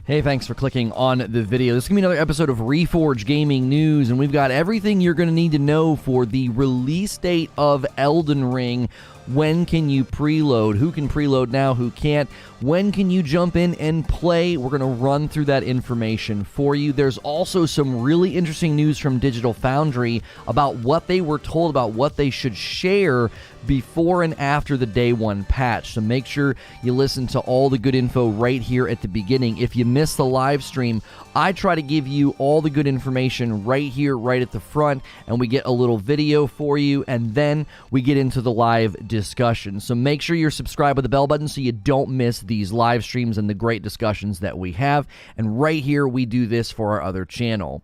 Hey, thanks for clicking on the video. This is going to be another episode of Reforge Gaming News, and we've got everything you're going to need to know for the release date of Elden Ring. When can you preload? Who can preload now? Who can't? When can you jump in and play? We're going to run through that information for you. There's also some really interesting news from Digital Foundry about what they were told about what they should share before and after the day one patch. So make sure you listen to all the good info right here at the beginning. If you missed the live stream, I try to give you all the good information right here, right at the front, and we get a little video for you, and then we get into the live discussion. So make sure you're subscribed with the bell button so you don't miss these live streams and the great discussions that we have. And right here, we do this for our other channel.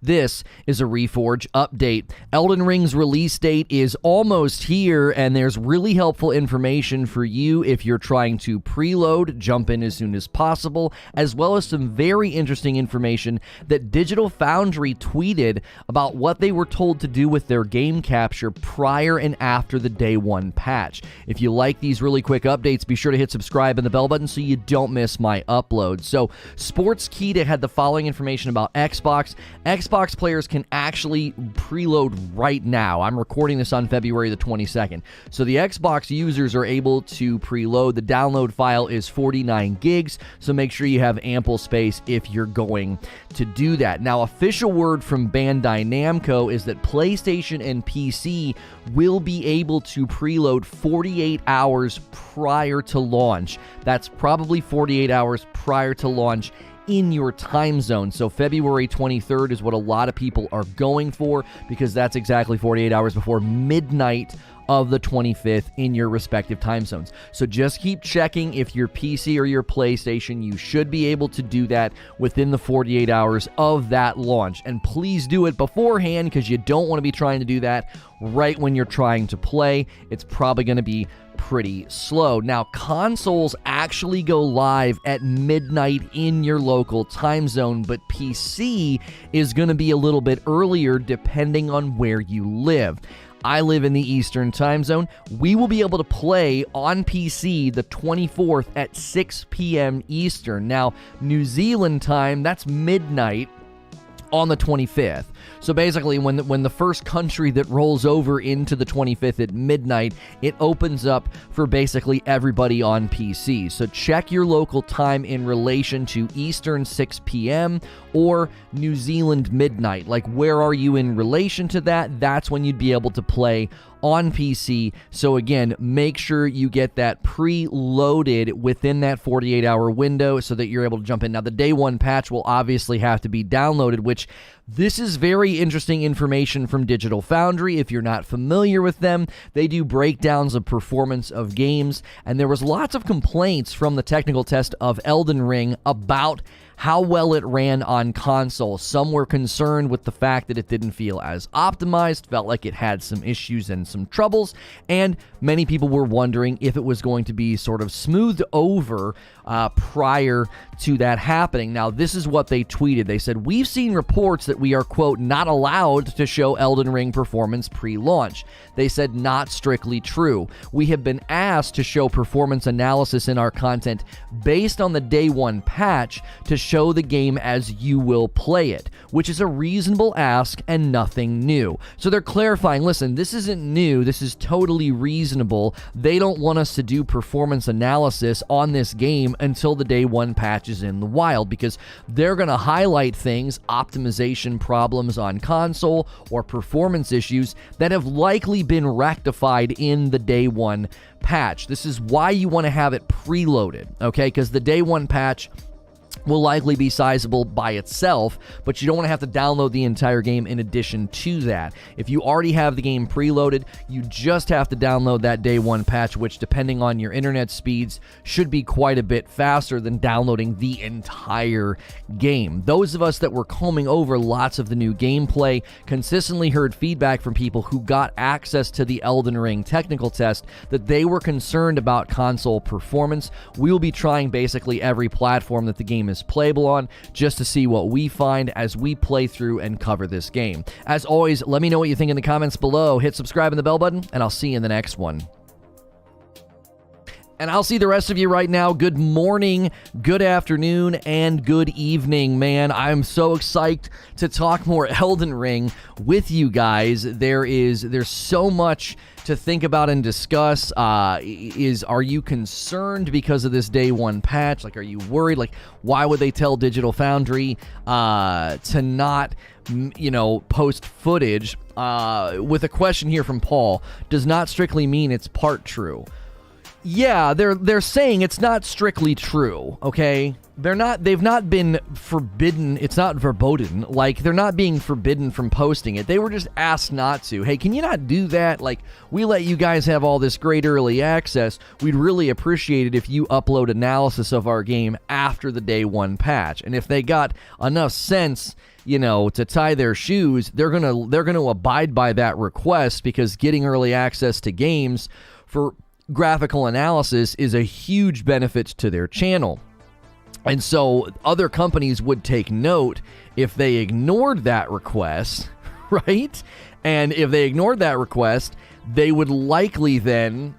This is a Reforge update. Elden Ring's release date is almost here, and there's really helpful information for you if you're trying to preload, jump in as soon as possible, as well as some very interesting information that Digital Foundry tweeted about what they were told to do with their game capture prior and after the day one patch. If you like these really quick updates, be sure to hit subscribe and the bell button so you don't miss my upload. So, Sportskeeda had the following information about Xbox. Xbox players can actually preload right now. I'm recording this on February the 22nd. So the Xbox users are able to preload. The download file is 49 gigs, so make sure you have ample space if you're going to do that. Now, official word from Bandai Namco is that PlayStation and PC will be able to preload 48 hours prior to launch. That's probably 48 hours prior to launch in your time zone. So February 23rd is what a lot of people are going for, because that's exactly 48 hours before midnight of the 25th in your respective time zones. So just keep checking if your PC or your PlayStation. You should be able to do that within the 48 hours of that launch. And please do it beforehand, because you don't want to be trying to do that right when you're trying to play. It's probably going to be pretty slow. Now, consoles actually go live at midnight in your local time zone, but PC is going to be a little bit earlier depending on where you live. I live in the Eastern time zone. We will be able to play on PC the 24th at 6 p.m. Eastern. Now, New Zealand time, that's midnight on the 25th. So basically, when the first country that rolls over into the 25th at midnight, it opens up for basically everybody on PC. So check your local time in relation to Eastern 6 p.m. or New Zealand midnight. Like, where are you in relation to that? That's when you'd be able to play on PC. So again, make sure you get that preloaded within that 48-hour window so that you're able to jump in. Now, the day one patch will obviously have to be downloaded, which this is very interesting information from Digital Foundry. If you're not familiar with them, they do breakdowns of performance of games, and there was lots of complaints from the technical test of Elden Ring about how well it ran on console. Some were concerned with the fact that it didn't feel as optimized, felt like it had some issues and some troubles, and many people were wondering if it was going to be sort of smoothed over prior to that happening. Now, this is what they tweeted. They said, "We've seen reports that we are, quote, not allowed to show Elden Ring performance pre-launch." They said, "Not strictly true. We have been asked to show performance analysis in our content based on the day one patch to show the game as you will play it, which is a reasonable ask and nothing new." So they're clarifying, listen, this isn't new. This is totally reasonable. They don't want us to do performance analysis on this game until the day one patch is in the wild, because they're going to highlight things, optimization problems on console or performance issues that have likely been rectified in the day one patch. This is why you want to have it preloaded, okay? Because the day one patch will likely be sizable by itself, but you don't want to have to download the entire game in addition to that. If you already have the game preloaded, you just have to download that day one patch, which, depending on your internet speeds, should be quite a bit faster than downloading the entire game. Those of us that were combing over lots of the new gameplay consistently heard feedback from people who got access to the Elden Ring technical test that they were concerned about console performance. We will be trying basically every platform that the game is playable on, just to see what we find as we play through and cover this game. As always, let me know what you think in the comments below. Hit subscribe and the bell button, and I'll see you in the next one. And I'll see the rest of you right now. Good morning, good afternoon, and good evening, man. I'm so excited to talk more Elden Ring with you guys. There's so much to think about and discuss. Are you concerned because of this day one patch? Like, are you worried? Like, why would they tell Digital Foundry to not, post footage? With a question here from Paul, does not strictly mean it's part true. Yeah, they're saying it's not strictly true, okay? They've not been forbidden. It's not verboten. Like, they're not being forbidden from posting it. They were just asked not to. Hey, can you not do that? Like, we let you guys have all this great early access. We'd really appreciate it if you upload analysis of our game after the day one patch. And if they got enough sense, to tie their shoes, they're gonna abide by that request, because getting early access to games for graphical analysis is a huge benefit to their channel. And so other companies would take note if they ignored that request, right? And if they ignored that request, they would likely then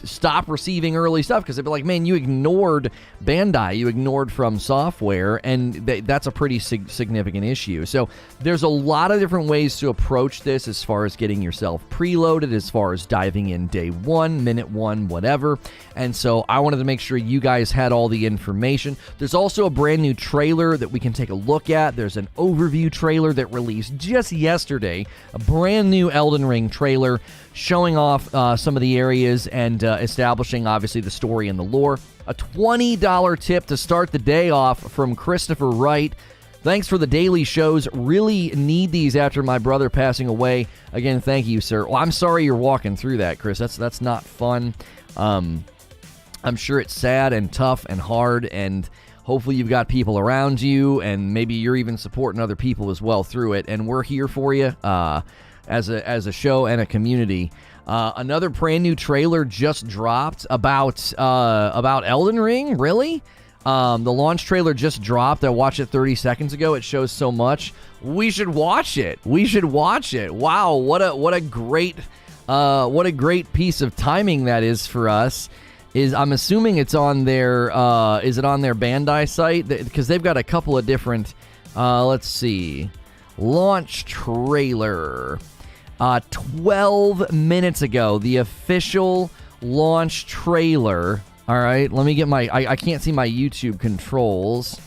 stop receiving early stuff, because they'd be like, man, you ignored Bandai, you ignored FromSoftware, and that's a pretty significant issue. So there's a lot of different ways to approach this, as far as getting yourself preloaded, as far as diving in day one, minute one, whatever. And so I wanted to make sure you guys had all the information. There's also a brand new trailer that we can take a look at. There's an overview trailer that released just yesterday, a brand new Elden Ring trailer showing off some of the areas and establishing, obviously, the story and the lore. A $20 tip to start the day off from Christopher Wright. Thanks for the daily shows. Really need these after my brother passing away. Again, thank you, sir. Well, I'm sorry you're walking through that, Chris. That's not fun. I'm sure it's sad and tough and hard, and hopefully you've got people around you, and maybe you're even supporting other people as well through it. And we're here for you as a show and a community. Another brand new trailer just dropped about Elden Ring. Really? The launch trailer just dropped. I watched it 30 seconds ago. It shows so much. We should watch it. Wow, what a great piece of timing that is for us. I'm assuming it's on their is it on their Bandai site? Because they've got a couple of different let's see. Launch trailer. 12 minutes ago, the official launch trailer. All right, let me get I can't see my YouTube controls.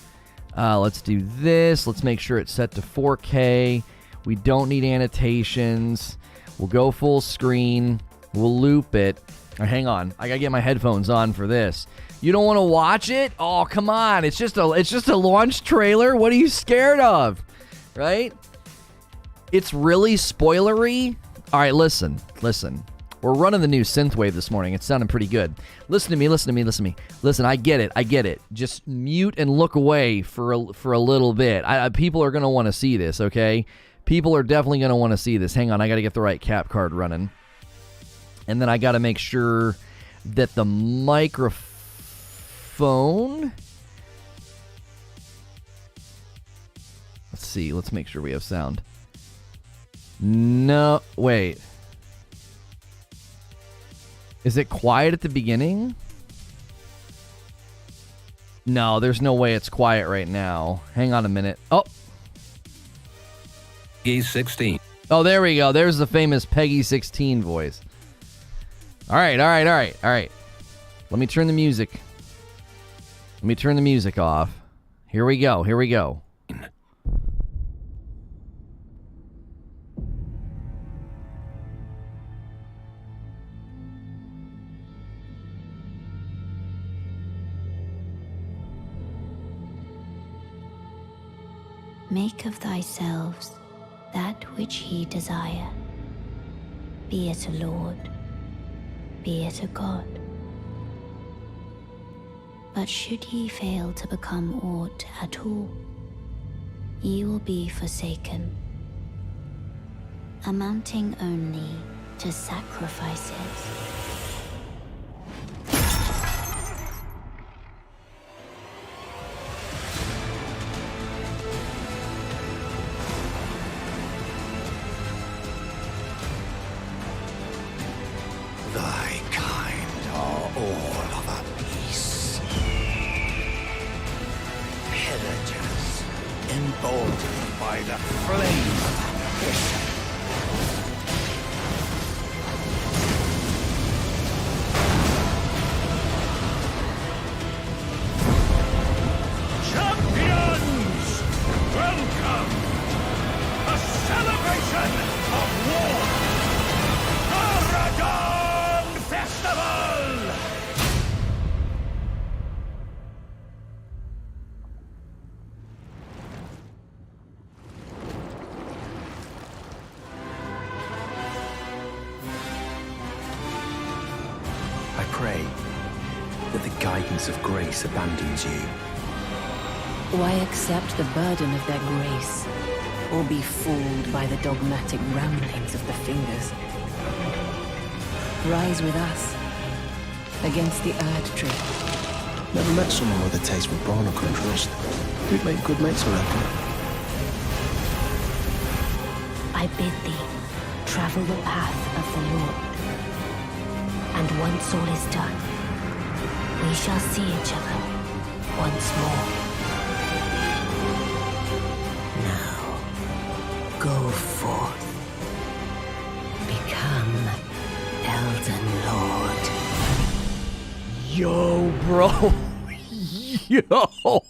Let's do this. Let's make sure it's set to 4K. We don't need annotations. We'll go full screen. We'll loop it. Hang on, I gotta get my headphones on for this. You don't want to watch it? Oh, come on! It's just a launch trailer. What are you scared of? Right? It's really spoilery. All right, listen. We're running the new synthwave this morning. It's sounding pretty good. Listen to me. Listen, I get it. Just mute and look away for a little bit. People are going to want to see this, okay? People are definitely going to want to see this. Hang on, I got to get the right cap card running. And then I got to make sure that the microphone... Let's see. Let's make sure we have sound. No, wait. Is it quiet at the beginning? No, there's no way it's quiet right now. Hang on a minute. Oh. Peggy 16. Oh, there we go. There's the famous Peggy 16 voice. All right. Let me turn the music. Off. Here we go. Make of thyselves that which ye desire, be it a lord, be it a god. But should ye fail to become aught at all, ye will be forsaken, amounting only to sacrifices. Thy kind are all of thought by the flame. Champions, welcome! A celebration of war! Aragon Festival! I pray that the guidance of grace abandons you. Why accept the burden of their grace, or be fooled by the dogmatic ramblings of the fingers? Rise with us, against the Erd Tree. Never met someone with a taste for brawn or contrast. We'd make good mates, I reckon. I bid thee travel the path of the Lord. And once all is done, we shall see each other once more. Now, go forth. Become Elden Lord. Yo, bro. Yo.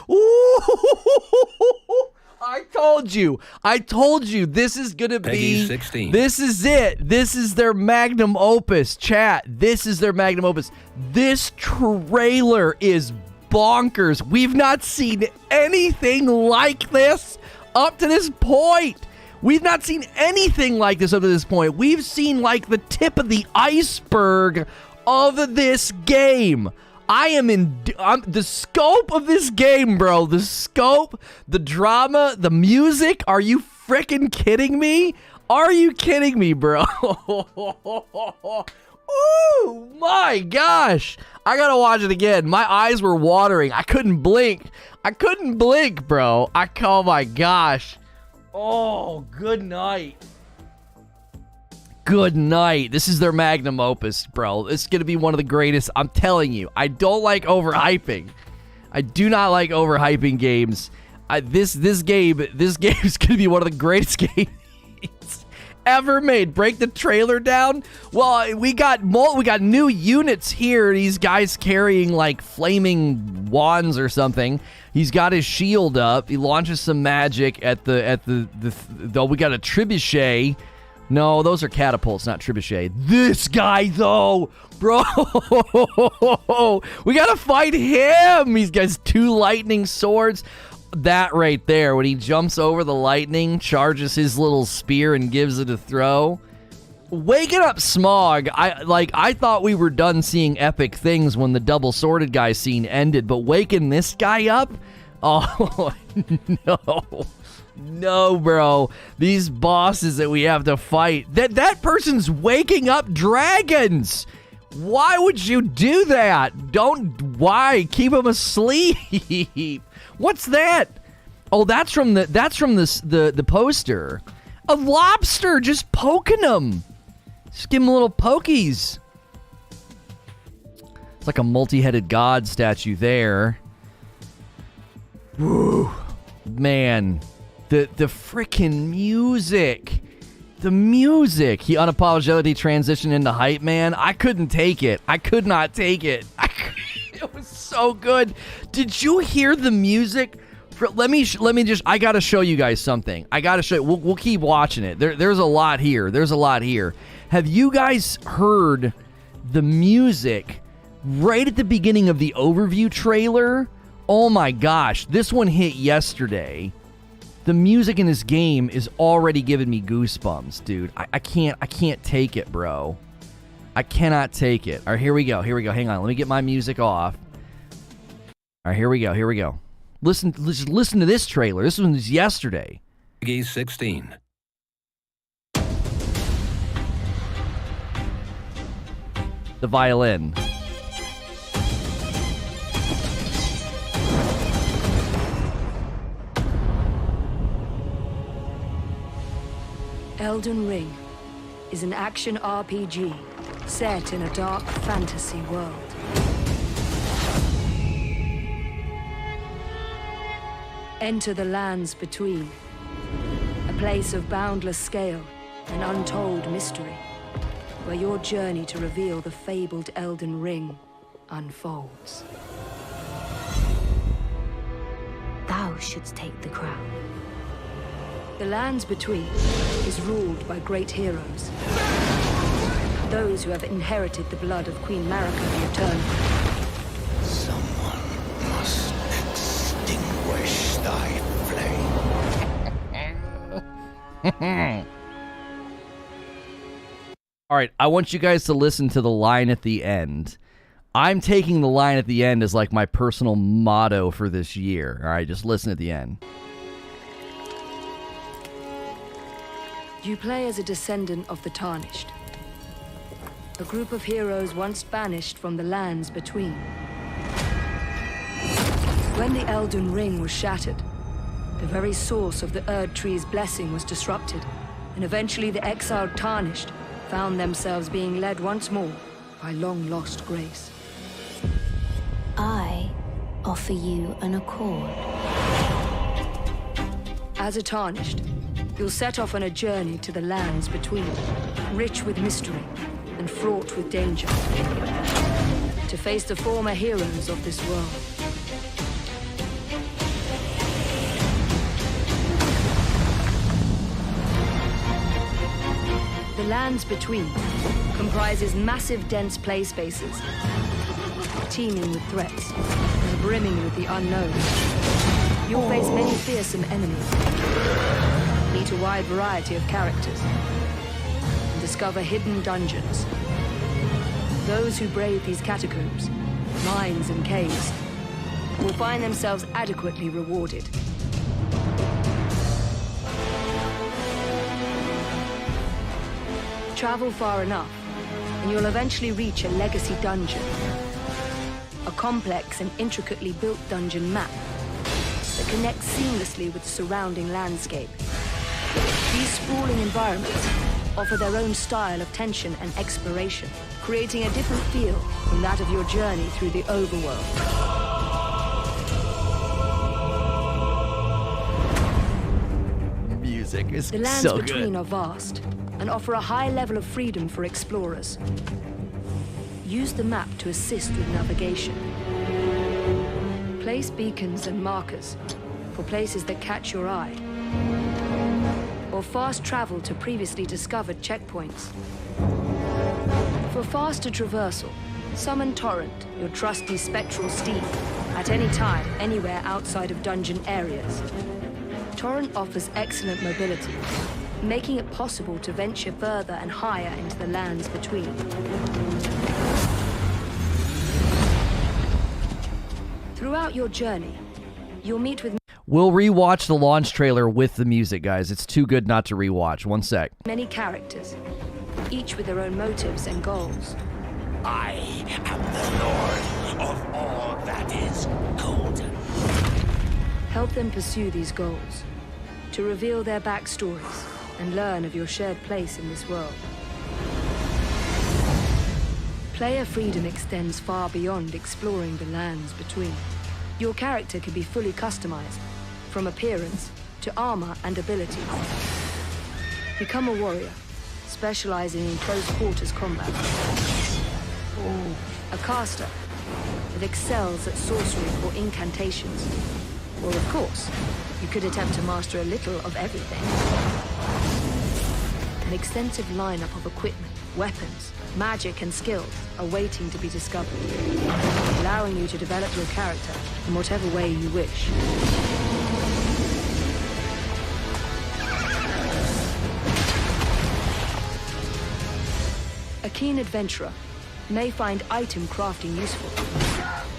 Ooh. I told you this is gonna Peggy be 16. This is it. This is their magnum opus, chat. This is their magnum opus. This trailer is bonkers. We've not seen anything like this up to this point. We've not seen anything like this up to this point. We've seen like the tip of the iceberg of this game. The scope of this game, bro. The scope, the drama, the music. Are you freaking kidding me? Are you kidding me, bro? Ooh, my gosh. I gotta watch it again. My eyes were watering. I couldn't blink. Bro. Oh my gosh. Oh, good night. Good night. This is their magnum opus, bro. It's going to be one of the greatest. I'm telling you. I don't like overhyping. I do not like overhyping games. This game is going to be one of the greatest games ever made. Break the trailer down. Well, we got new units here. These guys carrying like flaming wands or something. He's got his shield up. He launches some magic at the we got a trebuchet. No, those are catapults, not trebuchet. This guy, though, bro, we gotta fight him. He's got 2 lightning swords. That right there, when he jumps over the lightning, charges his little spear and gives it a throw. Waking up Smog. I thought we were done seeing epic things when the double-sworded guy scene ended, but waking this guy up? Oh, no. No, bro. These bosses that we have to fight. That person's waking up dragons. Why would you do that? Why? Keep them asleep. What's that? Oh, that's from the poster. A lobster just poking them. Just give him little pokies. It's like a multi-headed god statue there. Woo. Man. The freaking music. The music. He unapologetically transitioned into hype man. I couldn't take it. I could not take it. It was so good. Did you hear the music? Let me just, I gotta show you guys something. I gotta show you. We'll keep watching it. There's a lot here. Have you guys heard the music right at the beginning of the overview trailer? Oh my gosh. This one hit yesterday. The music in this game is already giving me goosebumps, dude. I can't take it, bro. I cannot take it. All right, here we go. Hang on. Let me get my music off. All right, here we go. Listen to this trailer. This one was yesterday. Peggy 16. The violin. Elden Ring is an action RPG set in a dark fantasy world. Enter the lands between. A place of boundless scale and untold mystery, where your journey to reveal the fabled Elden Ring unfolds. Thou shouldst take the crown. The lands between is ruled by great heroes. Those who have inherited the blood of Queen Marika the Eternal. Someone must extinguish thy flame. All right, I want you guys to listen to the line at the end. I'm taking the line at the end as like my personal motto for this year. All right, just listen at the end. You play as a descendant of the Tarnished, a group of heroes once banished from the lands between. When the Elden Ring was shattered, the very source of the Erd Tree's blessing was disrupted, and eventually the exiled Tarnished found themselves being led once more by long-lost grace. I offer you an accord. As a Tarnished, you'll set off on a journey to the lands between, rich with mystery and fraught with danger, to face the former heroes of this world. The lands between comprises massive, dense play spaces, teeming with threats and brimming with the unknown. You'll face many fearsome enemies, meet a wide variety of characters, and discover hidden dungeons. Those who brave these catacombs, mines and caves, will find themselves adequately rewarded. Travel far enough, and you'll eventually reach a legacy dungeon. A complex and intricately built dungeon map that connects seamlessly with the surrounding landscape. These sprawling environments offer their own style of tension and exploration, creating a different feel from that of your journey through the overworld. Music is The lands so between good. are vast and offer a high level of freedom for explorers. Use the map to assist with navigation. Place beacons and markers for places that catch your eye, or fast travel to previously discovered checkpoints. For faster traversal, summon Torrent, your trusty spectral steed, at any time, anywhere outside of dungeon areas. Torrent offers excellent mobility, making it possible to venture further and higher into the lands between. Throughout your journey, you'll meet with We'll rewatch the launch trailer with the music, guys. It's too good not to rewatch. One sec. many characters, each with their own motives and goals. I am the lord of all that is golden. Help them pursue these goals, to reveal their backstories and learn of your shared place in this world. Player freedom extends far beyond exploring the lands between. Your character can be fully customized, from appearance to armor and abilities. Become a warrior, specializing in close quarters combat. Or a caster that excels at sorcery or incantations. Or of course, you could attempt to master a little of everything. An extensive lineup of equipment, weapons, magic and skills are waiting to be discovered, allowing you to develop your character in whatever way you wish. A keen adventurer may find item crafting useful,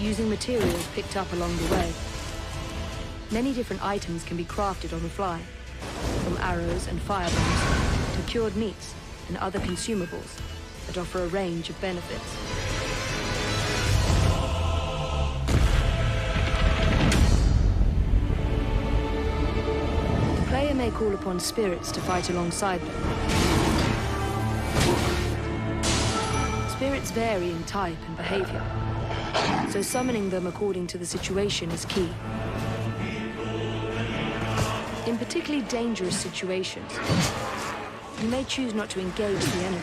using materials picked up along the way. Many different items can be crafted on the fly, from arrows and firebombs to cured meats and other consumables that offer a range of benefits. The player may call upon spirits to fight alongside them. Spirits vary in type and behavior, so summoning them according to the situation is key. In particularly dangerous situations, you may choose not to engage the enemy,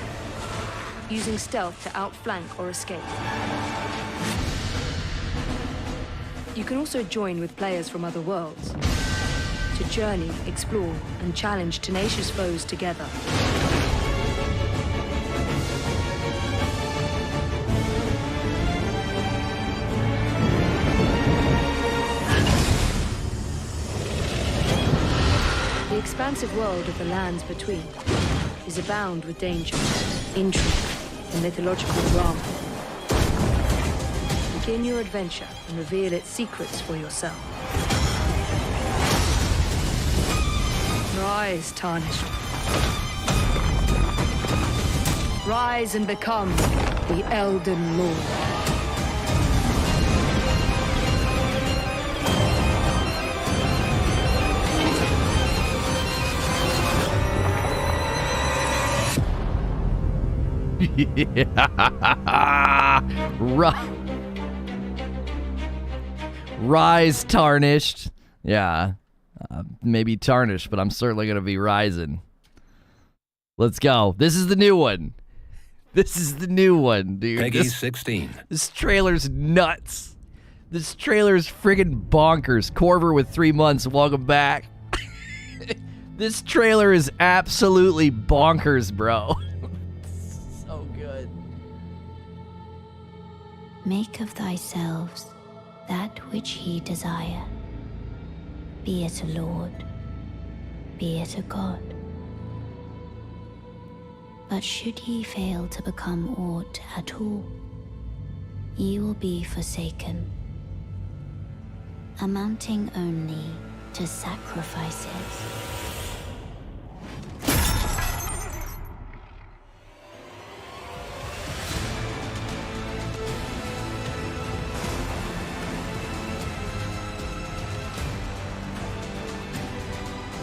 using stealth to outflank or escape. You can also join with players from other worlds to journey, explore, and challenge tenacious foes together. The expansive world of the lands between is abound with danger, intrigue, and mythological drama. Begin your adventure and reveal its secrets for yourself. Rise, Tarnished. Rise and become the Elden Lord. Rise, Tarnished. Yeah. Maybe Tarnished, but I'm certainly going to be rising. Let's go. This is the new one. This is the new one, dude. Peggy 16. This trailer's nuts. This trailer's friggin' bonkers. Corver with 3 months. Welcome back. This trailer is absolutely bonkers, bro. So good. Make of thyselves that which ye desire. Be it a lord, be it a god. But should ye fail to become aught at all, ye will be forsaken, amounting only to sacrifices.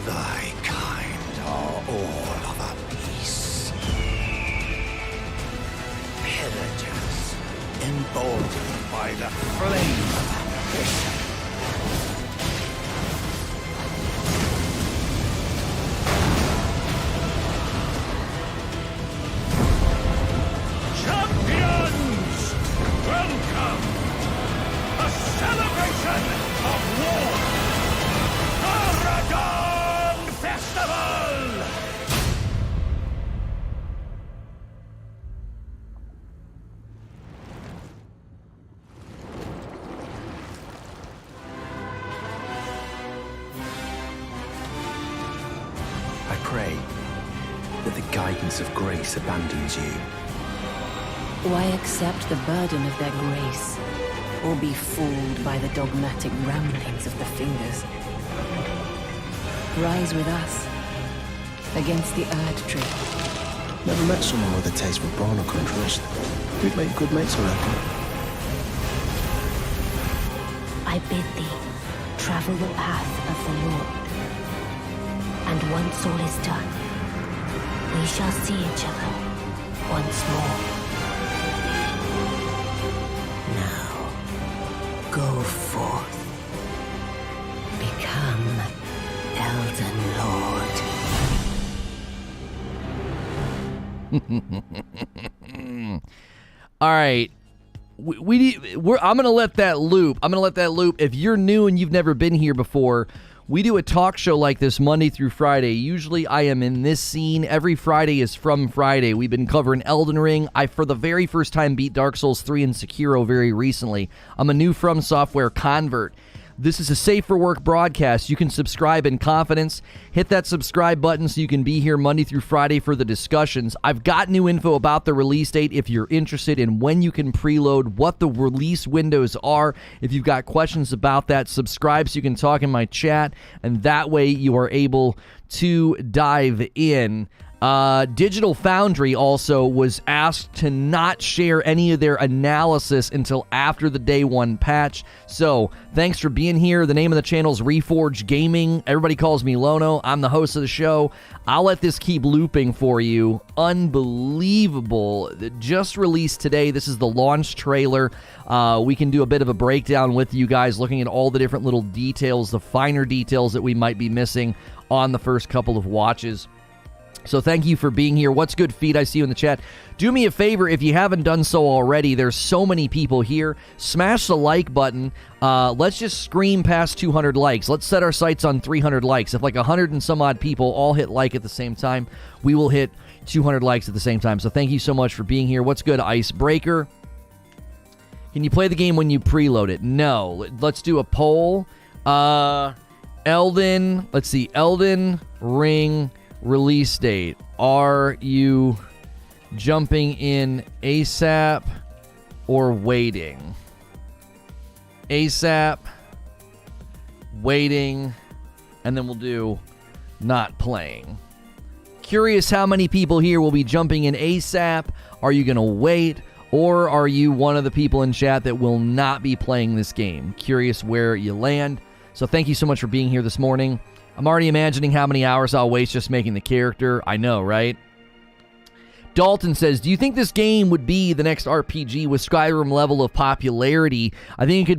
Thy kind are all of a piece. Pillagers, emboldened by the flame of ambition. Champions, welcome! A celebration of war! Aragon Festival! I pray that the guidance of grace abandons you. Why accept the burden of their grace, or be fooled by the dogmatic ramblings of the fingers? Rise with us, against the Erd Tree. Never met someone with a taste for brawn or contrast. We'd make good mates, I reckon. I bid thee travel the path of the Lord. And once all is done, we shall see each other once more. Now, go forth. Become Elden Lord. All right. I'm going to let that loop. If you're new and you've never been here before, we do a talk show like this Monday through Friday. Usually I am in this scene. Every Friday is From Friday. We've been covering Elden Ring. I, for the very first time, beat Dark Souls 3 and Sekiro very recently. I'm a new FromSoftware convert. This is a safe for work broadcast. You can subscribe in confidence. Hit that subscribe button so you can be here Monday through Friday for the discussions. I've got new info about the release date if you're interested in when you can preload, what the release windows are. If you've got questions about that, subscribe so you can talk in my chat, and that way you are able to dive in. Digital Foundry also was asked to not share any of their analysis until after the day one patch. So, thanks for being here. The name of the channel is Reforge Gaming. Everybody calls me Lono. I'm the host of the show. I'll let this keep looping for you. Unbelievable. Just released today. This is the launch trailer. We can do a bit of a breakdown with you guys, looking at all the different little details, the finer details that we might be missing on the first couple of watches. So thank you for being here. What's good, Feed? I see you in the chat. Do me a favor, if you haven't done so already, there's so many people here. Smash the like button. Let's just scream past 200 likes. Let's set our sights on 300 likes. If like 100 and some odd people all hit like at the same time, we will hit 200 likes at the same time. So thank you so much for being here. What's good, Icebreaker? Can you play the game when you preload it? No. Let's do a poll. Elden Ring release date. Are you jumping in ASAP or waiting? ASAP, waiting, and then we'll do not playing. Curious how many people here will be jumping in ASAP. Are you going to wait, or are you one of the people in chat that will not be playing this game? Curious where you land. So thank you so much for being here this morning. I'm already imagining how many hours I'll waste just making the character. I know, right? Dalton says, do you think this game would be the next RPG with Skyrim level of popularity? I think it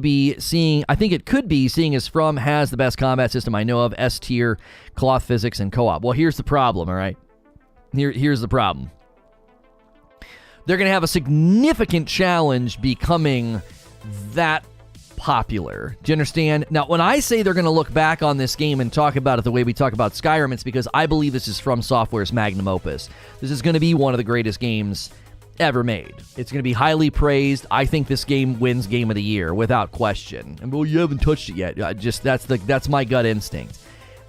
could be, seeing as From has the best combat system I know of, S tier, cloth physics, and co-op. Well, here's the problem, all right? Here's the problem. They're going to have a significant challenge becoming that popular. Do you understand? Now, when I say they're going to look back on this game and talk about it the way we talk about Skyrim, it's because I believe this is FromSoftware's magnum opus. This is going to be one of the greatest games ever made. It's going to be highly praised. I think this game wins Game of the Year without question. And well, you haven't touched it yet. That's my gut instinct.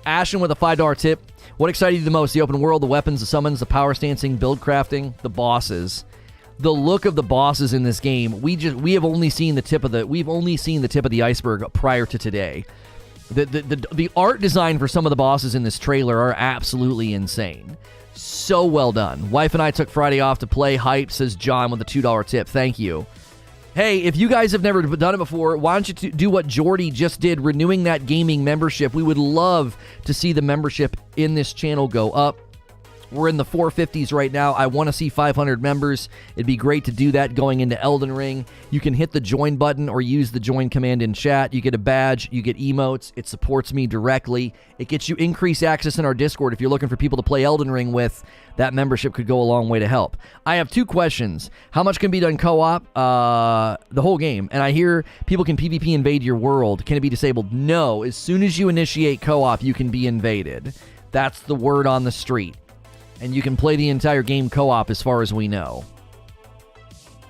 Ashen with a $5 tip. What excited you the most? The open world, the weapons, the summons, the power stancing, build crafting, the bosses. The look of the bosses in this game, we've only seen the tip of the iceberg prior to today. The art design for some of the bosses in this trailer are absolutely insane. So well done. Wife and I took Friday off to play. Hype, says John with a $2 tip. Thank you. Hey, if you guys have never done it before, why don't you do what Jordy just did, renewing that gaming membership. We would love to see the membership in this channel go up. We're in the 450s right now. I want to see 500 members. It'd be great to do that going into Elden Ring. You can hit the join button or use the join command in chat. You get a badge. You get emotes. It supports me directly. It gets you increased access in our Discord. If you're looking for people to play Elden Ring with, that membership could go a long way to help. I have two questions. How much can be done co-op? The whole game. And I hear people can PvP invade your world. Can it be disabled? No. As soon as you initiate co-op, you can be invaded. That's the word on the street. And you can play the entire game co-op as far as we know.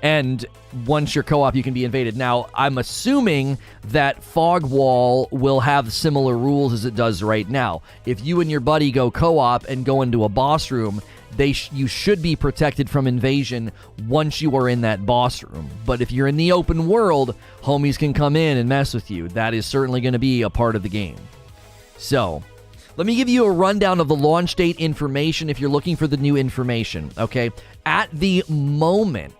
And once you're co-op, you can be invaded. Now, I'm assuming that Fogwall will have similar rules as it does right now. If you and your buddy go co-op and go into a boss room, you should be protected from invasion once you are in that boss room. But if you're in the open world, homies can come in and mess with you. That is certainly going to be a part of the game. So, let me give you a rundown of the launch date information if you're looking for the new information, okay? At the moment,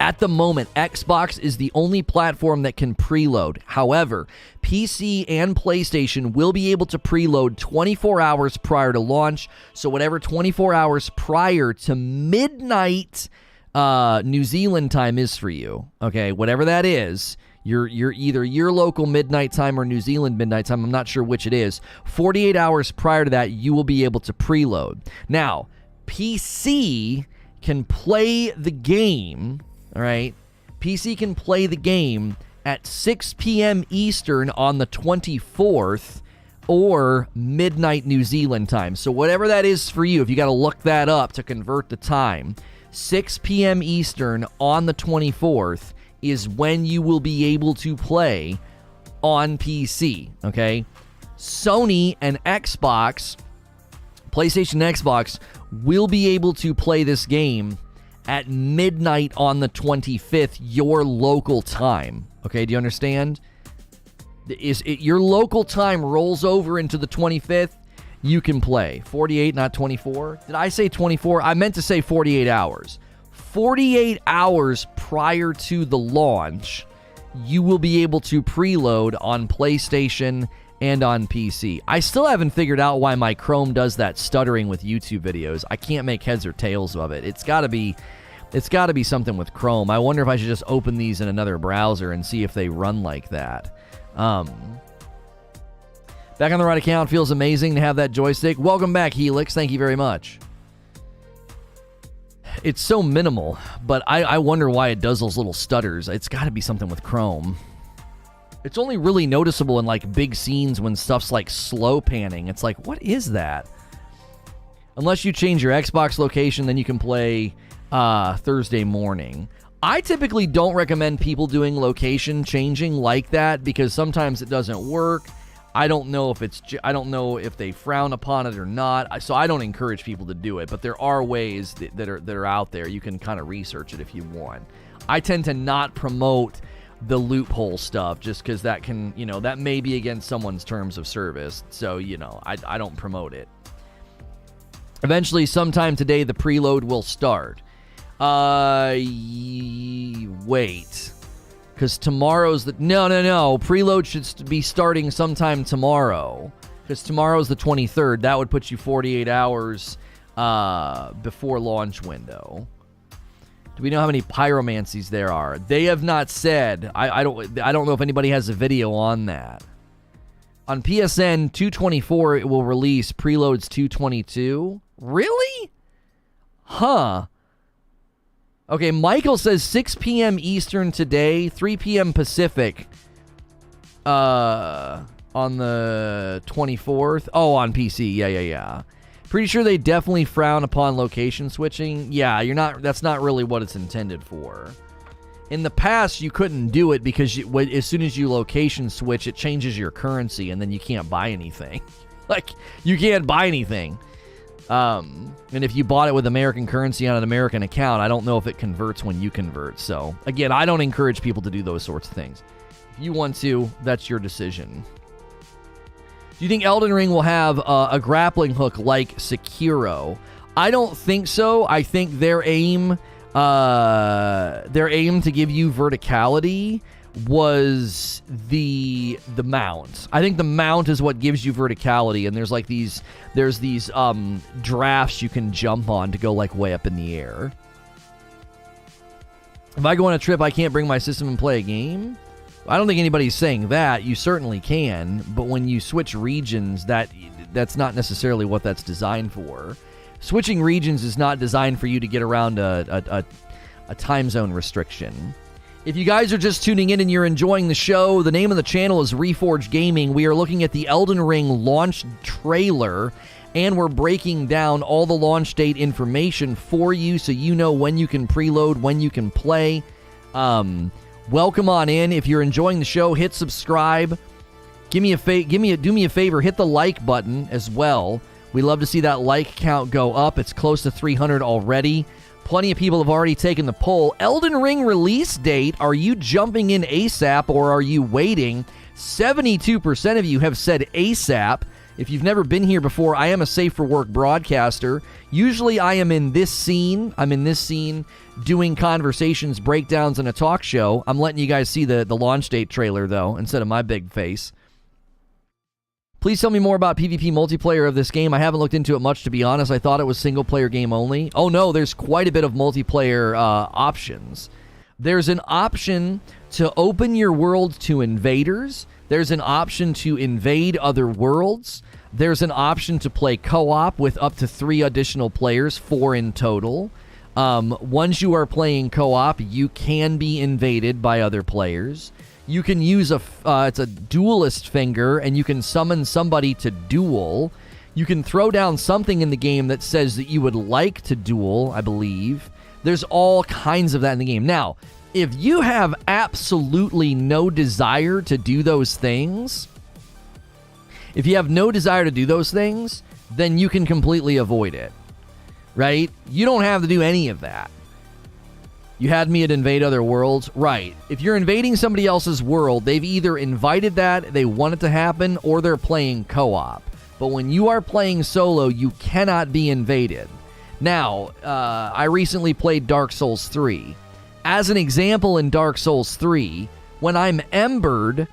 Xbox is the only platform that can preload. However, PC and PlayStation will be able to preload 24 hours prior to launch. So whatever 24 hours prior to midnight New Zealand time is for you, okay? Whatever that is. You're either your local midnight time or New Zealand midnight time. I'm not sure which it is. 48 hours prior to that, you will be able to preload. Now, PC can play the game, all right? PC can play the game at 6 p.m. Eastern on the 24th or midnight New Zealand time. So whatever that is for you, if you got to look that up to convert the time, 6 p.m. Eastern on the 24th is when you will be able to play on PC, okay? Sony and Xbox, PlayStation and Xbox, will be able to play this game at midnight on the 25th, your local time, okay? Do you understand? Your local time rolls over into the 25th, you can play. 48, not 24. Did I say 24? I meant to say 48 hours. 48 hours prior to the launch, you will be able to preload on PlayStation and on PC. I still haven't figured out why my Chrome does that stuttering with YouTube videos. I can't make heads or tails of it. It's got to be something with Chrome. I wonder if I should just open these in another browser and see if they run like that. Back on the right account. Feels amazing to have that joystick. Welcome back, Helix. Thank you very much. It's so minimal, but I wonder why it does those little stutters. It's got to be something with Chrome. It's only really noticeable in, like, big scenes when stuff's, like, slow panning. It's like, what is that? Unless you change your Xbox location, then you can play Thursday morning. I typically don't recommend people doing location changing like that because sometimes it doesn't work. I don't know if they frown upon it or not. So I don't encourage people to do it, but there are ways that are out there. You can kind of research it if you want. I tend to not promote the loophole stuff just because that can, that may be against someone's terms of service. So, I don't promote it. Eventually, sometime today, the preload will start. Wait. Because tomorrow's the... No. Preload should be starting sometime tomorrow. Because tomorrow's the 23rd. That would put you 48 hours before launch window. Do we know how many pyromancies there are? They have not said. I don't know if anybody has a video on that. On PSN 224, it will release. Preload's 222. Really? Huh. Okay, Michael says 6 p.m. Eastern today, 3 p.m. Pacific on the 24th. Oh, on PC. Yeah. Pretty sure they definitely frown upon location switching. Yeah, that's not really what it's intended for. In the past, you couldn't do it because as soon as you location switch, it changes your currency and then you can't buy anything. Like, you can't buy anything. And if you bought it with American currency on an American account, I don't know if it converts when you convert. So, again, I don't encourage people to do those sorts of things. If you want to, that's your decision. Do you think Elden Ring will have a grappling hook like Sekiro? I don't think so. I think their aim to give you verticality was the mount. I think the mount is what gives you verticality, and there's these drafts you can jump on to go like way up in the air. If I go on a trip, I can't bring my system and play a game. I don't think anybody's saying that. You certainly can, but when you switch regions, that's not necessarily what that's designed for. Switching regions is not designed for you to get around a time zone restriction. If you guys are just tuning in and you're enjoying the show, the name of the channel is Reforge Gaming. We are looking at the Elden Ring launch trailer, and we're breaking down all the launch date information for you so you know when you can preload, when you can play. Welcome on in. If you're enjoying the show, hit subscribe. Do me a favor, hit the like button as well. We love to see that like count go up. It's close to 300 already. Plenty of people have already taken the poll. Elden Ring release date, are you jumping in ASAP or are you waiting? 72% of you have said ASAP. If you've never been here before, I am a Safe for Work broadcaster. Usually I am in this scene. I'm in this scene doing conversations, breakdowns, and a talk show. I'm letting you guys see the launch date trailer, though, instead of my big face. Please tell me more about PvP multiplayer of this game. I haven't looked into it much, to be honest. I thought it was single-player game only. Oh, no, there's quite a bit of multiplayer options. There's an option to open your world to invaders. There's an option to invade other worlds. There's an option to play co-op with up to 3 additional players, 4 in total. Once you are playing co-op, you can be invaded by other players. You can use it's a duelist finger, and you can summon somebody to duel. You can throw down something in the game that says that you would like to duel, I believe. There's all kinds of that in the game. Now, if you have absolutely no desire to do those things, then you can completely avoid it, right? You don't have to do any of that. You had me at invade other worlds, right? If you're invading somebody else's world, they've either invited that, they want it to happen, or they're playing co-op. But when you are playing solo, you cannot be invaded. Now, I recently played Dark Souls 3. As an example, in Dark Souls 3, when I'm embered,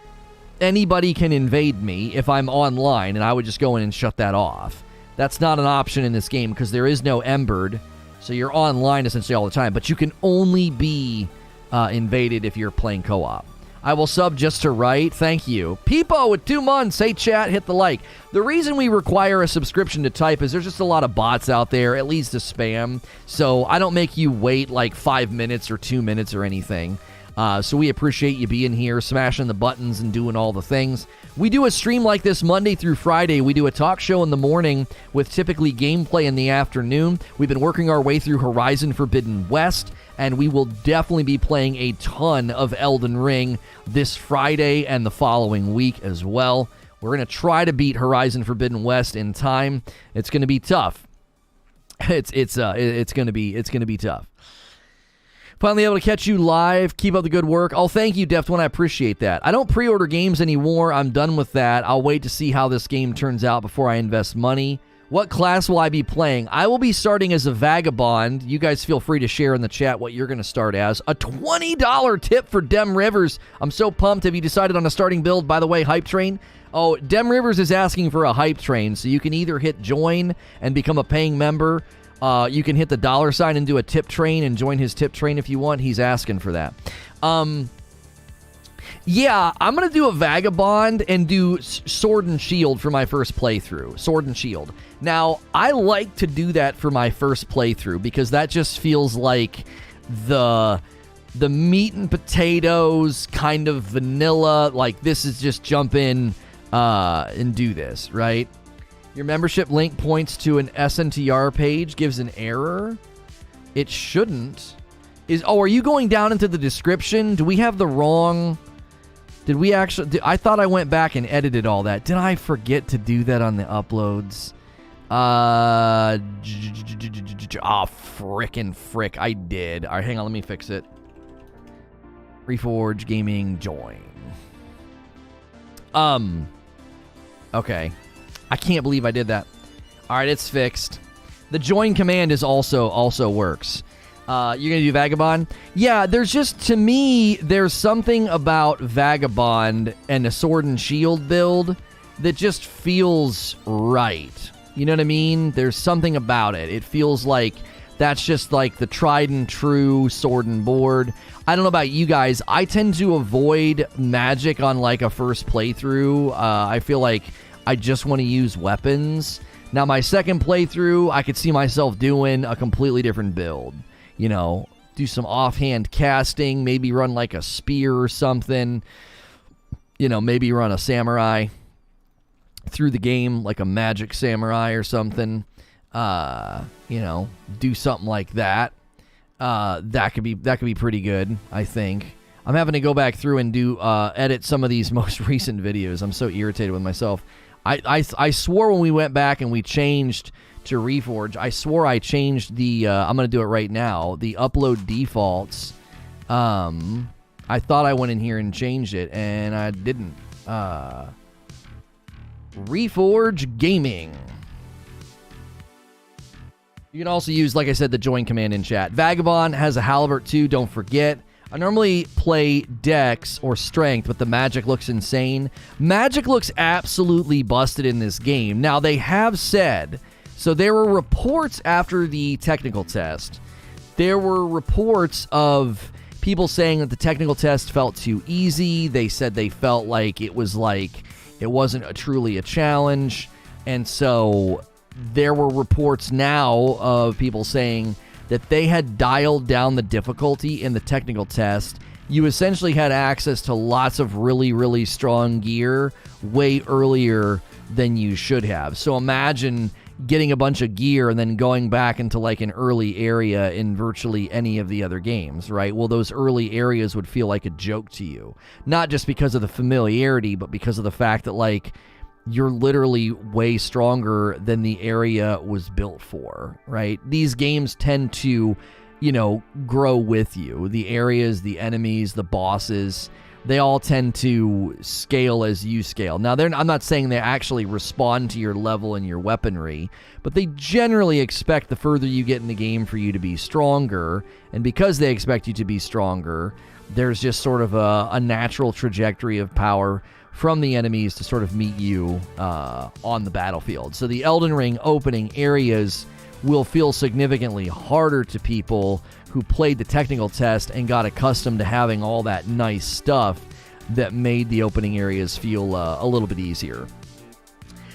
anybody can invade me if I'm online, and I would just go in and shut that off. That's not an option in this game because there is no embered, so you're online essentially all the time, but you can only be invaded if you're playing co-op. I will sub just to right. Thank you. Peepo with 2 months. Hey, chat, hit the like. The reason we require a subscription to type is there's just a lot of bots out there. It leads to spam. So I don't make you wait like 5 minutes or 2 minutes or anything. So we appreciate you being here, smashing the buttons and doing all the things. We do a stream like this Monday through Friday. We do a talk show in the morning with typically gameplay in the afternoon. We've been working our way through Horizon Forbidden West, and we will definitely be playing a ton of Elden Ring this Friday and the following week as well. We're going to try to beat Horizon Forbidden West in time. It's going to be tough. It's going to be tough. Finally able to catch you live. Keep up the good work. Oh, thank you, Deft One. I appreciate that. I don't pre-order games anymore. I'm done with that. I'll wait to see how this game turns out before I invest money. What class will I be playing? I will be starting as a vagabond. You guys feel free to share in the chat what you're going to start as. A $20 tip for Dem Rivers. I'm so pumped. Have you decided on a starting build? By the way, Hype Train. Oh, Dem Rivers is asking for a Hype Train, so you can either hit join and become a paying member. You can hit the $sign and do a tip train and join his tip train if you want. He's asking for that. Yeah, I'm going to do a Vagabond and do Sword and Shield for my first playthrough. Sword and Shield. Now, I like to do that for my first playthrough because that just feels like the meat and potatoes kind of vanilla. Like, this is just jump in and do this, right? Your membership link points to an SNTR page, gives an error. It shouldn't. Are you going down into the description? Do we have the wrong... Did we actually... I thought I went back and edited all that. Did I forget to do that on the uploads? Frick. I did. All right, hang on. Let me fix it. Reforge Gaming join. Okay. I can't believe I did that. All right, it's fixed. The join command is also works. You're going to do Vagabond? Yeah, there's just, to me, there's something about Vagabond and a Sword and Shield build that just feels right. You know what I mean? There's something about it. It feels like that's just like the tried and true sword and board. I don't know about you guys. I tend to avoid magic on like a first playthrough. I feel like I just want to use weapons. Now, my second playthrough, I could see myself doing a completely different build. You know, do some offhand casting, maybe run like a spear or something. You know, maybe run a samurai through the game, like a magic samurai or something. You know, do something like that. That could be pretty good, I think. I'm having to go back through and do edit some of these most recent videos. I'm so irritated with myself. I swore when we went back and we changed to Reforge, I swore I changed the, I'm going to do it right now, the upload defaults. I thought I went in here and changed it, and I didn't. Reforge Gaming. You can also use, like I said, the join command in chat. Vagabond has a halberd too, don't forget. I normally play Dex or Strength, but the magic looks insane. Magic looks absolutely busted in this game. Now, they have said, so there were reports after the technical test. There were reports of people saying that the technical test felt too easy. They said they felt like it wasn't truly a challenge. And so there were reports now of people saying that they had dialed down the difficulty in the technical test. You essentially had access to lots of really, really strong gear way earlier than you should have. So imagine getting a bunch of gear and then going back into like an early area in virtually any of the other games, right? Well, those early areas would feel like a joke to you. Not just because of the familiarity, but because of the fact that like you're literally way stronger than the area was built for, right? These games tend to, you know, grow with you. The areas, the enemies, the bosses, they all tend to scale as you scale. Now, I'm not saying they actually respond to your level and your weaponry, but they generally expect the further you get in the game for you to be stronger, and because they expect you to be stronger, there's just sort of a natural trajectory of power from the enemies to sort of meet you on the battlefield. So the Elden Ring opening areas will feel significantly harder to people who played the technical test and got accustomed to having all that nice stuff that made the opening areas feel a little bit easier.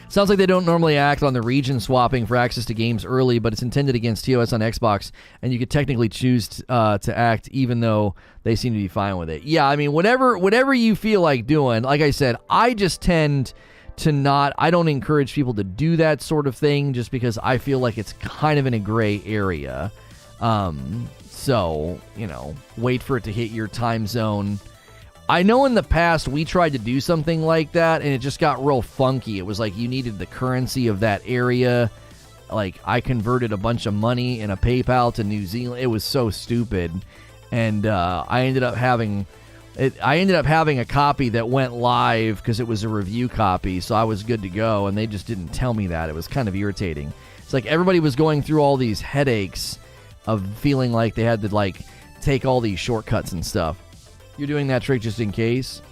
Sounds like they don't normally act on the region swapping for access to games early, but it's intended against TOS on Xbox, and you could technically choose to act even though they seem to be fine with it. Yeah, I mean, whatever you feel like doing, like I said, I just tend to not, I don't encourage people to do that sort of thing just because I feel like it's kind of in a gray area. So, wait for it to hit your time zone. I know in the past we tried to do something like that and it just got real funky. It was like you needed the currency of that area. Like I converted a bunch of money in a PayPal to New Zealand. It was so stupid. And I ended up having a copy that went live because it was a review copy, so I was good to go, and they just didn't tell me that. It was kind of irritating. It's like everybody was going through all these headaches of feeling like they had to take all these shortcuts and stuff. You're doing that trick just in case?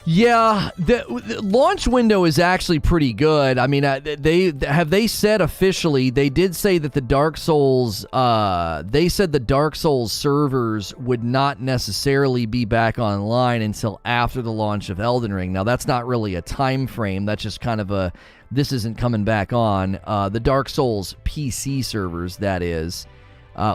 Yeah, the launch window is actually pretty good. I mean, they said officially, they did say that the Dark Souls, they said the Dark Souls servers would not necessarily be back online until after the launch of Elden Ring. Now, that's not really a time frame. That's just kind of this isn't coming back on. The Dark Souls PC servers, that is.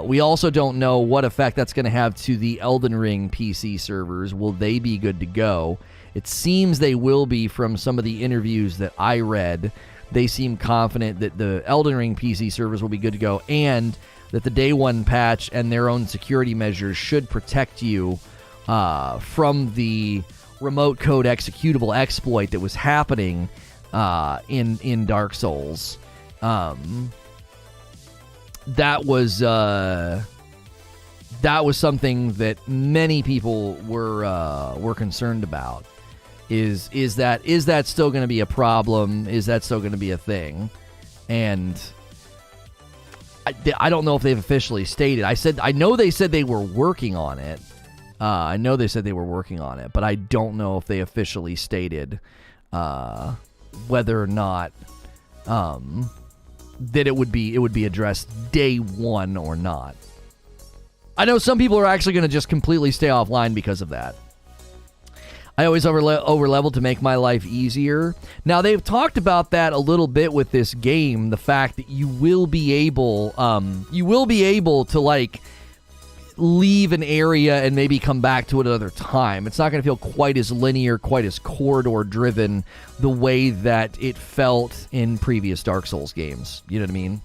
We also don't know what effect that's going to have to the Elden Ring PC servers. Will they be good to go? It seems they will be from some of the interviews that I read. They seem confident that the Elden Ring PC servers will be good to go and that the day one patch and their own security measures should protect you from the remote code executable exploit that was happening in Dark Souls. That was something that many people were concerned about. Is that still going to be a problem? Is that still going to be a thing? And I don't know if they've officially stated. I know they said they were working on it. But I don't know if they officially stated whether or not that it would be addressed day one or not. I know some people are actually going to just completely stay offline because of that. I always over-level to make my life easier. Now, they've talked about that a little bit with this game, the fact that you will be able to, leave an area and maybe come back to it another time. It's not going to feel quite as linear, quite as corridor-driven the way that it felt in previous Dark Souls games. You know what I mean?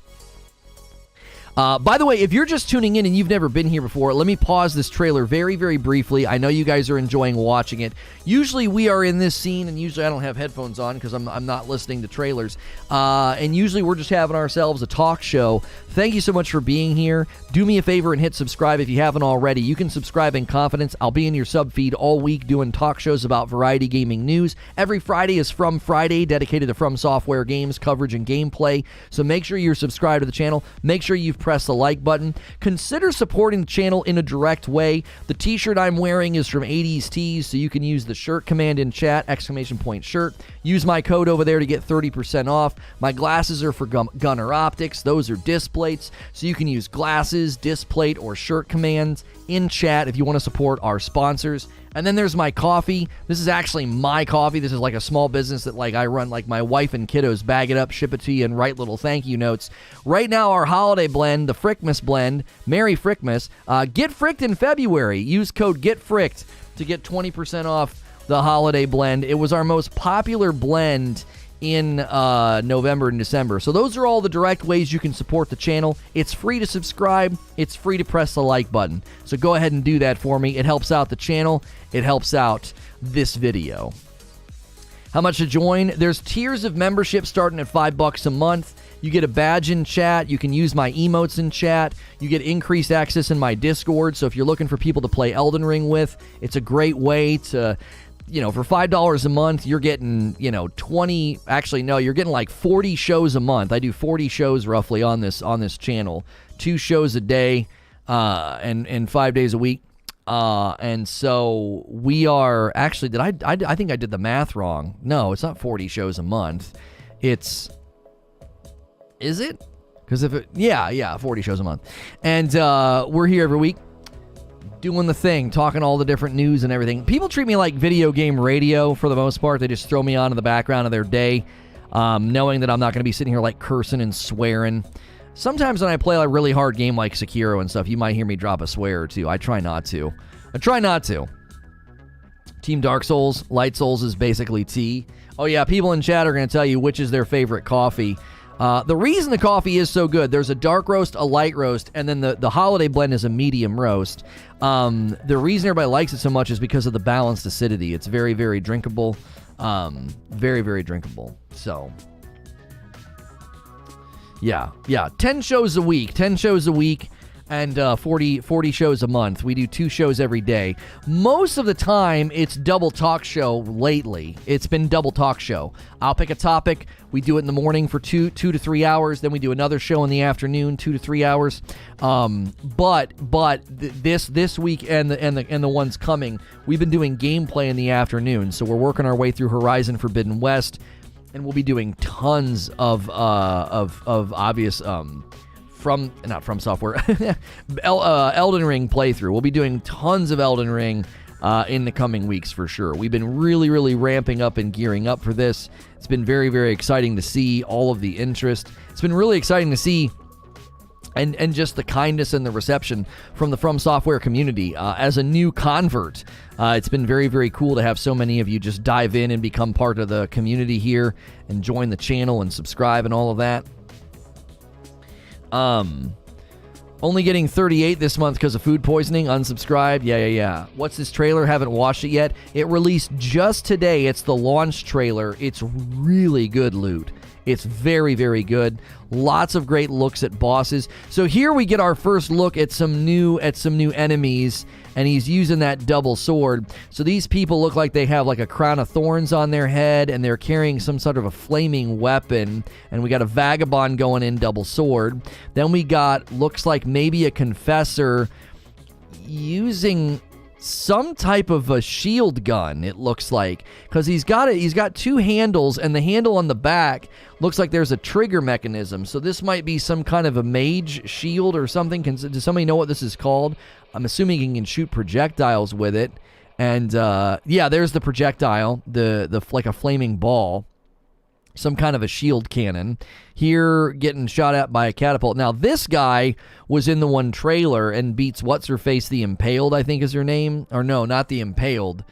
By the way, if you're just tuning in and you've never been here before, let me pause this trailer very, very briefly. I know you guys are enjoying watching it. Usually we are in this scene, and usually I don't have headphones on because I'm not listening to trailers. And usually we're just having ourselves a talk show. Thank you so much for being here. Do me a favor and hit subscribe if you haven't already. You can subscribe in confidence. I'll be in your sub feed all week doing talk shows about variety gaming news. Every Friday is From Friday, dedicated to FromSoftware games, coverage, and gameplay. So make sure you're subscribed to the channel. Make sure you've pressed the like button. Consider supporting the channel in a direct way. The t-shirt I'm wearing is from 80s Tees, so you can use the shirt command in chat, !shirt. Use my code over there to get 30% off. My glasses are for Gunner Optics. Those are displays, so you can use glasses, display, or shirt commands in chat if you want to support our sponsors. And then there's my coffee. This is actually my coffee. This is like a small business that I run. My wife and kiddos bag it up, ship it to you, and write little thank you notes. Right now, our holiday blend, the Frickmas blend, Merry Frickmas, get fricked in February. Use code GETFRICKED to get 20% off the holiday blend. It was our most popular blend in November and December. So those are all the direct ways you can support the channel. It's free to subscribe. It's free to press the like button. So go ahead and do that for me. It helps out the channel. It helps out this video. How much to join? There's tiers of membership starting at $5 a month. You get a badge in chat. You can use my emotes in chat. You get increased access in my Discord. So if you're looking for people to play Elden Ring with, it's a great way to, for $5 a month, you're getting, 20, actually, no, you're getting like 40 shows a month. I do 40 shows roughly on this channel, 2 shows a day, and 5 days a week. And so we are actually, I think I did the math wrong. No, it's not 40 shows a month. Is it? Because 40 shows a month. And, we're here every week doing the thing, talking all the different news and everything. People treat me like video game radio for the most part. They just throw me on in the background of their day, knowing that I'm not going to be sitting here like cursing and swearing. Sometimes when I play a really hard game like Sekiro and stuff, you might hear me drop a swear or two. I try not to. Team Dark Souls, Light Souls is basically tea. Oh yeah, people in chat are going to tell you which is their favorite coffee. The reason the coffee is so good, there's a dark roast, a light roast, and then the holiday blend is a medium roast. The reason everybody likes it so much is because of the balanced acidity. It's very, very drinkable. Very, very drinkable. So, yeah. 10 shows a week, and 40 shows a month. We do 2 shows every day. Most of the time, it's double talk show lately. It's been double talk show. I'll pick a topic. We do it in the morning for 2 to 3 hours. Then we do another show in the afternoon, 2 to 3 hours. But this week and the ones coming, we've been doing gameplay in the afternoon. So we're working our way through Horizon Forbidden West, and we'll be doing tons of obvious not FromSoftware, Elden Ring playthrough. We'll be doing tons of Elden Ring in the coming weeks for sure. We've been really, really ramping up and gearing up for this. It's been very, very exciting to see all of the interest. It's been really exciting to see and just the kindness and the reception from the FromSoftware community. As a new convert, it's been very, very cool to have so many of you just dive in and become part of the community here and join the channel and subscribe and all of that. Only getting 38 this month because of food poisoning. Unsubscribed. Yeah. What's this trailer? Haven't watched it yet. It released just today. It's the launch trailer. It's really good loot. It's very, very good. Lots of great looks at bosses. So here we get our first look at some new enemies, and he's using that double sword. So these people look like they have like a crown of thorns on their head, and they're carrying some sort of a flaming weapon. And we got a vagabond going in double sword. Then we got, looks like maybe a confessor using some type of a shield gun, it looks like, because he's got 2 handles, and the handle on the back looks like there's a trigger mechanism. So this might be some kind of a mage shield or something. Does somebody know what this is called? I'm assuming you can shoot projectiles with it. And there's the projectile, the like a flaming ball, some kind of a shield cannon. Here, getting shot at by a catapult. Now, this guy was in the one trailer and beats What's-Her-Face the Impaled, I think is her name. Or no, not the Impaled.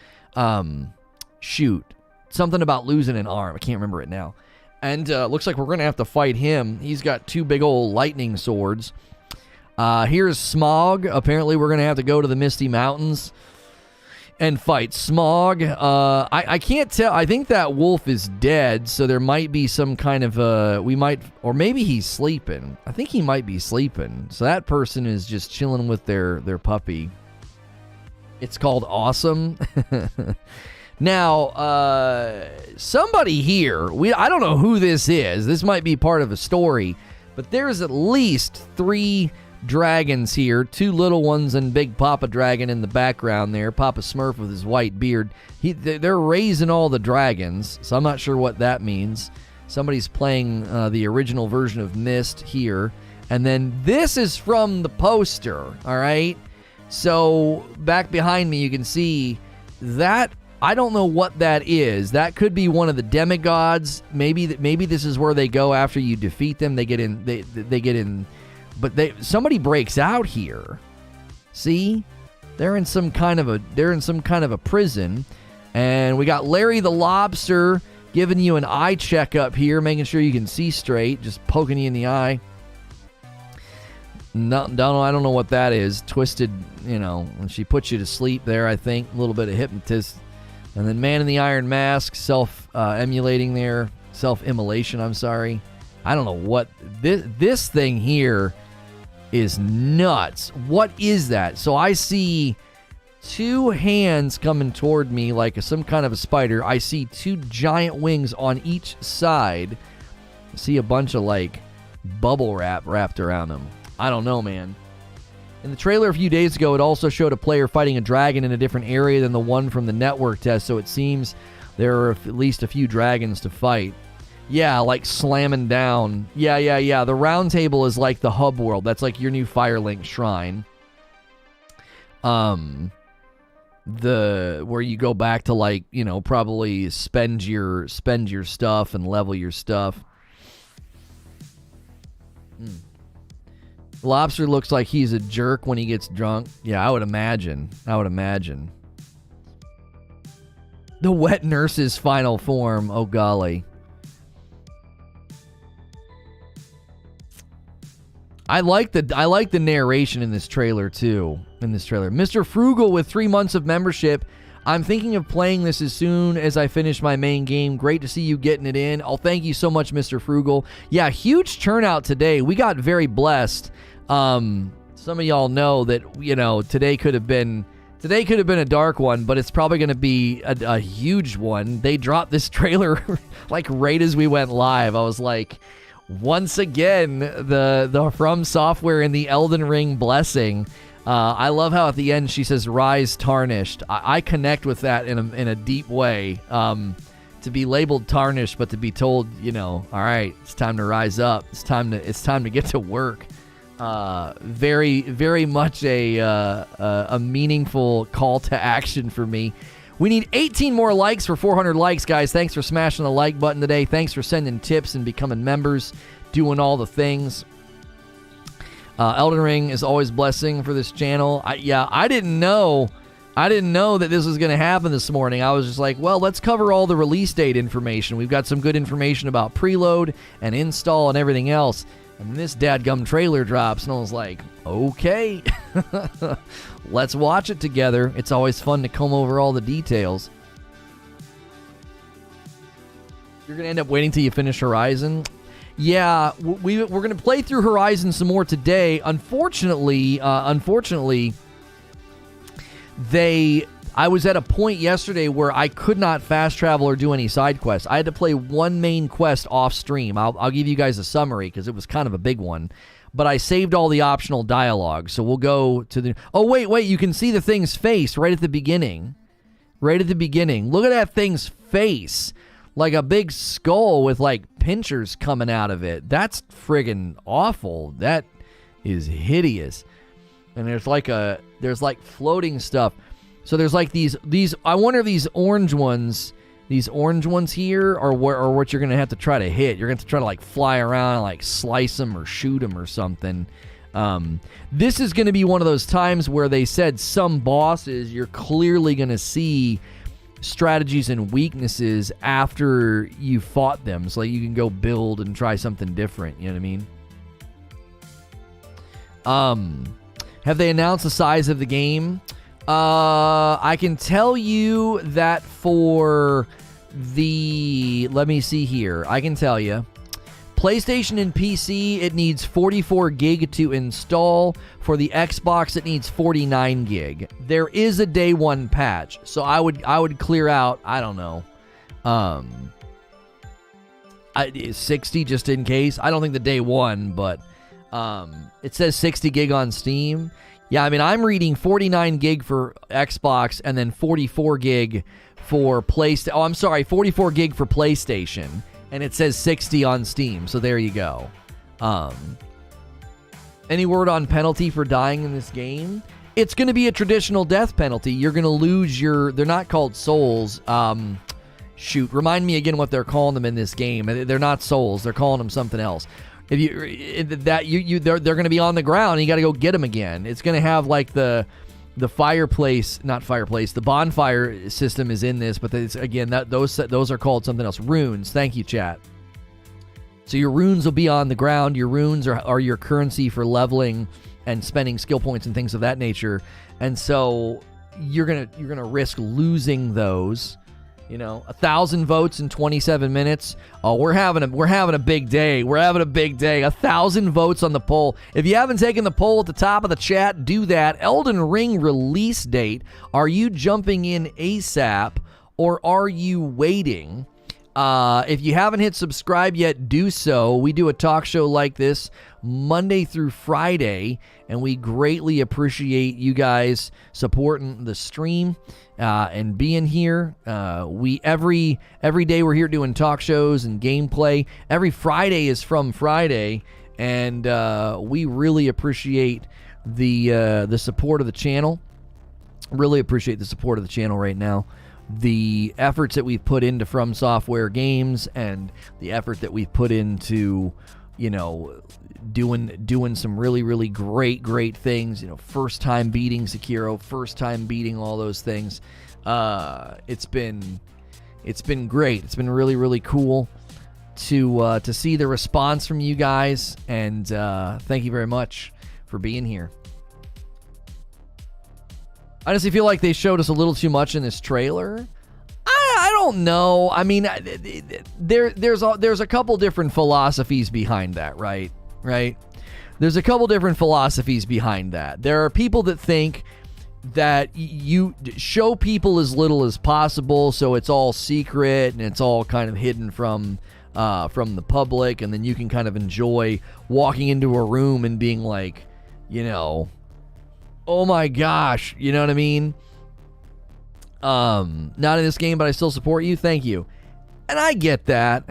Shoot. Something about losing an arm. I can't remember it now. And looks like we're going to have to fight him. He's got 2 big old lightning swords. Here's Smog. Apparently, we're going to have to go to the Misty Mountains and fight Smog. I can't tell. I think that wolf is dead, so there might be some kind of or maybe he's sleeping. I think he might be sleeping. So that person is just chilling with their puppy. It's called Awesome. Now, somebody here, I don't know who this is. This might be part of a story, but there's at least 3 dragons here, 2 little ones and Big Papa Dragon in the background there. Papa Smurf with his white beard. They're raising all the dragons, so I'm not sure what that means. Somebody's playing the original version of Myst here. And then this is from the poster, all right? So back behind me, you can see that. I don't know what that is. That could be one of the demigods. Maybe this is where they go after you defeat them. They get in. They get in. But somebody breaks out here. See? They're in some kind of a prison. And we got Larry the Lobster giving you an eye checkup here, making sure you can see straight, just poking you in the eye. No, I don't know what that is. Twisted, when she puts you to sleep there, I think. A little bit of hypnotist. And then Man in the Iron Mask, self-emulating there. Self-immolation, I'm sorry. I don't know what this thing here is nuts. What is that? So I see 2 hands coming toward me like some kind of a spider. I see 2 giant wings on each side. I see a bunch of like bubble wrap wrapped around them. I don't know, man. In the trailer a few days ago, it also showed a player fighting a dragon in a different area than the one from the network test, so it seems there are at least a few dragons to fight. Yeah, like slamming down. Yeah. The round table is like the hub world. That's like your new Firelink shrine. Where you go back to like, you know, probably spend your stuff and level your stuff. Lobster looks like he's a jerk when he gets drunk. Yeah, I would imagine. The wet nurse's final form. Oh, golly. I like the narration in this trailer, too. Mr. Frugal with 3 months of membership. I'm thinking of playing this as soon as I finish my main game. Great to see you getting it in. Oh, thank you so much, Mr. Frugal. Yeah, huge turnout today. We got very blessed. Some of y'all know that, you know, today could have been a dark one, but it's probably going to be a huge one. They dropped this trailer like right as we went live. I was like, once again, the FromSoftware and the Elden Ring blessing. I love how at the end she says, "Rise tarnished." I connect with that in a deep way. To be labeled tarnished, but to be told, you know, all right, it's time to rise up. It's time to get to work. Very, very much a meaningful call to action for me. We need 18 more likes for 400 likes, guys. Thanks for smashing the like button today. Thanks for sending tips and becoming members, doing all the things. Elden Ring is always blessing for this channel. I didn't know that this was going to happen this morning. I was just like, well, let's cover all the release date information. We've got some good information about preload and install and everything else. And this dadgum trailer drops, and I was like, okay, let's watch it together. It's always fun to comb over all the details. You're going to end up waiting till you finish Horizon? Yeah, we're going to play through Horizon some more today. Unfortunately, I was at a point yesterday where I could not fast travel or do any side quests. I had to play one main quest off stream. I'll give you guys a summary because it was kind of a big one. But I saved all the optional dialogue, so we'll go to the... Oh, wait, you can see the thing's face right at the beginning. Look at that thing's face. Like a big skull with, like, pinchers coming out of it. That's friggin' awful. That is hideous. And there's like floating stuff. So there's like these I wonder if these orange ones here are what you're going to have to try to hit. You're going to try to like fly around and like slice them or shoot them or something. This is going to be one of those times where they said some bosses you're clearly going to see strategies and weaknesses after you fought them. So like you can go build and try something different. You know what I mean? Have they announced the size of the game? I can tell you that for let me see here. I can tell you. PlayStation and PC, it needs 44 gig to install. For the Xbox, it needs 49 gig. There is a day one patch, so I would clear out, I don't know, 60 just in case. I don't think the day one, but it says 60 gig on Steam. Yeah, I mean, I'm reading 49 gig for Xbox and then 44 gig for PlayStation. Oh, I'm sorry, 44 gig for PlayStation. And it says 60 on Steam, so there you go. Any word on penalty for dying in this game? It's going to be a traditional death penalty. You're going to lose they're not called souls. Shoot, remind me again what they're calling them in this game. They're not souls. They're calling them something else. They're going to be on the ground and you got to go get them again. It's going to have like the bonfire system is in this, but those are called something else. Runes. Thank you, chat. So your runes will be on the ground. Your runes are your currency for leveling and spending skill points and things of that nature. And so you're gonna risk losing those You know, 1,000 votes in 27 minutes. Oh, we're having a big day. We're having a big day. 1,000 votes on the poll. If you haven't taken the poll at the top of the chat, do that. Elden Ring release date. Are you jumping in ASAP or are you waiting? If you haven't hit subscribe yet, do so. We do a talk show like this Monday through Friday, and we greatly appreciate you guys supporting the stream and being here. We every day we're here doing talk shows and gameplay. Every Friday is From Friday, and we really appreciate the support of the channel. Really appreciate the support of the channel right now. The efforts that we've put into FromSoftware games and the effort that we've put into, you know, doing some really, really great things. You know, first time beating Sekiro, first time beating all those things. It's been great. It's been really, really cool to see the response from you guys, and thank you very much for being here. I honestly feel like they showed us a little too much in this trailer. I don't know. I mean, there's a couple different philosophies behind that, right? There's a couple different philosophies behind that. There are people that think that you show people as little as possible, so it's all secret and it's all kind of hidden from the public, and then you can kind of enjoy walking into a room and being like, you know, oh my gosh, you know what I mean? Not in this game, but I still support you. Thank you. And I get that.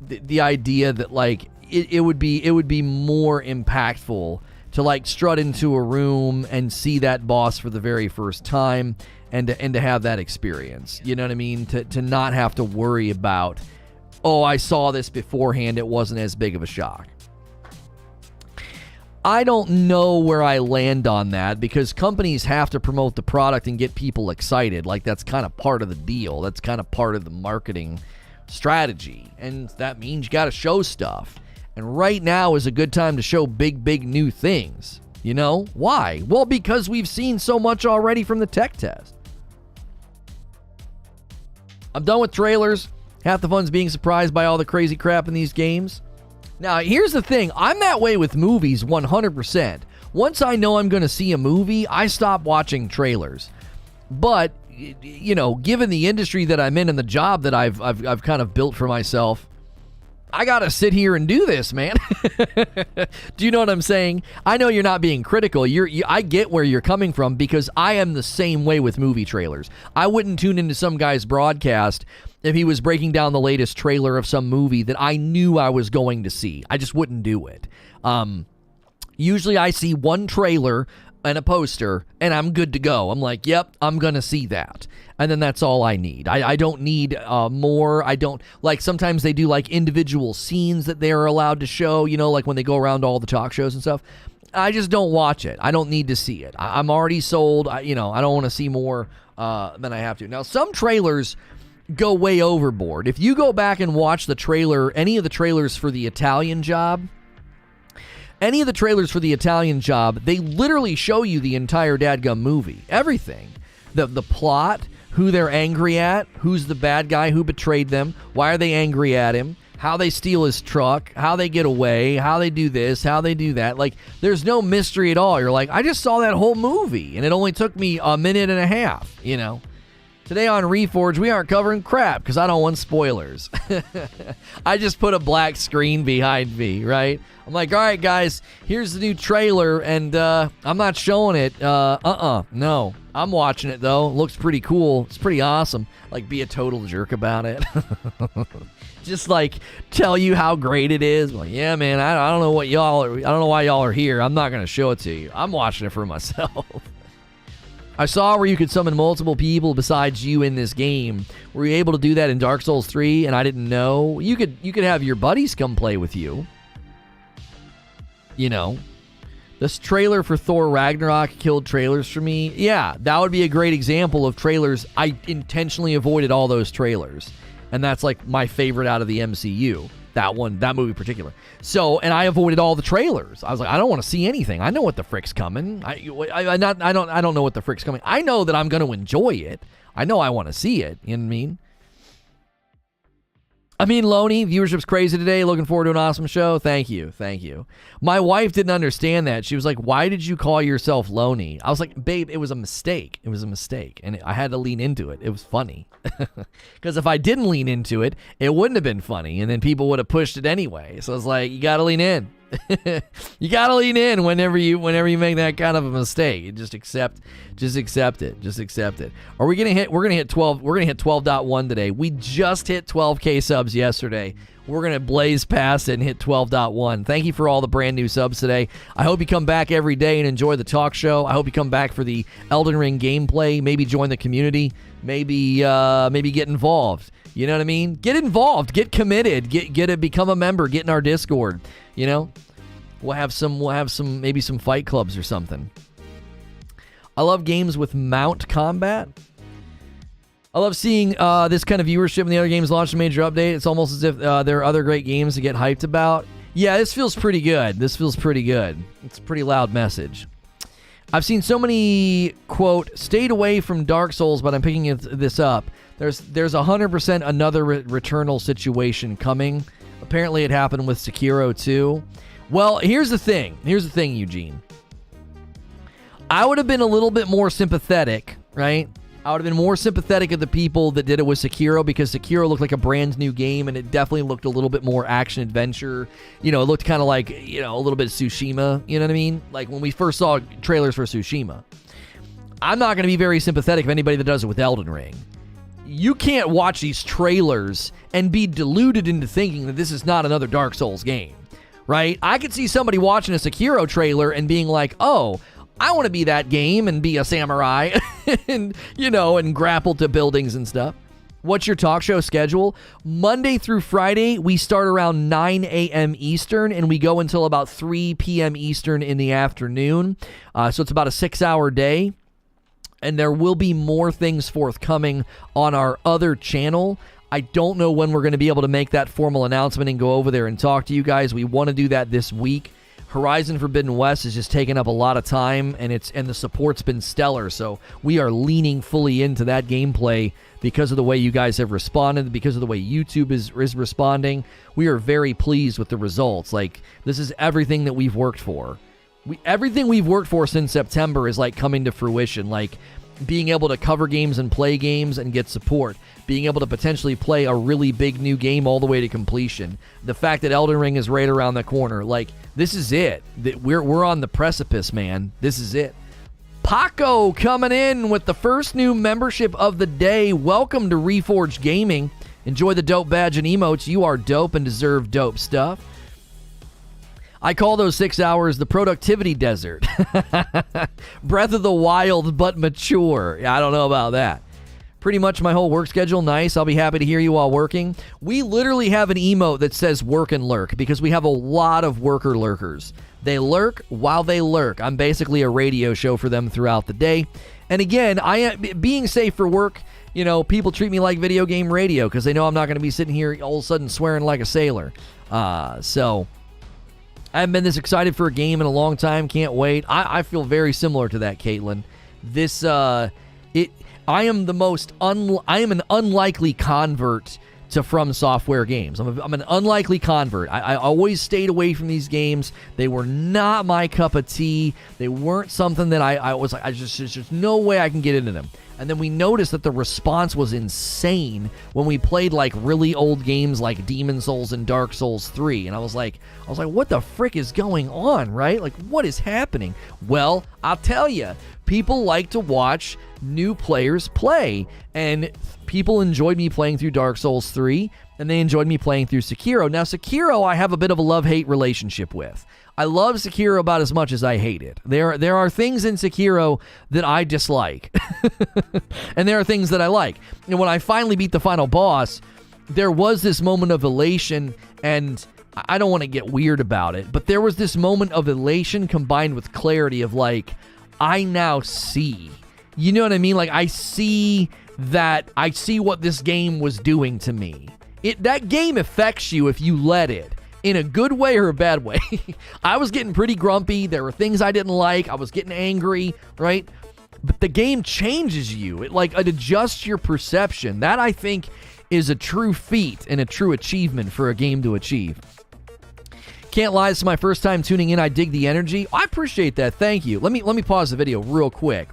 The idea that like it would be more impactful to like strut into a room and see that boss for the very first time and to have that experience. You know what I mean? To not have to worry about, oh, I saw this beforehand, it wasn't as big of a shock. I don't know where I land on that, because companies have to promote the product and get people excited. Like, that's kind of part of the deal. That's kind of part of the marketing strategy. And that means you got to show stuff. And right now is a good time to show big new things. You know? Why? Well, because we've seen so much already from the tech test. I'm done with trailers. Half the fun's being surprised by all the crazy crap in these games. Now, here's the thing. I'm that way with movies 100%. Once I know I'm going to see a movie, I stop watching trailers. But, you know, given the industry that I'm in and the job that I've kind of built for myself, I got to sit here and do this, man. Do you know what I'm saying? I know you're not being critical. I get where you're coming from, because I am the same way with movie trailers. I wouldn't tune into some guy's broadcast if he was breaking down the latest trailer of some movie that I knew I was going to see. I just wouldn't do it. Usually I see one trailer and a poster, and I'm good to go. I'm like, yep, I'm going to see that. And then that's all I need. I don't need more. I don't, like, sometimes they do, like, individual scenes that they're allowed to show, you know, like when they go around to all the talk shows and stuff. I just don't watch it. I don't need to see it. I'm already sold. I don't want to see more than I have to. Now, some trailers go way overboard. If you go back and watch the trailer, any of the trailers for the Italian Job, they literally show you the entire dadgum movie. Everything. The plot, who they're angry at, who's the bad guy who betrayed them, why are they angry at him, how they steal his truck, how they get away, how they do this, how they do that. Like, there's no mystery at all. You're like, I just saw that whole movie, and it only took me a minute and a half, you know. Today on Reforge, we aren't covering crap because I don't want spoilers. I just put a black screen behind me, right? I'm like, all right, guys, here's the new trailer, and I'm not showing it. No. I'm watching it, though. It looks pretty cool. It's pretty awesome. Like, be a total jerk about it. Just, like, tell you how great it is. Like, yeah, man, I don't know what y'all are. I don't know why y'all are here. I'm not going to show it to you. I'm watching it for myself. I saw where you could summon multiple people besides you in this game. Were you able to do that in Dark Souls 3 and I didn't know? You could have your buddies come play with you. You know. This trailer for Thor Ragnarok killed trailers for me. Yeah, that would be a great example of trailers. I intentionally avoided all those trailers. And that's like my favorite out of the MCU. That movie in particular. So, and I avoided all the trailers. I was like, I don't want to see anything. I know what the frick's coming. I don't know what the frick's coming. I know that I'm going to enjoy it. I know I want to see it. You know what I mean? Loney, viewership's crazy today. Looking forward to an awesome show. Thank you. My wife didn't understand that. She was like, why did you call yourself Loney? I was like, babe, it was a mistake. And I had to lean into it. It was funny. Because if I didn't lean into it, it wouldn't have been funny. And then people would have pushed it anyway. So it's like, you got to lean in. You got to lean in whenever you make that kind of a mistake. Just accept it. We're going to hit 12.1 today. We just hit 12K subs yesterday. We're going to blaze past it and hit 12.1. Thank you for all the brand new subs today. I hope you come back every day and enjoy the talk show. I hope you come back for the Elden Ring gameplay. Maybe join the community. Maybe get involved. You know what I mean? Get involved. Get committed. Become a member. Get in our Discord. You know, we'll have some maybe some fight clubs or something. I love games with mount combat. I love seeing this kind of viewership when the other games launch a major update. It's almost as if there are other great games to get hyped about. Yeah, this feels pretty good. It's a pretty loud message. I've seen so many, quote, stayed away from Dark Souls, but I'm picking this up. There's 100% another Returnal situation coming. Apparently it happened with Sekiro too. Well, here's the thing, Eugene. I would have been a little bit more sympathetic, right? I would have been more sympathetic of the people that did it with Sekiro, because Sekiro looked like a brand new game, and it definitely looked a little bit more action-adventure. You know, it looked kind of like, you know, a little bit Tsushima, you know what I mean? Like when we first saw trailers for Tsushima. I'm not going to be very sympathetic of anybody that does it with Elden Ring. You can't watch these trailers and be deluded into thinking that this is not another Dark Souls game, right? I could see somebody watching a Sekiro trailer and being like, oh, I want to be that game and be a samurai and, you know, and grapple to buildings and stuff. What's your talk show schedule? Monday through Friday, we start around 9 a.m. Eastern, and we go until about 3 p.m. Eastern in the afternoon. So it's about a 6-hour day. And there will be more things forthcoming on our other channel. I don't know when we're going to be able to make that formal announcement and go over there and talk to you guys. We want to do that this week. Horizon Forbidden West has just taken up a lot of time, and the support's been stellar. So we are leaning fully into that gameplay because of the way you guys have responded, because of the way YouTube is responding. We are very pleased with the results. Like, this is everything that we've worked for. Everything we've worked for since September is like coming to fruition. Like being able to cover games and play games and get support. Being able to potentially play a really big new game all the way to completion. The fact that Elden Ring is right around the corner. Like, this is it. We're on the precipice, man. This is it. Paco coming in with the first new membership of the day. Welcome to Reforge Gaming. Enjoy the dope badge and emotes. You are dope and deserve dope stuff. I call those 6 hours the productivity desert. Breath of the Wild, but mature. I don't know about that. Pretty much my whole work schedule. Nice. I'll be happy to hear you while working. We literally have an emote that says work and lurk because we have a lot of worker lurkers. They lurk while they lurk. I'm basically a radio show for them throughout the day. And again, I am being safe for work. You know, people treat me like video game radio because they know I'm not going to be sitting here all of a sudden swearing like a sailor. So I haven't been this excited for a game in a long time. Can't wait. I feel very similar to that, Caitlin. I am an unlikely convert to FromSoftware games. I'm an unlikely convert. I always stayed away from these games. They were not my cup of tea. They weren't something that I was like, there's just no way I can get into them. And then we noticed that the response was insane when we played like really old games like Demon Souls and Dark Souls 3. And I was like, what the frick is going on, right? Like, what is happening? Well, I'll tell you, people like to watch new players play. And people enjoyed me playing through Dark Souls 3, and they enjoyed me playing through Sekiro. Now, Sekiro, I have a bit of a love-hate relationship with. I love Sekiro about as much as I hate it. There are things in Sekiro that I dislike, and there are things that I like. And when I finally beat the final boss, there was this moment of elation, and I don't want to get weird about it, but there was this moment of elation combined with clarity of like, I now see. You know what I mean? Like, I see what this game was doing to me. that game affects you if you let it. In a good way or a bad way. I was getting pretty grumpy. There were things I didn't like. I was getting angry, right? But the game changes you. It adjusts your perception. That, I think, is a true feat and a true achievement for a game to achieve. Can't lie, this is my first time tuning in. I dig the energy. I appreciate that. Thank you. Let me pause the video real quick.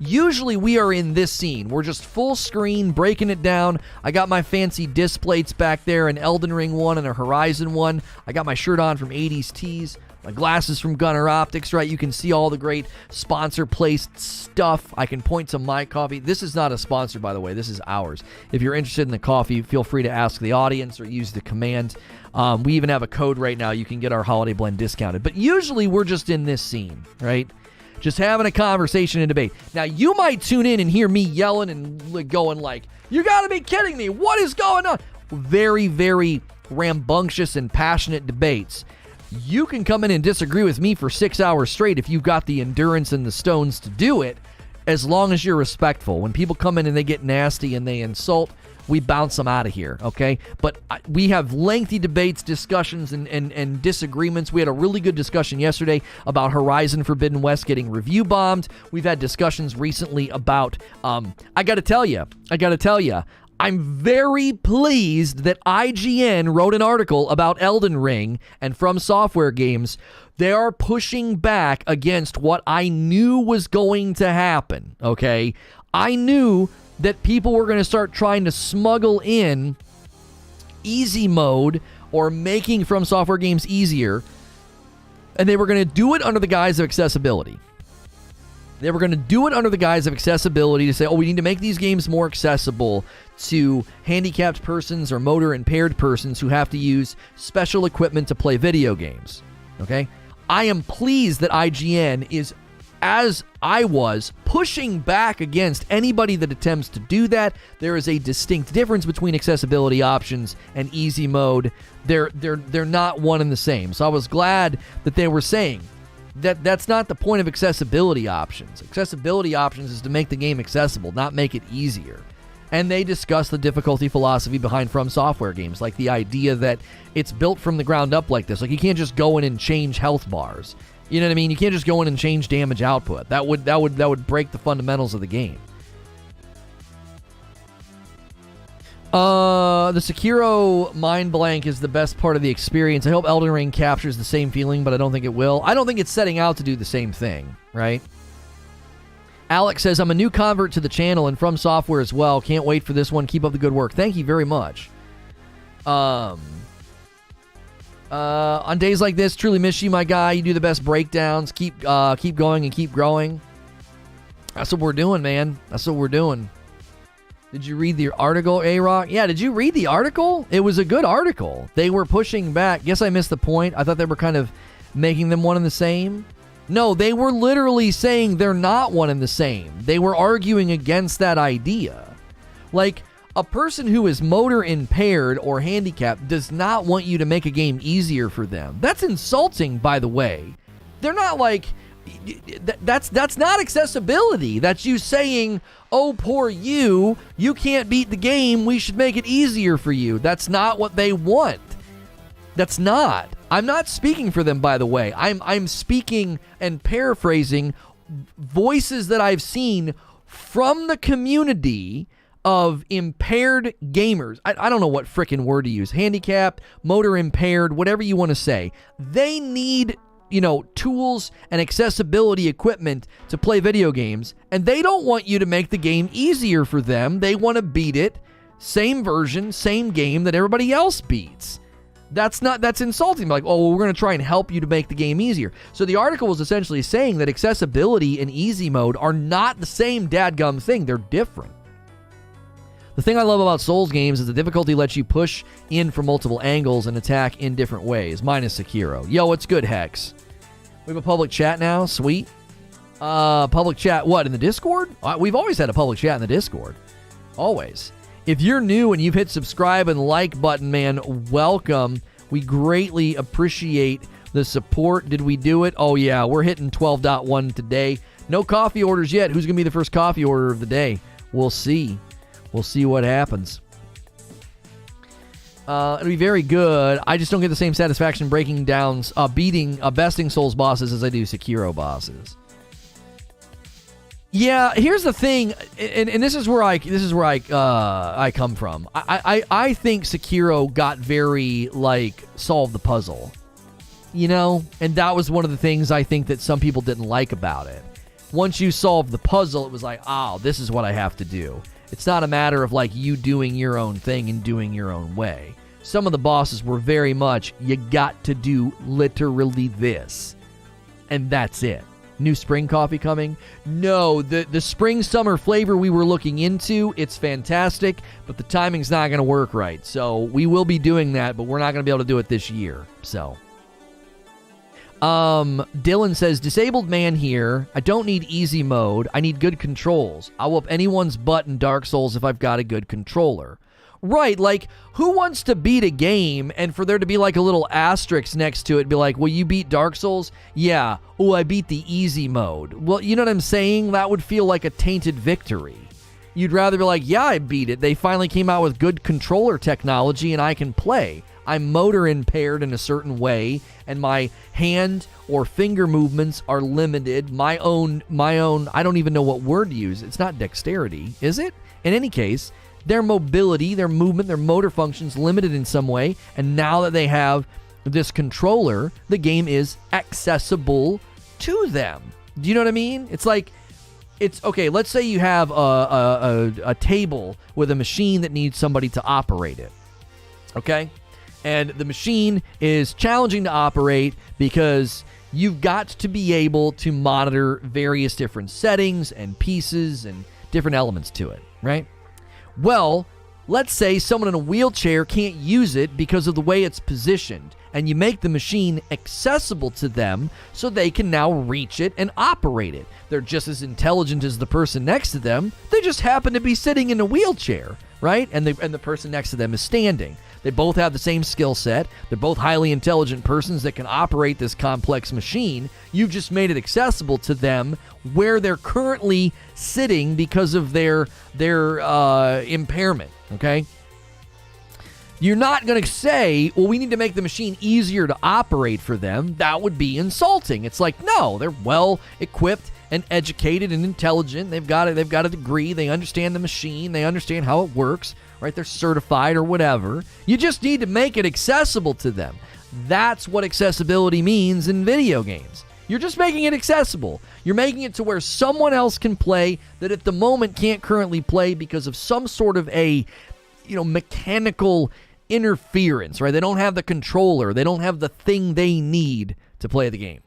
Usually we are in this scene. We're just full screen, breaking it down. I got my fancy disc plates back there, an Elden Ring one and a Horizon one. I got my shirt on from 80s Tees, my glasses from Gunner Optics, right? You can see all the great sponsor-placed stuff. I can point to my coffee. This is not a sponsor, by the way. This is ours. If you're interested in the coffee, feel free to ask the audience or use the command. We even have a code right now. You can get our holiday blend discounted. But usually we're just in this scene, right? Just having a conversation and debate. Now, you might tune in and hear me yelling and going like, you gotta be kidding me. What is going on? Very, very rambunctious and passionate debates. You can come in and disagree with me for 6 hours straight if you've got the endurance and the stones to do it, as long as you're respectful. When people come in and they get nasty and they insult, we bounce them out of here, okay? But we have lengthy debates, discussions, and disagreements. We had a really good discussion yesterday about Horizon Forbidden West getting review bombed. We've had discussions recently about, I gotta tell you, I'm very pleased that IGN wrote an article about Elden Ring and FromSoftware games. They are pushing back against what I knew was going to happen, okay? I knew that people were going to start trying to smuggle in easy mode or making FromSoftware games easier, and they were going to do it under the guise of accessibility. They were going to do it under the guise of accessibility to say, oh, we need to make these games more accessible to handicapped persons or motor impaired persons who have to use special equipment to play video games. Okay? I am pleased that IGN is, as I was, pushing back against anybody that attempts to do that. There is a distinct difference between accessibility options and easy mode. They're not one and the same. So I was glad that they were saying that that's not the point of accessibility options. Accessibility options is to make the game accessible, not make it easier. And they discuss the difficulty philosophy behind FromSoftware games, like the idea that it's built from the ground up like this. Like, you can't just go in and change health bars. You know what I mean? You can't just go in and change damage output. That would break the fundamentals of the game. The Sekiro mind blank is the best part of the experience. I hope Elden Ring captures the same feeling, but I don't think it will. I don't think it's setting out to do the same thing, right? Alex says, I'm a new convert to the channel and FromSoftware as well. Can't wait for this one. Keep up the good work. Thank you very much. On days like this, truly miss you, my guy. You do the best breakdowns. Keep going and keep growing. That's what we're doing, man. That's what we're doing. Did you read the article, A-Rock? Yeah, did you read the article? It was a good article. They were pushing back. Guess I missed the point. I thought they were kind of making them one and the same. No, they were literally saying they're not one and the same. They were arguing against that idea. Like, a person who is motor impaired or handicapped does not want you to make a game easier for them. That's insulting, by the way. They're not like... That's not accessibility. That's you saying, oh, poor you can't beat the game, we should make it easier for you. That's not what they want. That's not. I'm not speaking for them, by the way. I'm speaking and paraphrasing voices that I've seen from the community of impaired gamers. I don't know what frickin' word to use. Handicapped, motor impaired, whatever you want to say. They need, tools and accessibility equipment to play video games, and they don't want you to make the game easier for them. They want to beat it, same version, same game that everybody else beats. That's insulting. Like, oh, well, we're going to try and help you to make the game easier. So the article was essentially saying that accessibility and easy mode are not the same dadgum thing. They're different. The thing I love about Souls games is the difficulty lets you push in from multiple angles and attack in different ways, minus Sekiro. Yo, what's good, Hex? We have a public chat now. Sweet. Public chat, what, in the Discord? We've always had a public chat in the Discord. Always. If you're new and you've hit subscribe and like button, man, welcome. We greatly appreciate the support. Did we do it? Oh, yeah, we're hitting 12.1 today. No coffee orders yet. Who's going to be the first coffee order of the day? We'll see. We'll see what happens. It'll be very good. I just don't get the same satisfaction beating besting Souls bosses as I do Sekiro bosses. Yeah, here's the thing, and this is where I come from. I think Sekiro got very like solve the puzzle, you know, and that was one of the things I think that some people didn't like about it. Once you solve the puzzle, it was like, oh, this is what I have to do. It's not a matter of like you doing your own thing and doing your own way. Some of the bosses were very much, you got to do literally this, and that's it. New spring coffee coming? No, the spring summer flavor we were looking into, it's fantastic, but the timing's not going to work right. So we will be doing that, but we're not going to be able to do it this year. So Dylan says, disabled man here. I don't need easy mode. I need good controls. I'll whoop anyone's butt in Dark Souls if I've got a good controller. Right, like, who wants to beat a game and for there to be like a little asterisk next to it, be like, well, you beat Dark Souls? Yeah. Oh, I beat the easy mode. Well, you know what I'm saying? That would feel like a tainted victory. You'd rather be like, yeah, I beat it. They finally came out with good controller technology and I can play. I'm motor impaired in a certain way, and my hand or finger movements are limited. My own, I don't even know what word to use. It's not dexterity, is it? In any case, their mobility, their movement, their motor functions limited in some way, and now that they have this controller, the game is accessible to them. Do you know what I mean? It's like, it's okay, let's say you have a table with a machine that needs somebody to operate it, okay? And the machine is challenging to operate because you've got to be able to monitor various different settings and pieces and different elements to it, right? Well, let's say someone in a wheelchair can't use it because of the way it's positioned, and you make the machine accessible to them so they can now reach it and operate it. They're just as intelligent as the person next to them. They just happen to be sitting in a wheelchair, right? And the person next to them is standing. They both have the same skill set. They're both highly intelligent persons that can operate this complex machine. You've just made it accessible to them where they're currently sitting because of their impairment, okay? You're not going to say, well, we need to make the machine easier to operate for them. That would be insulting. It's like, no, they're well equipped and educated and intelligent. They've got a degree. They understand the machine. They understand how it works, right? They're certified or whatever. You just need to make it accessible to them. That's what accessibility means in video games. You're just making it accessible. You're making it to where someone else can play that at the moment can't currently play because of some sort of a, mechanical interference, right? They don't have the controller. They don't have the thing they need to play the game.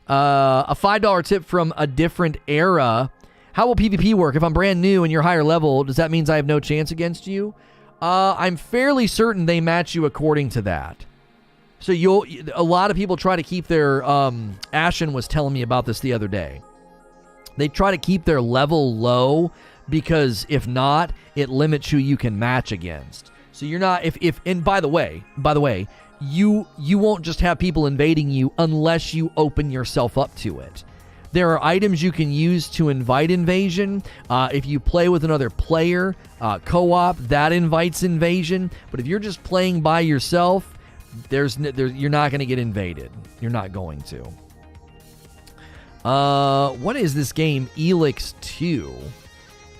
A $5 tip from a different era. How will PvP work? If I'm brand new and you're higher level, does that mean I have no chance against you? I'm fairly certain they match you according to that. So a lot of people try to keep their, Ashen was telling me about this the other day. They try to keep their level low because if not, it limits who you can match against. So you're not, and by the way, you won't just have people invading you unless you open yourself up to it. There are items you can use to invite invasion. If you play with another player, co-op, that invites invasion. But if you're just playing by yourself, you're not going to get invaded. You're not going to. What is this game? Elix 2.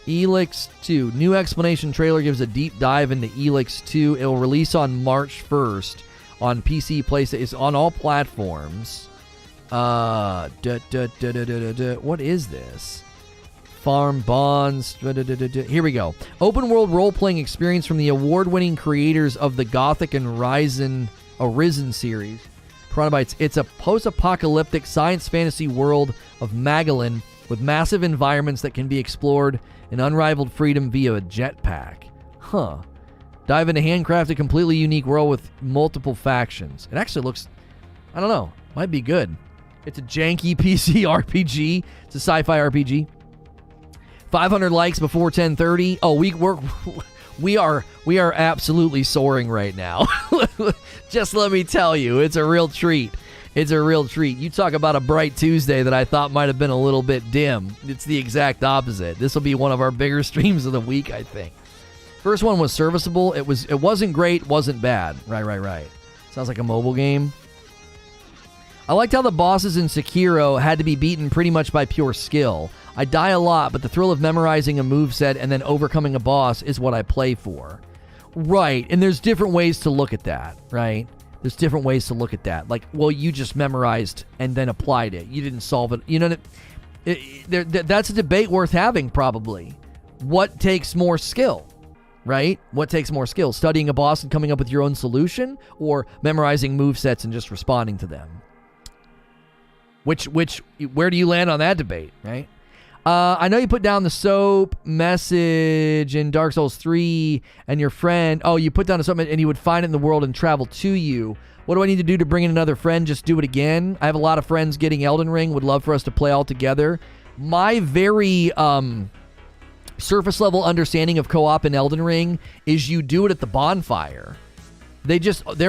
Elix 2. New explanation trailer gives a deep dive into Elix 2. It will release on March 1st on PC, PlayStation. It's on all platforms. What is this? Farm Bonds. Here we go. Open world role-playing experience from the award-winning creators of the Gothic and Arisen series. Chronobytes. It's a post-apocalyptic science fantasy world of Magellan with massive environments that can be explored in unrivaled freedom via a jetpack. Huh. Dive into handcrafted, completely unique world with multiple factions. It actually looks, I don't know, might be good. It's a janky PC RPG. It's a sci-fi RPG. 500 likes before 10:30. Oh, we are absolutely soaring right now. Just let me tell you, it's a real treat. It's a real treat. You talk about a bright Tuesday that I thought might have been a little bit dim. It's the exact opposite. This will be one of our bigger streams of the week, I think. First one was serviceable. It wasn't great, wasn't bad. Right. Sounds like a mobile game. I liked how the bosses in Sekiro had to be beaten pretty much by pure skill. I die a lot, but the thrill of memorizing a moveset and then overcoming a boss is what I play for. Right, and there's different ways to look at that, right? There's different ways to look at that. Like, well, you just memorized and then applied it. You didn't solve it. You know, that's a debate worth having, probably. What takes more skill, right? What takes more skill? Studying a boss and coming up with your own solution, or memorizing movesets and just responding to them? Where do you land on that debate, right? I know you put down the soap message in Dark Souls 3 and your friend... Oh, you put down a soap and he would find it in the world and travel to you. What do I need to do to bring in another friend? Just do it again? I have a lot of friends getting Elden Ring. Would love for us to play all together. My very surface level understanding of co-op in Elden Ring is you do it at the bonfire. They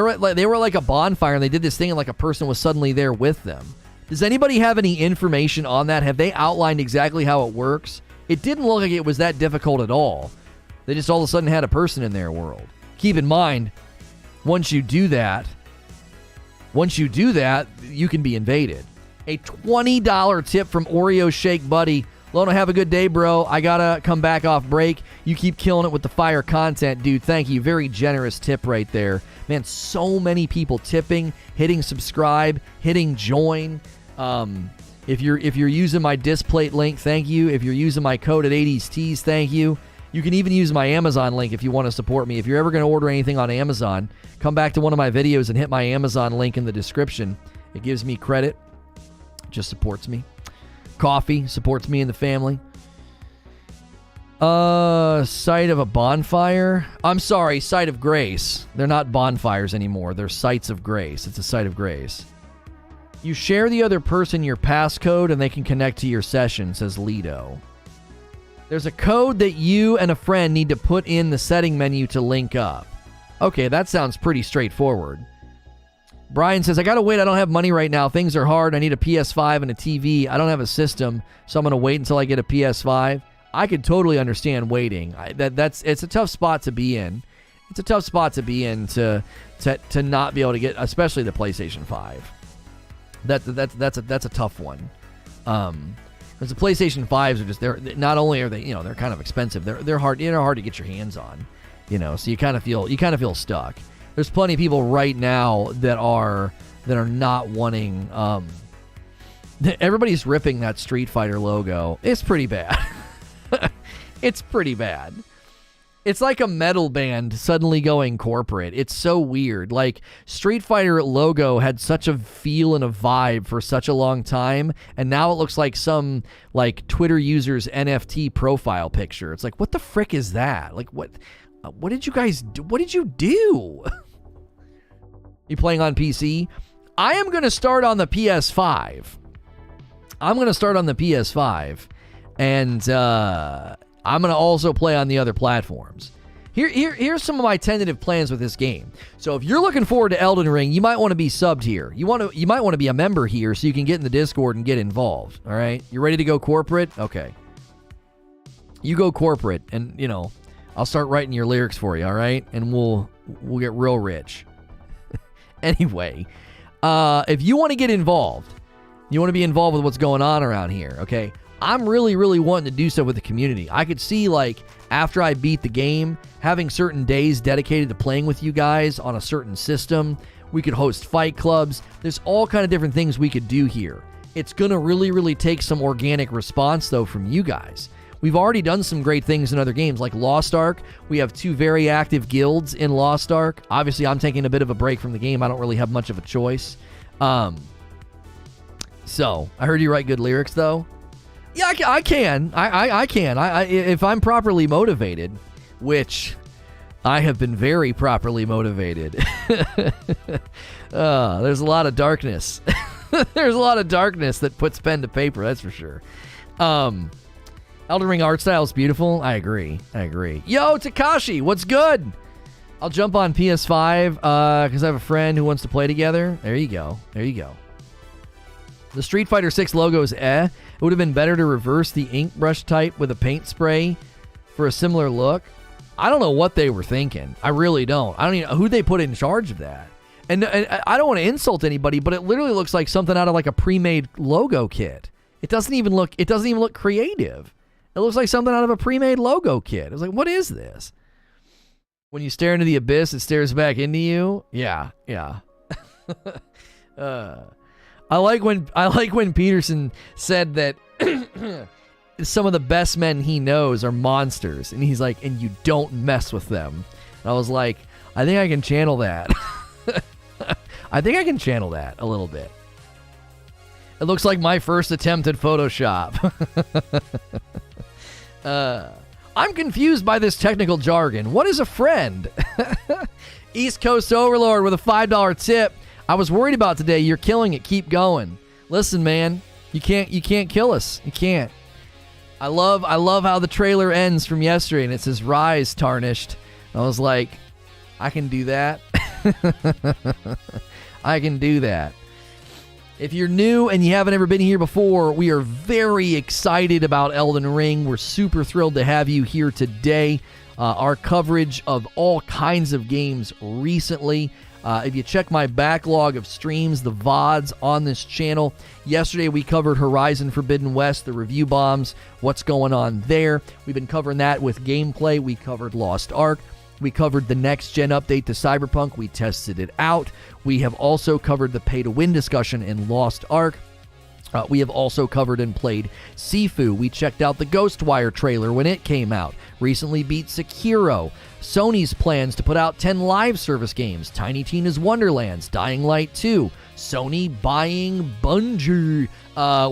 were like a bonfire and they did this thing and like a person was suddenly there with them. Does anybody have any information on that? Have they outlined exactly how it works? It didn't look like it was that difficult at all. They just all of a sudden had a person in their world. Keep in mind, once you do that, you can be invaded. A $20 tip from Oreo Shake Buddy. Lona, have a good day, bro. I gotta come back off break. You keep killing it with the fire content, dude. Thank you. Very generous tip right there. Man, so many people tipping, hitting subscribe, hitting join. If you're using my Displate link, thank you. If you're using my code at 80s Tees, thank you. You can even use my Amazon link if you want to support me. If you're ever going to order anything on Amazon, come back to one of my videos and hit my Amazon link in the description. It gives me credit. Just supports me. Coffee supports me and the family. Site of a bonfire. I'm sorry, site of grace. They're not bonfires anymore. They're sites of grace. It's a site of grace. You share the other person your passcode and they can connect to your session, says Lido. There's a code that you and a friend need to put in the setting menu to link up. Okay, that sounds pretty straightforward. Brian says, I gotta wait. I don't have money right now. Things are hard. I need a PS5 and a TV. I don't have a system, so I'm gonna wait until I get a PS5. I could totally understand waiting. It's a tough spot to be in. It's a tough spot to be in to not be able to get, especially the PlayStation 5. That's a tough one. Because the PlayStation 5s are just, they're not only are they, they're kind of expensive. They're hard to get your hands on. So you kind of feel stuck. There's plenty of people right now that are not wanting. Everybody's ripping that Street Fighter logo. It's pretty bad. It's pretty bad. It's like a metal band suddenly going corporate. It's so weird. Like, Street Fighter logo had such a feel and a vibe for such a long time, and now it looks like some, like, Twitter user's NFT profile picture. It's like, what the frick is that? Like, what did you guys do? What did you do? You playing on PC? I am going to start on the PS5. And, I'm going to also play on the other platforms. Here's some of my tentative plans with this game. So if you're looking forward to Elden Ring, you might want to be subbed here. You might want to be a member here so you can get in the Discord and get involved. All right? You ready to go corporate? Okay. You go corporate and, I'll start writing your lyrics for you, all right? And we'll get real rich. Anyway, if you want to get involved, you want to be involved with what's going on around here, okay? I'm really, really wanting to do stuff with the community. I could see, like, after I beat the game, having certain days dedicated to playing with you guys on a certain system. We could host fight clubs. There's all kind of different things we could do here. It's going to really, really take some organic response, though, from you guys. We've already done some great things in other games, like Lost Ark. We have 2 very active guilds in Lost Ark. Obviously, I'm taking a bit of a break from the game. I don't really have much of a choice. So, I heard you write good lyrics, though. Yeah, I can. I can. If I'm properly motivated, which I have been very properly motivated. There's a lot of darkness. There's a lot of darkness that puts pen to paper, that's for sure. Elden Ring art style is beautiful. I agree. Yo, Takashi, what's good? I'll jump on PS5 because I have a friend who wants to play together. There you go. The Street Fighter 6 logo is It would have been better to reverse the ink brush type with a paint spray for a similar look. I don't know what they were thinking. I really don't. I don't even know who they put in charge of that. And I don't want to insult anybody, but it literally looks like something out of like a pre-made logo kit. It doesn't even look creative. It looks like something out of a pre-made logo kit. I was like, what is this? When you stare into the abyss, it stares back into you. Yeah. I like when Peterson said that some of the best men he knows are monsters, and he's like, and you don't mess with them. And I was like, I think I can channel that. I think I can channel that a little bit. It looks like my first attempt at Photoshop. I'm confused by this technical jargon. What is a friend? East Coast Overlord with a $5 tip. I was worried about today. You're killing it. Keep going. Listen, man, you can't kill us. You can't. I love how the trailer ends from yesterday and it says Rise Tarnished. I was like, I can do that. I can do that. If you're new and you haven't ever been here before, we are very excited about Elden Ring. We're super thrilled to have you here today. Our coverage of all kinds of games recently. If you check my backlog of streams, the VODs on this channel, yesterday we covered Horizon Forbidden West, the review bombs, what's going on there. We've been covering that with gameplay. We covered Lost Ark. We covered the next-gen update to Cyberpunk. We tested it out. We have also covered the pay-to-win discussion in Lost Ark. We have also covered and played Sifu. We checked out the Ghostwire trailer when it came out. Recently beat Sekiro. Sony's plans to put out 10 live service games. Tiny Tina's Wonderlands. Dying Light 2. Sony buying Bungie.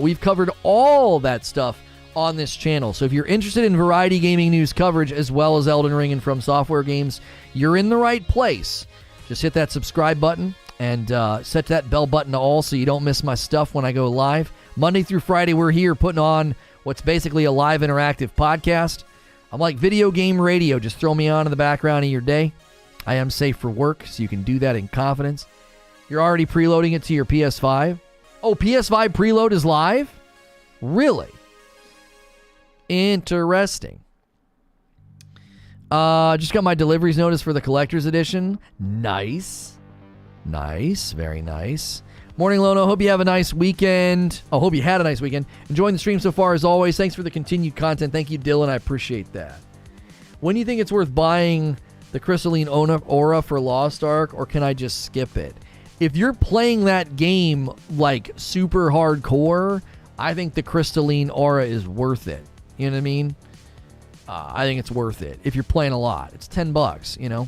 We've covered all that stuff on this channel. So if you're interested in variety gaming news coverage as well as Elden Ring and FromSoftware games, you're in the right place. Just hit that subscribe button and set that bell button to all so you don't miss my stuff when I go live. Monday through Friday, we're here putting on what's basically a live interactive podcast. I'm like video game radio. Just throw me on in the background of your day. I am safe for work, so you can do that in confidence. You're already preloading it to your PS5. Oh, PS5 preload is live? Really? Interesting. Just got my deliveries notice for the collector's edition. Nice. Very nice. Morning, Lono. Hope you have a nice weekend. Hope you had a nice weekend. Enjoying the stream so far as always. Thanks for the continued content. Thank you, Dylan. I appreciate that. When do you think it's worth buying the Crystalline Aura for Lost Ark, or can I just skip it? If you're playing that game like super hardcore, I think the Crystalline Aura is worth it. You know what I mean? I think it's worth it. If you're playing a lot. It's $10, you know?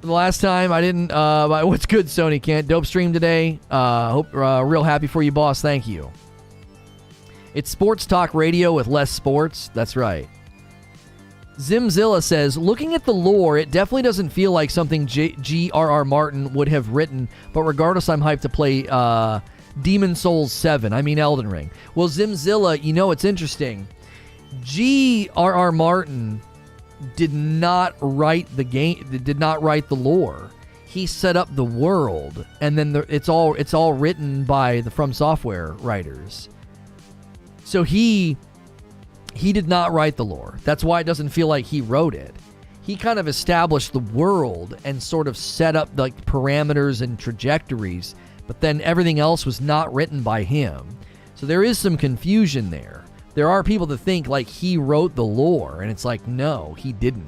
The last time I didn't... what's good, Sony Kent? Dope stream today. Hope real happy for you, boss. Thank you. It's sports talk radio with less sports. That's right. Zimzilla says, looking at the lore, it definitely doesn't feel like something G.R.R. Martin would have written, but regardless, I'm hyped to play Demon Souls 7. I mean Elden Ring. Well, Zimzilla, you know, it's interesting. G.R.R. Martin did not write the game, did not write the lore. He set up the world, and then it's all written by the FromSoftware writers. So he did not write the lore. That's why it doesn't feel like he wrote it. He kind of established the world and sort of set up like parameters and trajectories, but then everything else was not written by him. So there is some confusion there. There are people that think like he wrote the lore, and it's like, no, he didn't.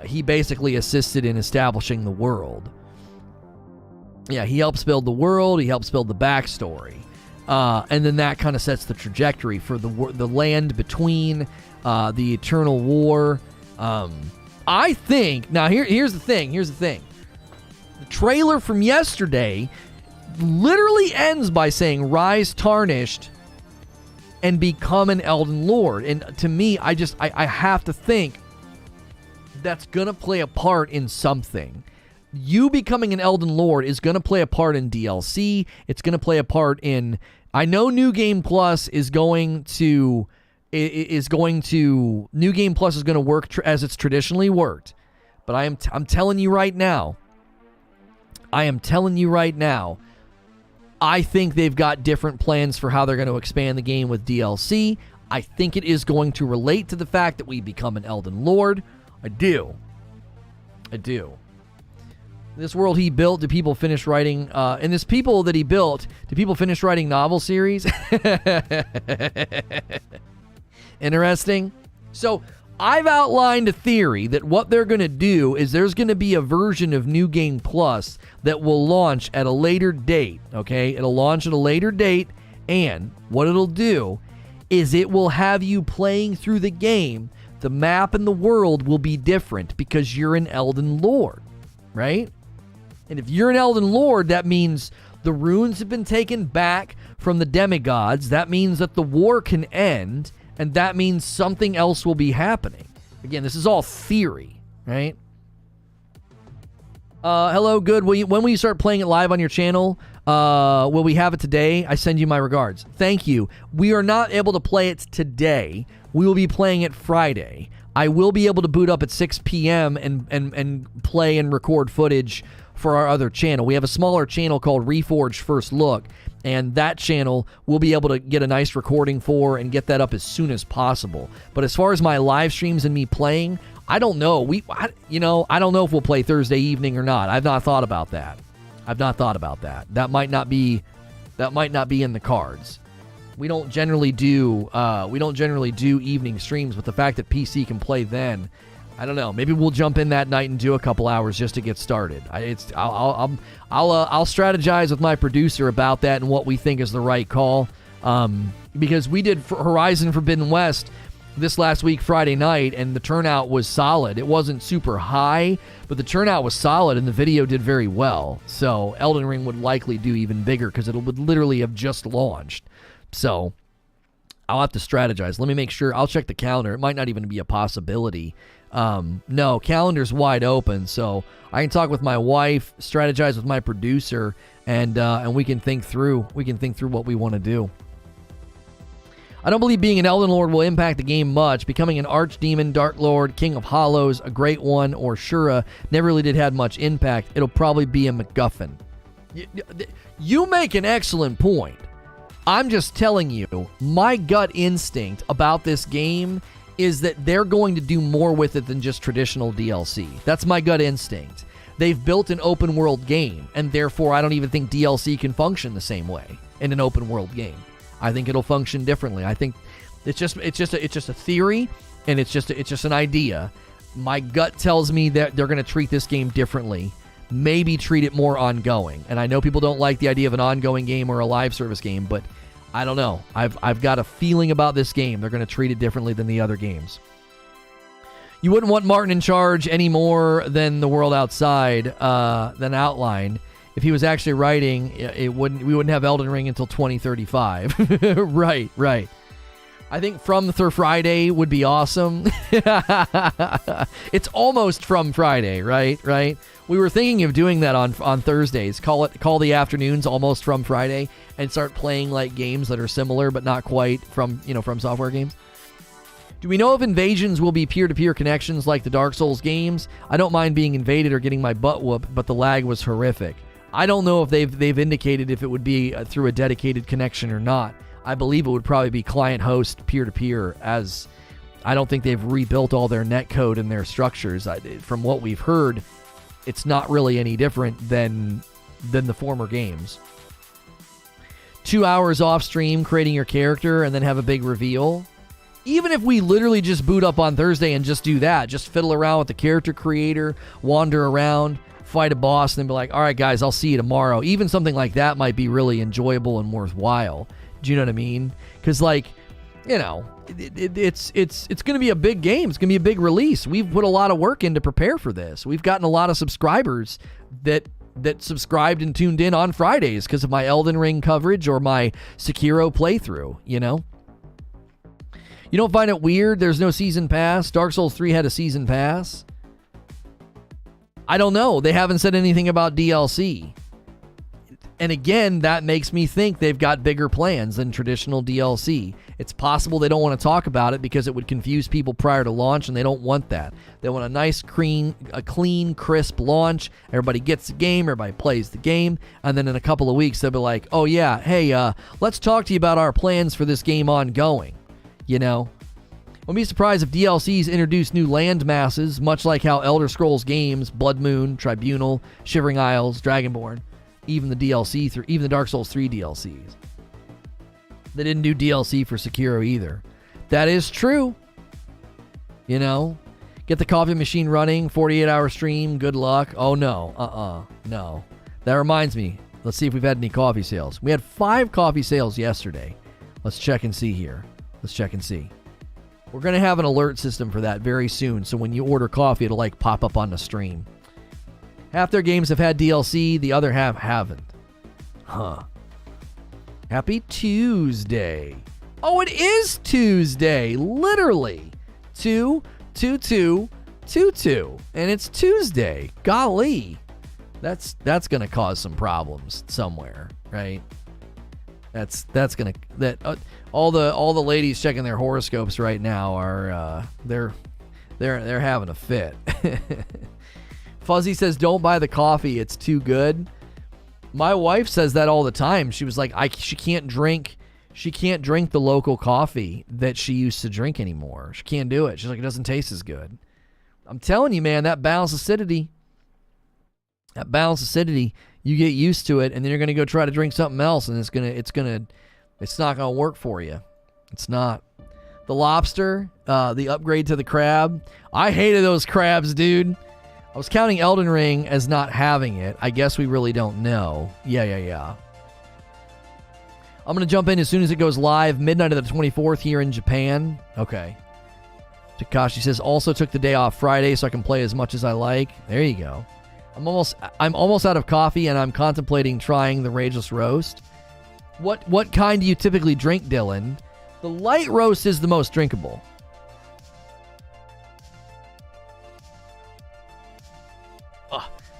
He basically assisted in establishing the world. Yeah, he helps build the world. He helps build the backstory. And then that kind of sets the trajectory for the land between the Eternal War. I think, now here's the thing. The trailer from yesterday literally ends by saying, Rise Tarnished and become an Elden Lord. And to me, I have to think that's going to play a part in something. You becoming an Elden Lord is going to play a part in DLC. It's going to play a part in... I know New Game Plus is going to... New Game Plus is going to work as it's traditionally worked. But I'm telling you right now... I think they've got different plans for how they're going to expand the game with DLC. I think it is going to relate to the fact that we become an Elden Lord. I do. This world he built, do people finish writing, and this people that he built, do people finish writing novel series? Interesting. So I've outlined a theory that what they're going to do is there's going to be a version of New Game Plus that will launch at a later date, okay? It'll launch at a later date, and what it'll do is it will have you playing through the game. The map and the world will be different because you're an Elden Lord, right? And if you're an Elden Lord, that means the runes have been taken back from the demigods. That means that the war can end, and that means something else will be happening. Again, this is all theory, right? Hello, good. When will you start playing it live on your channel? Will we have it today? I send you my regards. Thank you. We are not able to play it today. We will be playing it Friday. I will be able to boot up at 6 p.m. and play and record footage for our other channel. We have a smaller channel called Reforge First Look, and that channel we'll be able to get a nice recording for and get that up as soon as possible. But as far as my live streams and me playing, I don't know. I don't know if we'll play Thursday evening or not. I've not thought about that. That might not be in the cards. We don't generally do evening streams, but the fact that PC can play then, I don't know. Maybe we'll jump in that night and do a couple hours just to get started. I'll strategize with my producer about that and what we think is the right call. Because we did Horizon Forbidden West this last week Friday night, and the turnout was solid. It wasn't super high, but the turnout was solid, and the video did very well. So Elden Ring would likely do even bigger because it would literally have just launched. So I'll have to strategize. Let me make sure. I'll check the calendar. It might not even be a possibility. No, calendar's wide open, so I can talk with my wife, strategize with my producer, and we can think through what we want to do. I don't believe being an Elden Lord will impact the game much. Becoming an Archdemon, Dark Lord, King of Hollows, a Great One, or Shura never really did have much impact. It'll probably be a MacGuffin. You make an excellent point. I'm just telling you, my gut instinct about this game is that they're going to do more with it than just traditional DLC. That's my gut instinct. They've built an open world game, and therefore I don't even think DLC can function the same way in an open world game. I think it'll function differently. I think it's just a theory, and it's just an idea. My gut tells me that they're going to treat this game differently. Maybe treat it more ongoing. And I know people don't like the idea of an ongoing game or a live service game, but I don't know. I've got a feeling about this game. They're going to treat it differently than the other games. You wouldn't want Martin in charge any more than the world outside, than Outline. If he was actually writing, we wouldn't have Elden Ring until 2035. Right. I think From Friday would be awesome. It's almost From Friday, right? We were thinking of doing that on Thursdays. Call the afternoons almost From Friday and start playing like games that are similar but not quite from software games. Do we know if invasions will be peer-to-peer connections like the Dark Souls games? I don't mind being invaded or getting my butt whooped, but the lag was horrific. I don't know if they've indicated if it would be through a dedicated connection or not. I believe it would probably be client-host peer-to-peer, as I don't think they've rebuilt all their netcode and their structures. From what we've heard, it's not really any different than the former games. 2 hours off stream creating your character and then have a big reveal. Even if we literally just boot up on Thursday and just do that, just fiddle around with the character creator, wander around, fight a boss, and then be like, all right, guys, I'll see you tomorrow. Even something like that might be really enjoyable and worthwhile. Do you know what I mean? Because, it's going to be a big game. It's going to be a big release. We've put a lot of work in to prepare for this. We've gotten a lot of subscribers that subscribed and tuned in on Fridays because of my Elden Ring coverage or my Sekiro playthrough, You don't find it weird there's no season pass? Dark Souls 3 had a season pass? I don't know. They haven't said anything about DLC. And again, that makes me think they've got bigger plans than traditional DLC. It's possible they don't want to talk about it because it would confuse people prior to launch, and they don't want that. They want a nice, clean, crisp launch. Everybody gets the game, everybody plays the game, and then in a couple of weeks, they'll be like, oh yeah, hey, let's talk to you about our plans for this game ongoing. Won't be surprised if DLCs introduce new land masses, much like how Elder Scrolls games, Blood Moon, Tribunal, Shivering Isles, Dragonborn, even the Dark Souls 3 DLCs. They didn't do DLC for Sekiro either. That is true. You know, get the coffee machine running, 48-hour stream, good luck. Oh, no. No. That reminds me. Let's see if we've had any coffee sales. We had 5 coffee sales yesterday. Let's check and see here. Let's check and see. We're going to have an alert system for that very soon, so when you order coffee, it'll like pop up on the stream. Half their games have had DLC, the other half haven't. Huh. Happy Tuesday. Oh, it is Tuesday. Literally. 2/22/22. And it's Tuesday. Golly. That's going to cause some problems somewhere, right? That's going to all the ladies checking their horoscopes right now are they're having a fit. Fuzzy says don't buy the coffee, it's too good. My wife says that all the time. She was like she can't drink the local coffee that she used to drink anymore. She can't do it. She's like, it doesn't taste as good. I'm telling you, man, that balanced acidity, you get used to it, and then you're going to go try to drink something else, and it's not going to work for you. It's not. The lobster, the upgrade to the crab. I hated those crabs, dude. I was counting Elden Ring as not having it. I guess we really don't know. Yeah. I'm going to jump in as soon as it goes live, midnight of the 24th here in Japan. Okay. Takashi says, also took the day off Friday so I can play as much as I like. There you go. I'm almost out of coffee, and I'm contemplating trying the Rageless Roast. What kind do you typically drink, Dylan? The light roast is the most drinkable.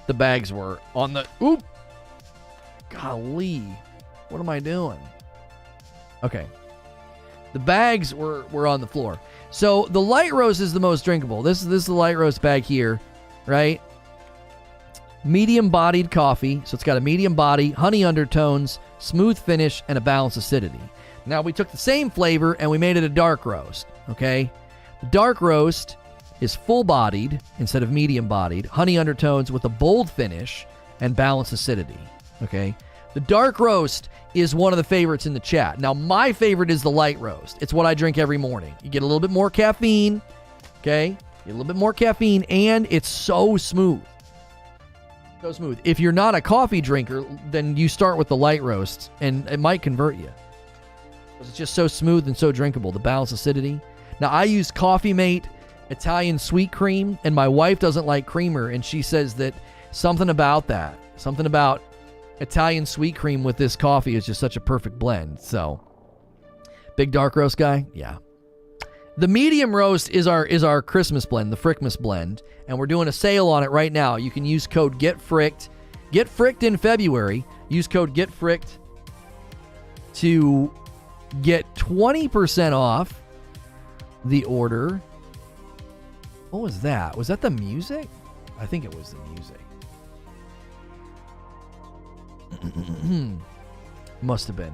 The bags were on the... Oop! Golly. What am I doing? Okay. The bags were on the floor. So the light roast is the most drinkable. This is the light roast bag here, right? Medium-bodied coffee. So it's got a medium body, honey undertones, smooth finish, and a balanced acidity. Now, we took the same flavor and we made it a dark roast, okay? The dark roast is full-bodied instead of medium-bodied, honey undertones with a bold finish and balanced acidity, okay? The dark roast is one of the favorites in the chat. Now, my favorite is the light roast. It's what I drink every morning. You get a little bit more caffeine, okay? You get a little bit more caffeine, and it's so smooth. So smooth. If you're not a coffee drinker, then you start with the light roasts, and it might convert you. It's just so smooth and so drinkable, the balanced acidity. Now, I use Coffee Mate Italian sweet cream, and my wife doesn't like creamer, and she says that something about Italian sweet cream with this coffee is just such a perfect blend. So, big dark roast guy? Yeah. The medium roast is our Christmas blend, the Frickmas blend, and we're doing a sale on it right now. You can use code GETFRICKED. Get Fricked in February. Use code GETFRICKED to get 20% off the order. What was that? Was that the music? I think it was the music. Must have been.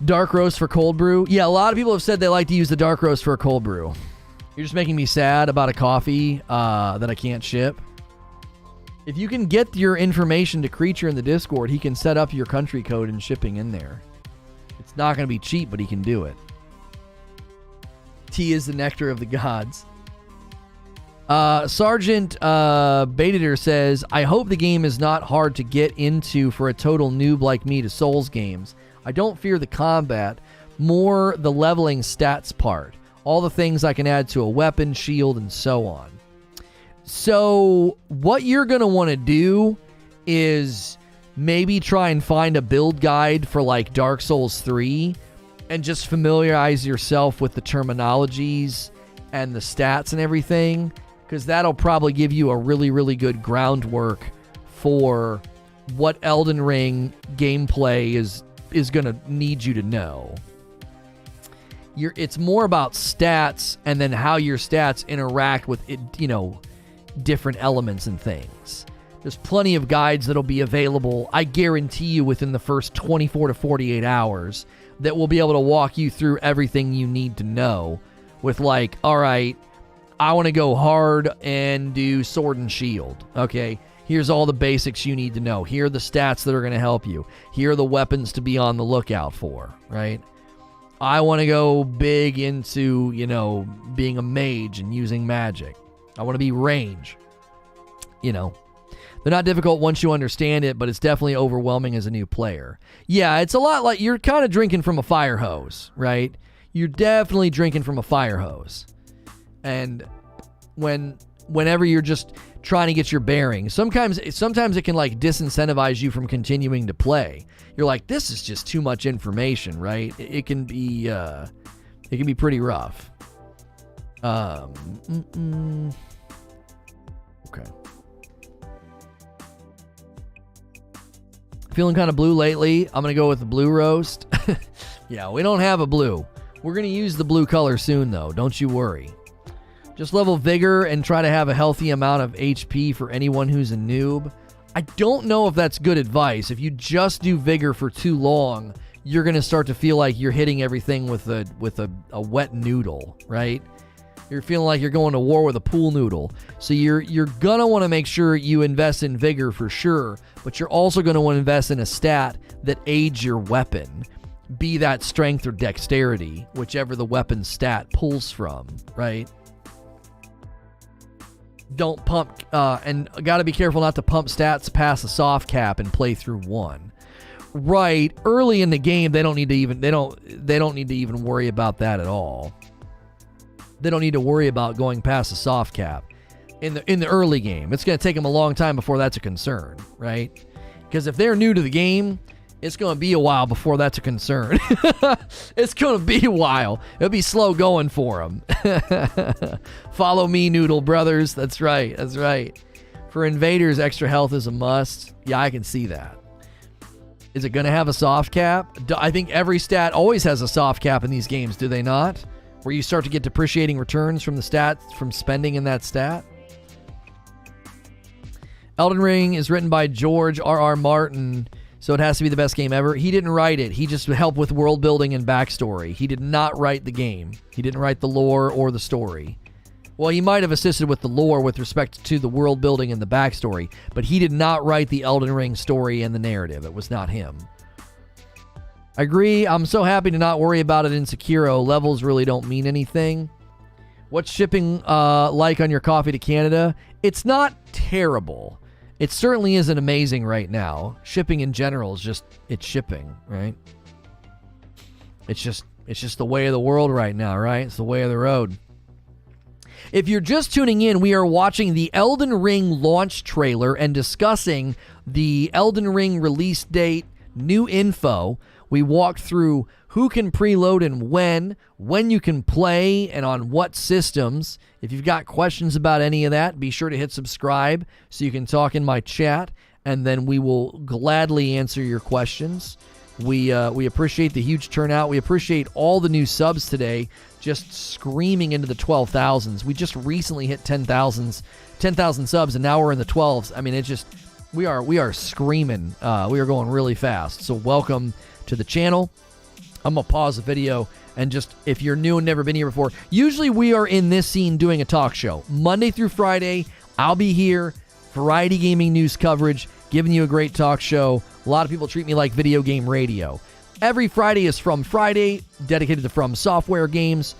Dark roast for cold brew. Yeah, a lot of people have said they like to use the dark roast for a cold brew. You're just making me sad about a coffee that I can't ship. If you can get your information to Creature in the Discord, he can set up your country code and shipping in there. It's not going to be cheap, but he can do it. Tea is the nectar of the gods. Sergeant Baitator says, I hope the game is not hard to get into for a total noob like me to Souls games. I don't fear the combat, more the leveling stats part. All the things I can add to a weapon, shield, and so on. So, what you're going to want to do is maybe try and find a build guide for like Dark Souls 3 and just familiarize yourself with the terminologies and the stats and everything, because that'll probably give you a really, really good groundwork for what Elden Ring gameplay is going to need you to know. It's more about stats and then how your stats interact with it, different elements and things. There's plenty of guides that'll be available, I guarantee you, within the first 24 to 48 hours that will be able to walk you through everything you need to know with like, all right, I want to go hard and do sword and shield. Okay, here's all the basics you need to know. Here are the stats that are going to help you. Here are the weapons to be on the lookout for, right? I want to go big into, being a mage and using magic. I want to be range. They're not difficult once you understand it, but it's definitely overwhelming as a new player. Yeah, it's a lot like you're kind of drinking from a fire hose, right? You're definitely drinking from a fire hose. And whenever you're just trying to get your bearings, sometimes it can like disincentivize you from continuing to play. You're like, this is just too much information, right? It can be pretty rough. Okay. Feeling kind of blue lately. I'm going to go with the blue roast. Yeah, we don't have a blue. We're going to use the blue color soon, though. Don't you worry. Just level vigor and try to have a healthy amount of HP for anyone who's a noob. I don't know if that's good advice. If you just do vigor for too long, you're going to start to feel like you're hitting everything with a wet noodle, right? You're feeling like you're going to war with a pool noodle. So you're going to want to make sure you invest in vigor for sure, but you're also going to want to invest in a stat that aids your weapon. Be that strength or dexterity, whichever the weapon stat pulls from, right? Don't pump, and got to be careful not to pump stats past the soft cap and play through one. Right, early in the game, they don't need to even worry about that at all. They don't need to worry about going past the soft cap in the early game. It's going to take them a long time before that's a concern, right? Because if they're new to the game, it's going to be a while before that's a concern. It's going to be a while. It'll be slow going for them. Follow me, Noodle Brothers. That's right. That's right. For invaders, extra health is a must. Yeah, I can see that. Is it going to have a soft cap? I think every stat always has a soft cap in these games, do they not? Where you start to get depreciating returns from the stats from spending in that stat. Elden Ring is written by George R.R. Martin, so it has to be the best game ever. He didn't write it. He just helped with world building and backstory. He did not write the game. He didn't write the lore or the story. Well, he might have assisted with the lore with respect to the world building and the backstory, but he did not write the Elden Ring story and the narrative. It was not him. I agree. I'm so happy to not worry about it in Sekiro. Levels really don't mean anything. What's shipping like on your coffee to Canada? It's not terrible. It certainly isn't amazing right now. Shipping in general is just, it's shipping, right? It's just the way of the world right now, right? It's the way of the road. If you're just tuning in, we are watching the Elden Ring launch trailer and discussing the Elden Ring release date, new info. We walked through who can preload and when you can play, and on what systems. If you've got questions about any of that, be sure to hit subscribe so you can talk in my chat, and then we will gladly answer your questions. We appreciate the huge turnout. We appreciate all the new subs today, just screaming into the 12,000s. We just recently hit 10,000 subs, and now we're in the 12s. I mean, it's just, we are screaming. We are going really fast. So welcome to the channel. I'm going to pause the video, and just, if you're new and never been here before, usually we are in this scene doing a talk show. Monday through Friday, I'll be here, variety gaming news coverage, giving you a great talk show. A lot of people treat me like video game radio. Every Friday is From Friday, dedicated to FromSoftware games,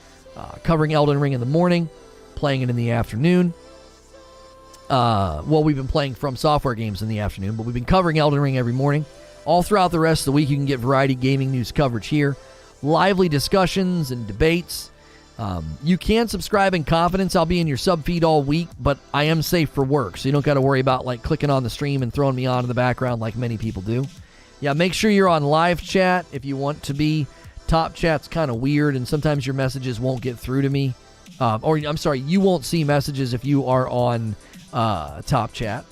covering Elden Ring in the morning, playing it in the afternoon. Well, we've been playing FromSoftware games in the afternoon, but we've been covering Elden Ring every morning. All throughout the rest of the week, you can get variety gaming news coverage here. Lively discussions and debates. You can subscribe in confidence. I'll be in your sub feed all week, but I am safe for work, so you don't got to worry about like clicking on the stream and throwing me on in the background like many people do. Yeah, make sure you're on live chat if you want to be. Top chat's kind of weird, and sometimes your messages won't get through to me. Or I'm sorry, you won't see messages if you are on top chat.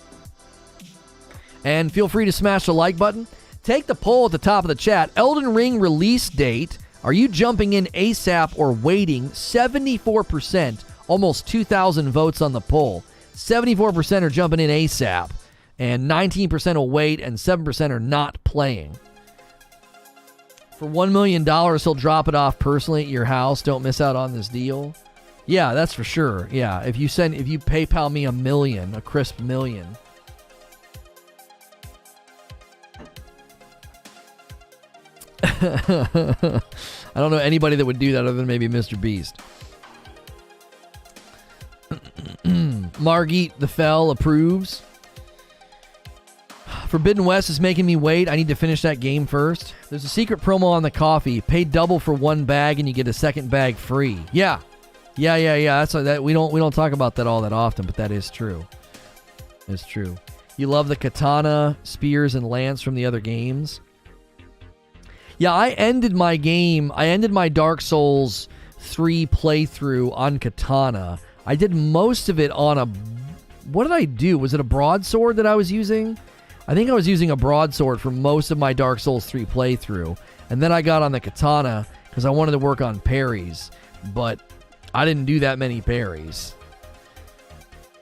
And feel free to smash the like button. Take the poll at the top of the chat. Elden Ring release date. Are you jumping in ASAP or waiting? 74%, almost 2,000 votes on the poll. 74% are jumping in ASAP, and 19% will wait, and 7% are not playing. For $1 million, he'll drop it off personally at your house. Don't miss out on this deal. Yeah, that's for sure. Yeah, if you PayPal me $1 million, a crisp $1 million. I don't know anybody that would do that other than maybe Mr. Beast. Margit the Fell approves. Forbidden West is making me wait. I need to finish that game first. There's a secret promo on the coffee. Pay double for one bag and you get a second bag free. Yeah. That's that. We don't talk about that all that often, but that is true. It's true. You love the katana, spears, and lance from the other games. Yeah, I ended my Dark Souls 3 playthrough on katana. I did most of it on a... What did I do? Was it a broadsword that I was using? I think I was using a broadsword for most of my Dark Souls 3 playthrough. And then I got on the katana because I wanted to work on parries. But I didn't do that many parries.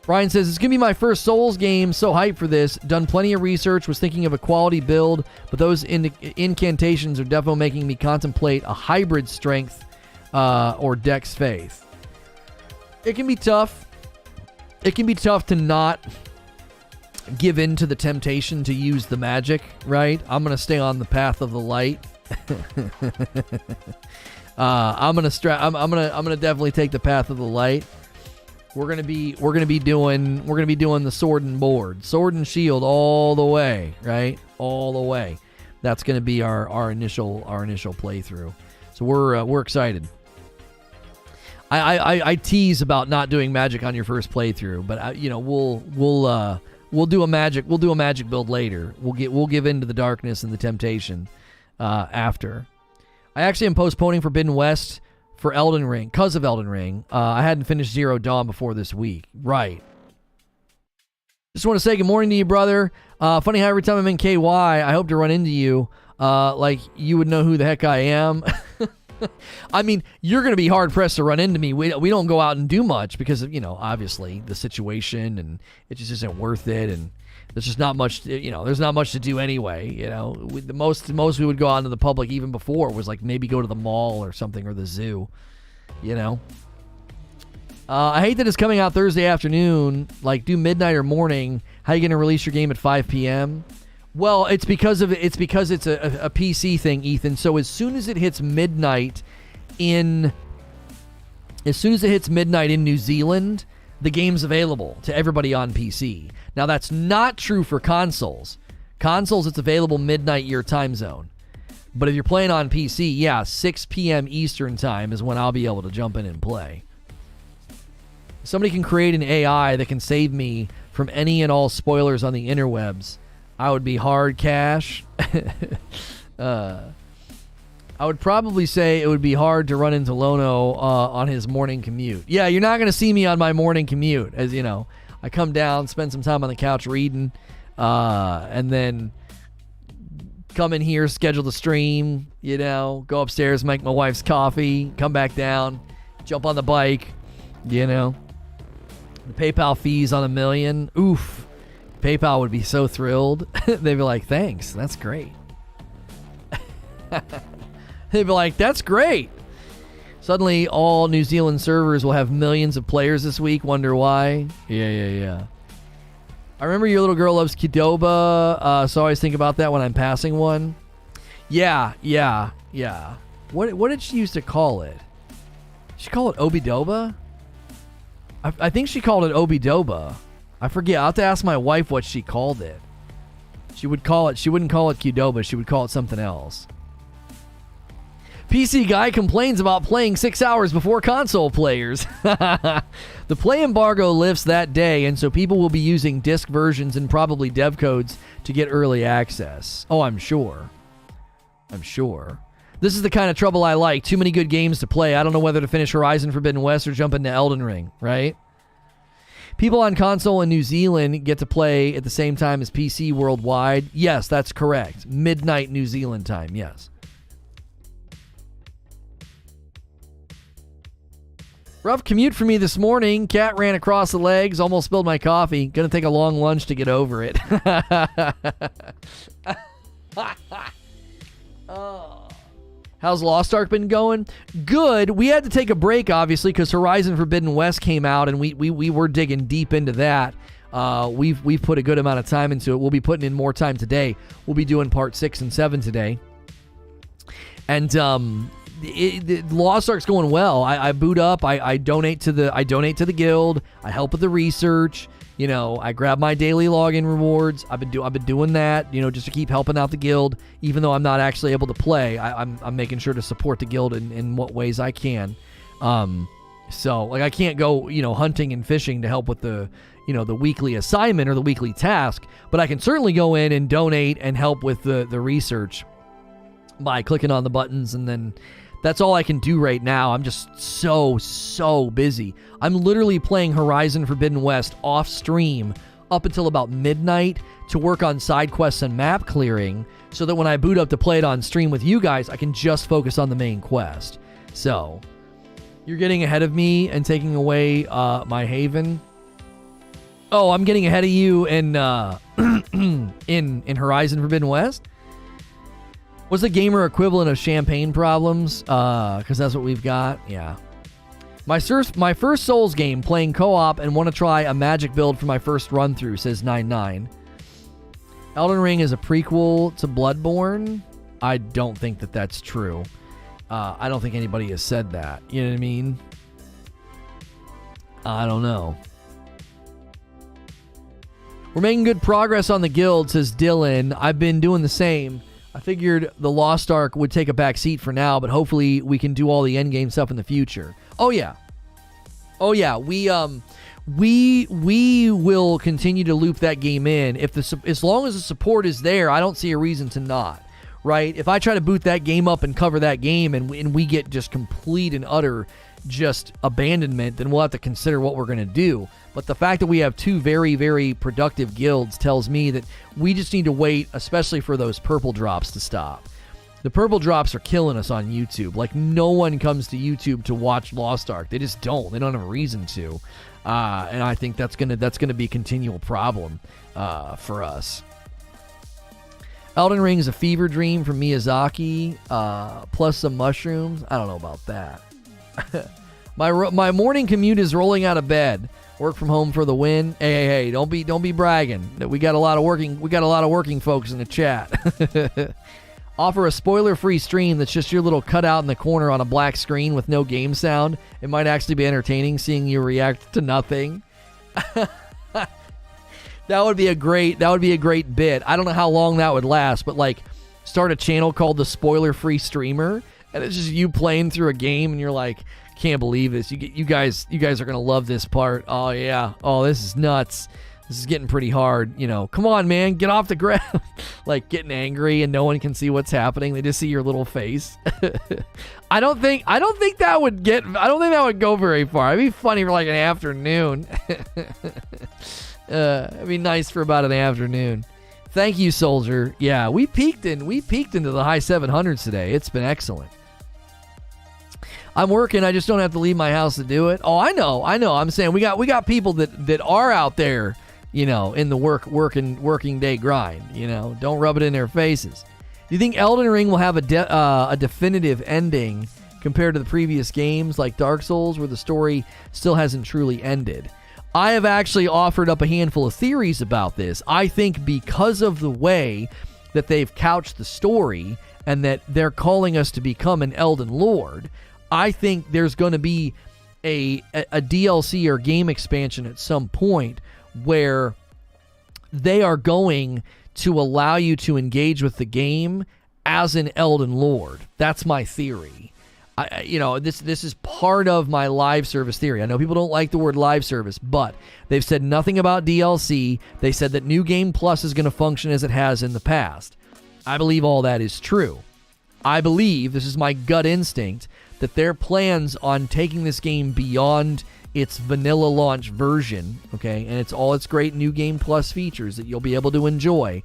Brian says, it's going to be my first Souls game. So hyped for this. Done plenty of research. Was thinking of a quality build. But those incantations are definitely making me contemplate a hybrid strength or dex faith. It can be tough. It can be tough to not give in to the temptation to use the magic, right? I'm going to stay on the path of the light. I'm going to definitely take the path of the light. We're going to be doing the sword and board, sword and shield all the way, right? All the way. That's going to be our initial playthrough. So we're excited. I tease about not doing magic on your first playthrough, but we'll do a magic build later. We'll give in to the darkness and the temptation after. I actually am postponing Forbidden West for Elden Ring because of Elden Ring. I hadn't finished Zero Dawn before this week. Right. Just want to say good morning to you, brother. Funny how every time I'm in KY, I hope to run into you. Like you would know who the heck I am. I mean, you're going to be hard-pressed to run into me. We don't go out and do much because of, obviously the situation, and it just isn't worth it, and there's just not much, there's not much to do anyway, The most we would go out into the public even before was like maybe go to the mall or something, or the zoo, I hate that it's coming out Thursday afternoon, like do midnight or morning. How are you going to release your game at 5 p.m.? Well, it's because it's a PC thing, Ethan. So as soon as it hits midnight in New Zealand, the game's available to everybody on PC. Now that's not true for consoles. Consoles, it's available midnight your time zone. But if you're playing on PC, 6 p.m. Eastern time is when I'll be able to jump in and play. Somebody can create an AI that can save me from any and all spoilers on the interwebs. I would be hard cash. I would probably say it would be hard to run into Lono on his morning commute. Yeah, you're not going to see me on my morning commute. As you know, I come down, spend some time on the couch reading, and then come in here, schedule the stream, go upstairs, make my wife's coffee, come back down, jump on the bike, The PayPal fees on $1 million. Oof. PayPal would be so thrilled. They'd be like, thanks, that's great. They'd be like, that's great. Suddenly, all New Zealand servers will have millions of players this week. Wonder why? Yeah. I remember your little girl loves Qdoba, so I always think about that when I'm passing one. Yeah. What did she used to call it? Did she call it Obidoba? I think she called it Obidoba. I forget. I'll have to ask my wife what she called it. She wouldn't call it Qdoba. She would call it something else. PC guy complains about playing 6 hours before console players. The play embargo lifts that day, and so people will be using disc versions and probably dev codes to get early access. Oh, I'm sure. This is the kind of trouble I like. Too many good games to play. I don't know whether to finish Horizon Forbidden West or jump into Elden Ring, right? People on console in New Zealand get to play at the same time as PC worldwide. Yes, that's correct. Midnight New Zealand time, yes. Rough commute for me this morning. Cat ran across the legs, almost spilled my coffee. Gonna take a long lunch to get over it. How's Lost Ark been going? Good. We had to take a break, obviously, because Horizon Forbidden West came out, and we were digging deep into that. We've put a good amount of time into it. We'll be putting in more time today. We'll be doing part 6 and 7 today. And Lost Ark's going well. I boot up. I donate to the guild. I help with the research. You know, I grab my daily login rewards. I've been doing that, you know, just to keep helping out the guild, even though I'm not actually able to play. I'm making sure to support the guild in what ways I can. So like I can't go, you know, hunting and fishing to help with the, you know, the weekly assignment or the weekly task, but I can certainly go in and donate and help with the research by clicking on the buttons, and then that's all I can do right now. I'm just so busy. I'm literally playing Horizon Forbidden West off stream up until about midnight to work on side quests and map clearing, so that when I boot up to play it on stream with you guys, I can just focus on the main quest. So, you're getting ahead of me and taking away my haven. Oh, I'm getting ahead of you in in Horizon Forbidden West? What's the gamer equivalent of champagne problems? Because that's what we've got. Yeah. My first Souls game, playing co-op and want to try a magic build for my first run through, says 99. Elden Ring is a prequel to Bloodborne. I don't think that that's true. I don't think anybody has said that. You know what I mean? I don't know. We're making good progress on the guild, says Dylan. I've been doing the same. I figured the Lost Ark would take a back seat for now, but hopefully we can do all the endgame stuff in the future. Oh yeah. We will continue to loop that game in. As long as the support is there, I don't see a reason to not. Right? If I try to boot that game up and cover that game, and we get just complete and utter just abandonment, then we'll have to consider what we're going to do. But the fact that we have two very, very productive guilds tells me that we just need to wait, especially for those purple drops to stop. The purple drops are killing us on YouTube. Like, no one comes to YouTube to watch Lost Ark. They just don't. They don't have a reason to. And I think that's gonna be a continual problem for us. Elden Ring is a fever dream from Miyazaki, plus some mushrooms. I don't know about that. My morning commute is rolling out of bed. Work from home for the win. Hey, don't be bragging. We got a lot of working folks in the chat. Offer a spoiler-free stream that's just your little cutout in the corner on a black screen with no game sound. It might actually be entertaining seeing you react to nothing. That would be a great bit. I don't know how long that would last, but like start a channel called the Spoiler-Free Streamer, and it's just you playing through a game and you're like, can't believe this. You guys are gonna love this part. Oh yeah. Oh, this is nuts. This is getting pretty hard. You know, come on, man, get off the ground. Like getting angry and no one can see what's happening. They just see your little face. I don't think that would go very far. It'd be funny for like an afternoon. It'd be nice for about an afternoon. Thank you, Soldier. Yeah, we peaked into the high 700s today. It's been excellent. I'm working. I just don't have to leave my house to do it. Oh, I know. I'm saying we got people that are out there, you know, in the working day grind. You know, don't rub it in their faces. Do you think Elden Ring will have a definitive ending compared to the previous games like Dark Souls, where the story still hasn't truly ended? I have actually offered up a handful of theories about this. I think because of the way that they've couched the story and that they're calling us to become an Elden Lord, I think there's going to be a DLC or game expansion at some point where they are going to allow you to engage with the game as an Elden Lord. That's my theory. This is part of my live service theory. I know people don't like the word live service, but they've said nothing about DLC. They said that New Game Plus is going to function as it has in the past. I believe all that is true. I believe, this is my gut instinct, that their plans on taking this game beyond its vanilla launch version, okay, and it's all its great New Game Plus features that you'll be able to enjoy,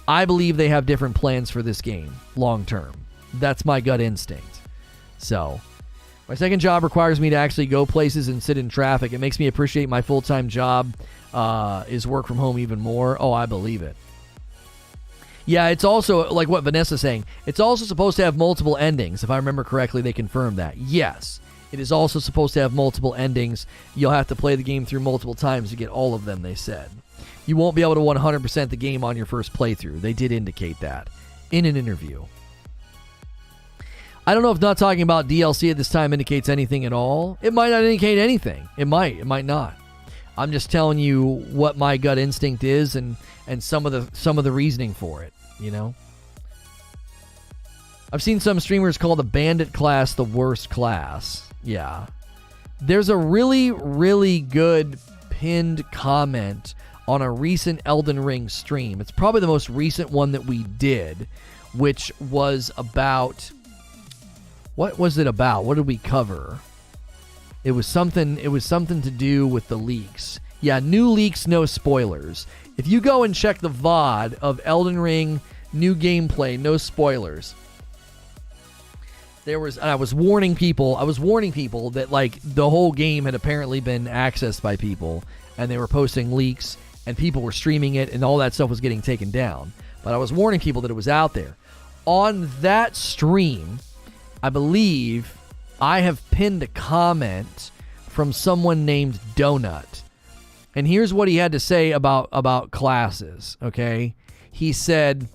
I believe they have different plans for this game long term. That's my gut instinct. So, my second job requires me to actually go places and sit in traffic. It makes me appreciate my full-time job is work from home even more. Oh, I believe it. Yeah, it's also, like what Vanessa's saying, it's also supposed to have multiple endings. If I remember correctly, they confirmed that. Yes, it is also supposed to have multiple endings. You'll have to play the game through multiple times to get all of them, they said. You won't be able to 100% the game on your first playthrough. They did indicate that in an interview. I don't know if not talking about DLC at this time indicates anything at all. It might not indicate anything. It might not. I'm just telling you what my gut instinct is and some of the reasoning for it, you know? I've seen some streamers call the bandit class the worst class. Yeah. There's a really, really good pinned comment on a recent Elden Ring stream. It's probably the most recent one that we did, which was about... What was it about? What did we cover? It was something to do with the leaks. Yeah, new leaks, no spoilers. If you go and check the VOD of Elden Ring new gameplay, no spoilers. I was warning people that like the whole game had apparently been accessed by people and they were posting leaks and people were streaming it and all that stuff was getting taken down. But I was warning people that it was out there. On that stream, I believe I have pinned a comment from someone named Donut. And here's what he had to say about classes, okay? He said,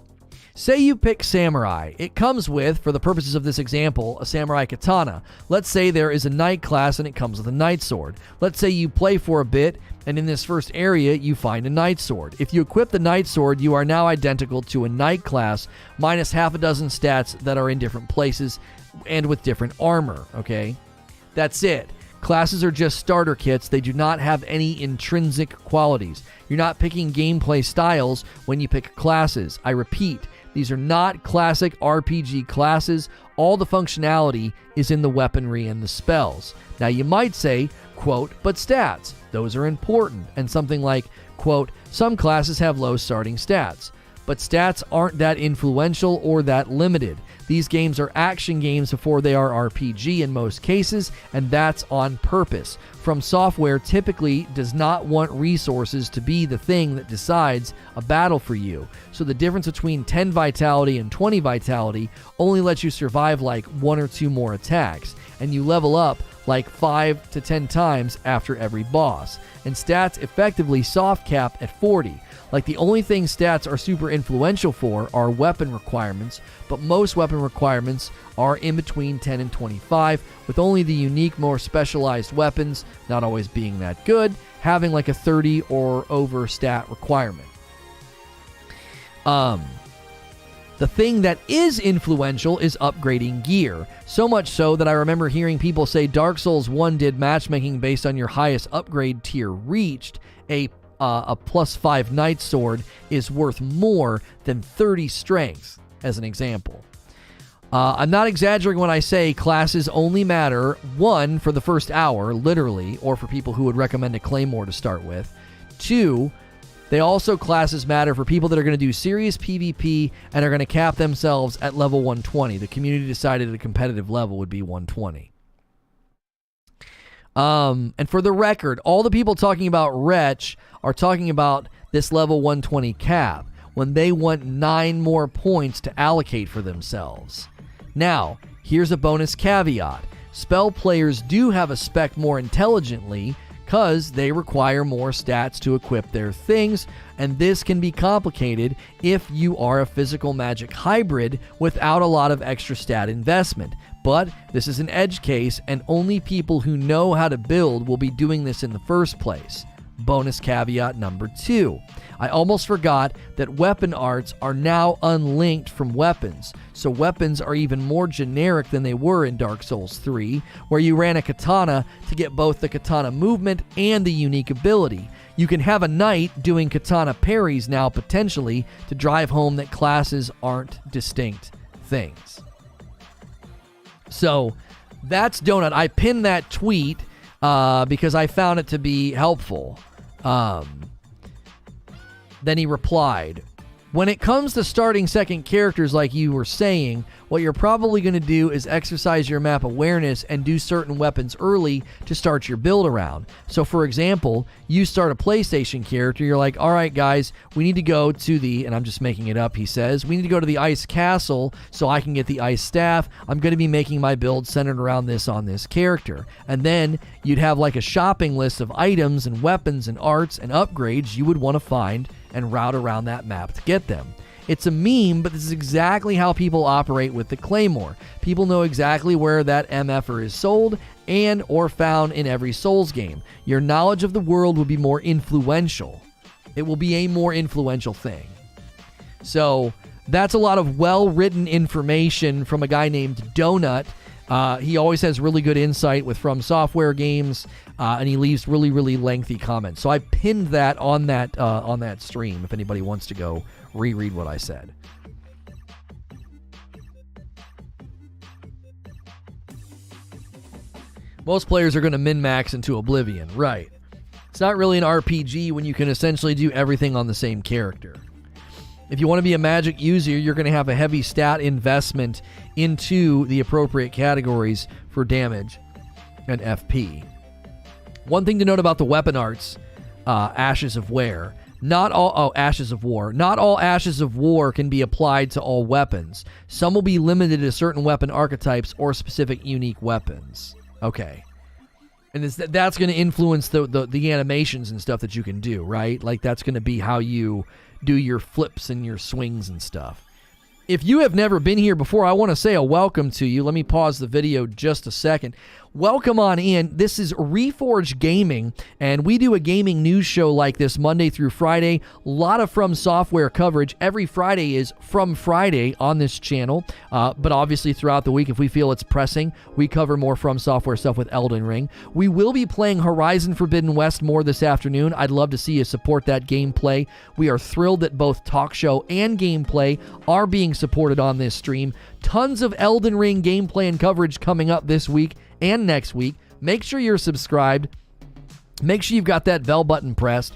say you pick Samurai. It comes with, for the purposes of this example, a Samurai Katana. Let's say there is a Knight class and it comes with a Knight Sword. Let's say you play for a bit and in this first area you find a Knight Sword. If you equip the Knight Sword, you are now identical to a Knight class minus half a dozen stats that are in different places and with different armor, okay? That's it. Classes are just starter kits. They do not have any intrinsic qualities. You're not picking gameplay styles when you pick classes. I repeat, these are not classic RPG classes. All the functionality is in the weaponry and the spells. Now you might say, quote, but stats, those are important. And something like, quote, some classes have low starting stats. But stats aren't that influential or that limited. These games are action games before they are RPG in most cases, and that's on purpose. FromSoftware typically does not want resources to be the thing that decides a battle for you. So the difference between 10 vitality and 20 vitality only lets you survive like 1 or 2 more attacks, and you level up like 5 to 10 times after every boss. And stats effectively soft cap at 40. Like the only thing stats are super influential for are weapon requirements, but most weapon requirements are in between 10 and 25, with only the unique, more specialized weapons, not always being that good, having like a 30 or over stat requirement. The thing that is influential is upgrading gear. So much so that I remember hearing people say Dark Souls 1 did matchmaking based on your highest upgrade tier reached. A plus 5 Knight Sword is worth more than 30 strength, as an example. I'm not exaggerating when I say classes only matter, 1, for the first hour, literally, or for people who would recommend a Claymore to start with. 2, they also classes matter for people that are going to do serious PvP and are going to cap themselves at level 120. The community decided the competitive level would be 120. And for the record, all the people talking about Wretch are talking about this level 120 cap when they want 9 more points to allocate for themselves. Now, here's a bonus caveat. Spell players do have a spec more intelligently because they require more stats to equip their things, and this can be complicated if you are a physical magic hybrid without a lot of extra stat investment. But this is an edge case, and only people who know how to build will be doing this in the first place. Bonus caveat number 2. I almost forgot that weapon arts are now unlinked from weapons, so weapons are even more generic than they were in Dark Souls 3, where you ran a katana to get both the katana movement and the unique ability. You can have a knight doing katana parries now potentially to drive home that classes aren't distinct things. So that's Donut. I pinned that tweet because I found it to be helpful. Then he replied, When it comes to starting second characters, like you were saying, what you're probably going to do is exercise your map awareness and do certain weapons early to start your build around. So, for example, you start a PlayStation character, you're like, all right, guys, we need to go to the, and I'm just making it up, he says, we need to go to the Ice Castle so I can get the Ice Staff. I'm going to be making my build centered around this on this character. And then you'd have like a shopping list of items and weapons and arts and upgrades you would want to find and route around that map to get them. It's a meme, but this is exactly how people operate with the Claymore. People know exactly where that MFer is sold and or found in every Souls game. Your knowledge of the world will be more influential. It will be a more influential thing. So that's a lot of well-written information from a guy named Donut. He always has really good insight with FromSoftware games, and he leaves really, really lengthy comments. So I pinned that on that stream if anybody wants to go reread what I said. Most players are going to min-max into oblivion, right? It's not really an RPG when you can essentially do everything on the same character. If you want to be a magic user, you're going to have a heavy stat investment into the appropriate categories for damage and FP. One thing to note about the weapon arts, Ashes of War. Ashes of War. Not all Ashes of War can be applied to all weapons. Some will be limited to certain weapon archetypes or specific unique weapons. Okay. And that's going to influence the animations and stuff that you can do, right? Like, that's going to be how you do your flips and your swings and stuff. If you have never been here before, I want to say a welcome to you. Let me pause the video just a second. Welcome on in. This is Reforge Gaming, and we do a gaming news show like this Monday through Friday. A lot of FromSoftware coverage. Every Friday is From Friday on this channel, but obviously throughout the week, if we feel it's pressing, we cover more FromSoftware stuff with Elden Ring. We will be playing Horizon Forbidden West more this afternoon. I'd love to see you support that gameplay. We are thrilled that both talk show and gameplay are being supported on this stream. Tons of Elden Ring gameplay and coverage coming up this week and next week. Make sure you're subscribed. Make sure you've got that bell button pressed.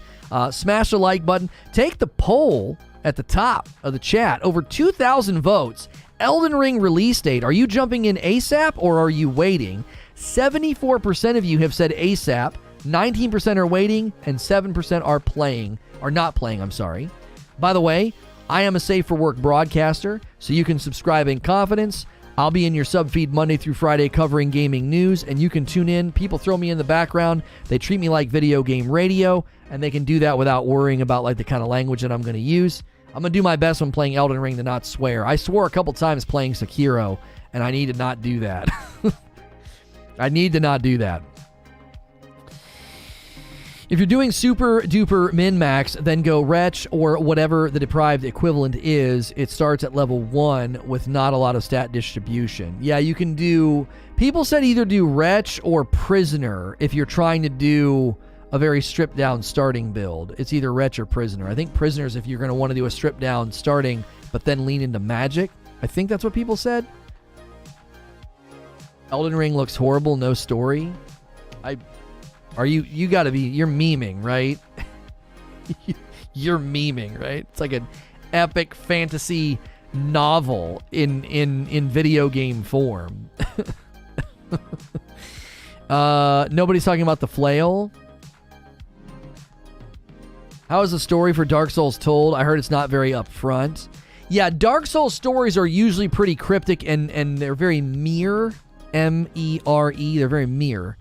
Smash the like button. Take the poll at the top of the chat. Over 2,000 votes. Elden Ring release date. Are you jumping in ASAP or are you waiting? 74% of you have said ASAP. 19% are waiting and 7% are not playing, I'm sorry. By the way, I am a Safe for Work broadcaster, so you can subscribe in confidence. I'll be in your sub feed Monday through Friday covering gaming news, and you can tune in. People throw me in the background. They treat me like video game radio, and they can do that without worrying about like the kind of language that I'm going to use. I'm going to do my best when playing Elden Ring to not swear. I swore a couple times playing Sekiro, and I need to not do that. I need to not do that. If you're doing super duper min-max, then go Wretch or whatever the deprived equivalent is. It starts at level 1 with not a lot of stat distribution. Yeah, you can do... People said either do Wretch or Prisoner if you're trying to do a very stripped down starting build. It's either Wretch or Prisoner. I think Prisoner's if you're going to want to do a stripped down starting, but then lean into magic. I think that's what people said. Elden Ring looks horrible, no story. You gotta be, you're memeing, right? You're memeing, right? It's like an epic fantasy novel in video game form. Nobody's talking about the flail. How is the story for Dark Souls told? I heard it's not very upfront. Yeah, Dark Souls stories are usually pretty cryptic and they're very mere, M-E-R-E, they're very mere.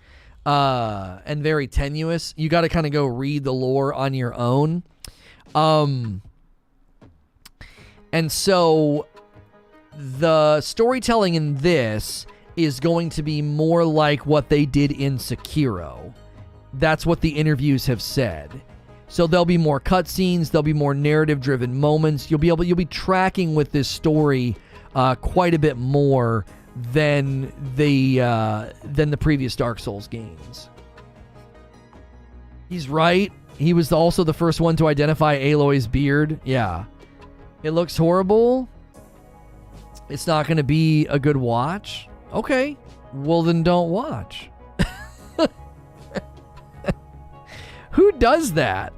And very tenuous. You got to kind of go read the lore on your own. And so the storytelling in this is going to be more like what they did in Sekiro. That's what the interviews have said. So there'll be more cutscenes, there'll be more narrative-driven moments. You'll be tracking with this story quite a bit more than the previous Dark Souls games. He's right. He was also the first one to identify Aloy's beard. Yeah. It looks horrible. It's not going to be a good watch. Okay. Well, then don't watch. Who does that?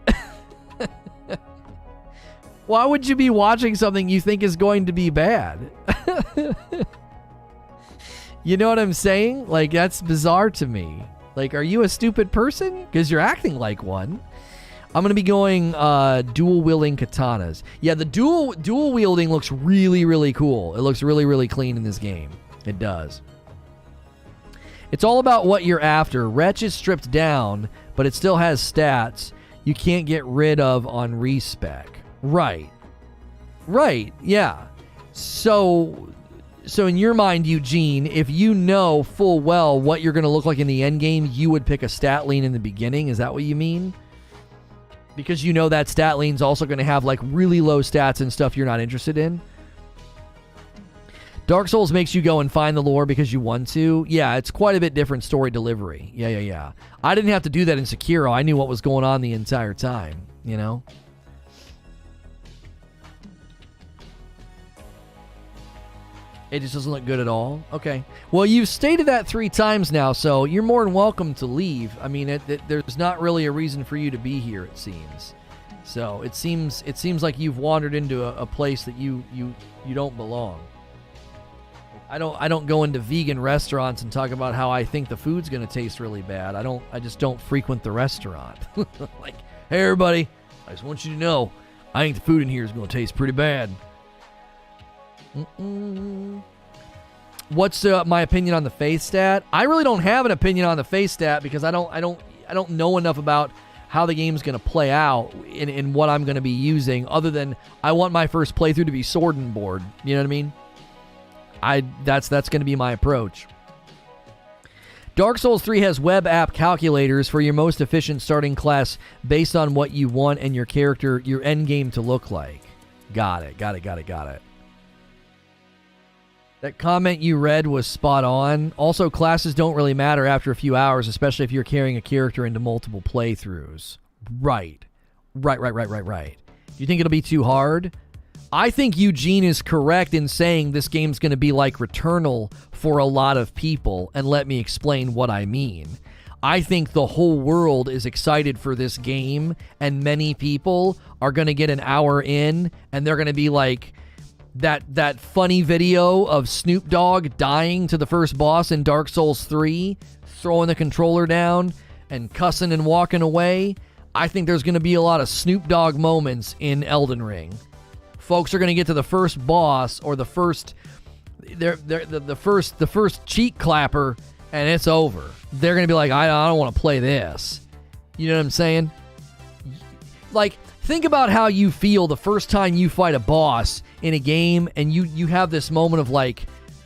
Why would you be watching something you think is going to be bad? You know what I'm saying? Like, that's bizarre to me. Like, are you a stupid person? Because you're acting like one. I'm going to be going dual-wielding katanas. Yeah, the dual wielding looks really, really cool. It looks really, really clean in this game. It does. It's all about what you're after. Wretch is stripped down, but it still has stats you can't get rid of on respec. Right. Right, yeah. So in your mind, Eugene, if you know full well what you're going to look like in the end game, you would pick a stat lean in the beginning. Is that what you mean? Because you know that stat lean's also going to have like really low stats and stuff you're not interested in. Dark Souls makes you go and find the lore because you want to. Yeah, it's quite a bit different story delivery. Yeah. I didn't have to do that in Sekiro. I knew what was going on the entire time, you know? It just doesn't look good at all? Okay. Well, you've stated that 3 times now, so you're more than welcome to leave. I mean, there's not really a reason for you to be here, it seems. So it seems like you've wandered into a place that you don't belong. I don't go into vegan restaurants and talk about how I think the food's going to taste really bad. I just don't frequent the restaurant. Like, hey everybody, I just want you to know, I think the food in here is going to taste pretty bad. What's my opinion on the face stat? I really don't have an opinion on the face stat because I don't know enough about how the game's going to play out in what I'm going to be using, other than I want my first playthrough to be sword and board. You know what I mean? That's going to be my approach. Dark Souls 3 has web app calculators for your most efficient starting class based on what you want and your character, your end game to look like. Got it. That comment you read was spot on. Also, classes don't really matter after a few hours, especially if you're carrying a character into multiple playthroughs. Right. Do you think it'll be too hard? I think Eugene is correct in saying this game's going to be like Returnal for a lot of people, and let me explain what I mean. I think the whole world is excited for this game, and many people are going to get an hour in, and they're going to be like, that funny video of Snoop Dogg dying to the first boss in Dark Souls 3, throwing the controller down and cussing and walking away. I think there's going to be a lot of Snoop Dogg moments in Elden Ring. Folks are going to get to the first boss or the first cheek clapper, and it's over. They're going to be like, I don't want to play this. You know what I'm saying? Like, think about how you feel the first time you fight a boss in a game, and you have this moment of like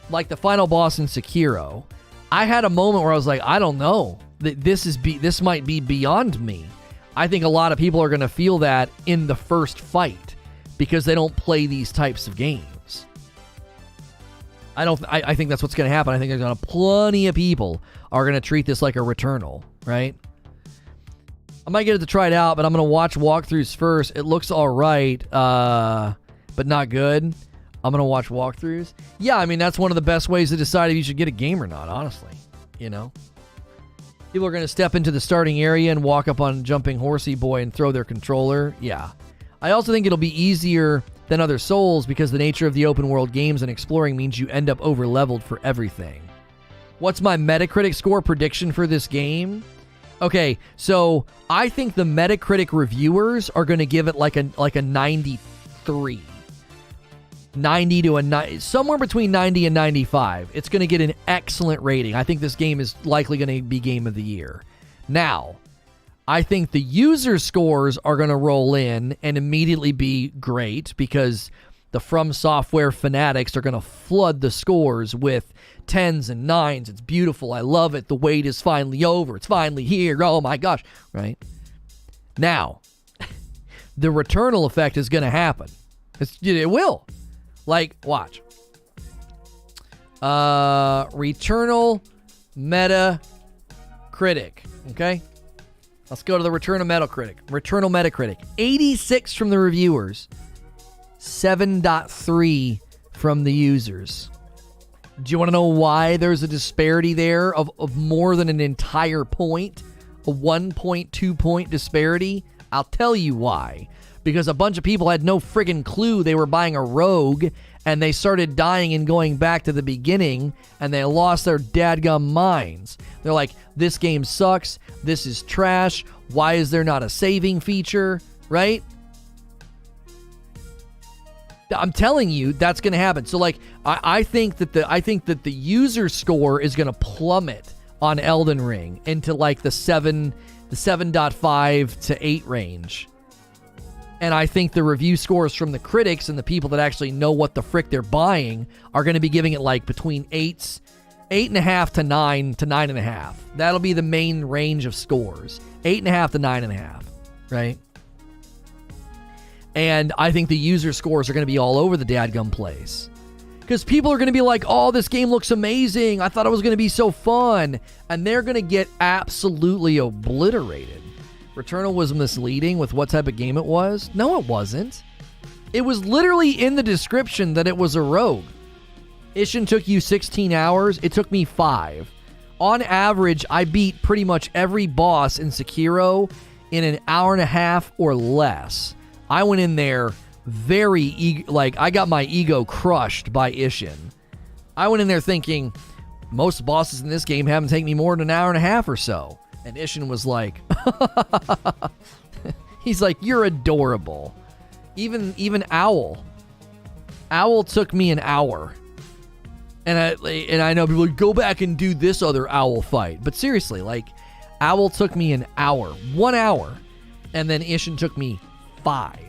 the final boss in Sekiro. I had a moment where I was like, I don't know. This might be beyond me. I think a lot of people are going to feel that in the first fight because they don't play these types of games. I think that's what's going to happen. I think there's plenty of people are going to treat this like a Returnal, right? I might get it to try it out, but I'm going to watch walkthroughs first. It looks all right, but not good. I'm going to watch walkthroughs. Yeah, I mean, that's one of the best ways to decide if you should get a game or not, honestly. You know? People are going to step into the starting area and walk up on Jumping Horsey Boy and throw their controller. Yeah. I also think it'll be easier than other Souls because the nature of the open world games and exploring means you end up over-leveled for everything. What's my Metacritic score prediction for this game? Okay, so I think the Metacritic reviewers are going to give it like a 93. 90 to a 90, somewhere between 90 and 95. It's going to get an excellent rating. I think this game is likely going to be Game of the Year. Now, I think the user scores are going to roll in and immediately be great because the FromSoftware fanatics are going to flood the scores with 10s and 9s. It's beautiful. I love it. The wait is finally over. It's finally here. Oh my gosh. Right? Now, the Returnal effect is going to happen. It will. Like, watch. Returnal Metacritic. Okay? Let's go to the Returnal Metacritic. 86 from the reviewers. 7.3 from the users. Do you want to know why there's a disparity there of more than an entire point? A 1.2 point disparity? I'll tell you why. Because a bunch of people had no friggin' clue they were buying a rogue, and they started dying and going back to the beginning, and they lost their dadgum minds. They're like, this game sucks, this is trash, why is there not a saving feature, right? I'm telling you, that's going to happen. So, like, I think that the user score is going to plummet on Elden Ring into like the 7.5 to 8 range. And I think the review scores from the critics and the people that actually know what the frick they're buying are going to be giving it like between 8.5 to 9 to 9.5. That'll be the main range of scores. 8.5 to 9.5, right? And I think the user scores are going to be all over the dadgum place. Because people are going to be like, oh, this game looks amazing. I thought it was going to be so fun. And they're going to get absolutely obliterated. Returnal was misleading with what type of game it was? No, it wasn't. It was literally in the description that it was a rogue. Ishin took you 16 hours. It took me 5. On average, I beat pretty much every boss in Sekiro in an hour and a half or less. I went in there I got my ego crushed by Ishin. I went in there thinking, most bosses in this game haven't taken me more than an hour and a half or so. And Ishin was like, he's like, you're adorable. Even Owl. Owl took me an hour. And I know people like, go back and do this other Owl fight. But seriously, like, Owl took me an hour. 1 hour. And then Ishin took me 5.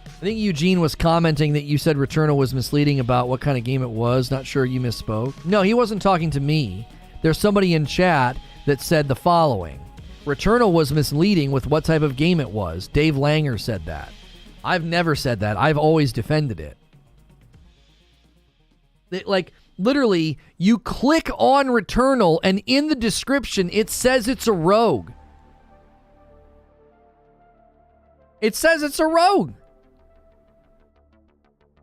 I think Eugene was commenting that you said Returnal was misleading about what kind of game it was. Not sure you misspoke. No, he wasn't talking to me. There's somebody in chat that said the following. Returnal was misleading with what type of game it was. Dave Langer said that. I've never said that. I've always defended it. Like, literally, you click on Returnal, and in the description, it says it's a rogue. It says it's a rogue.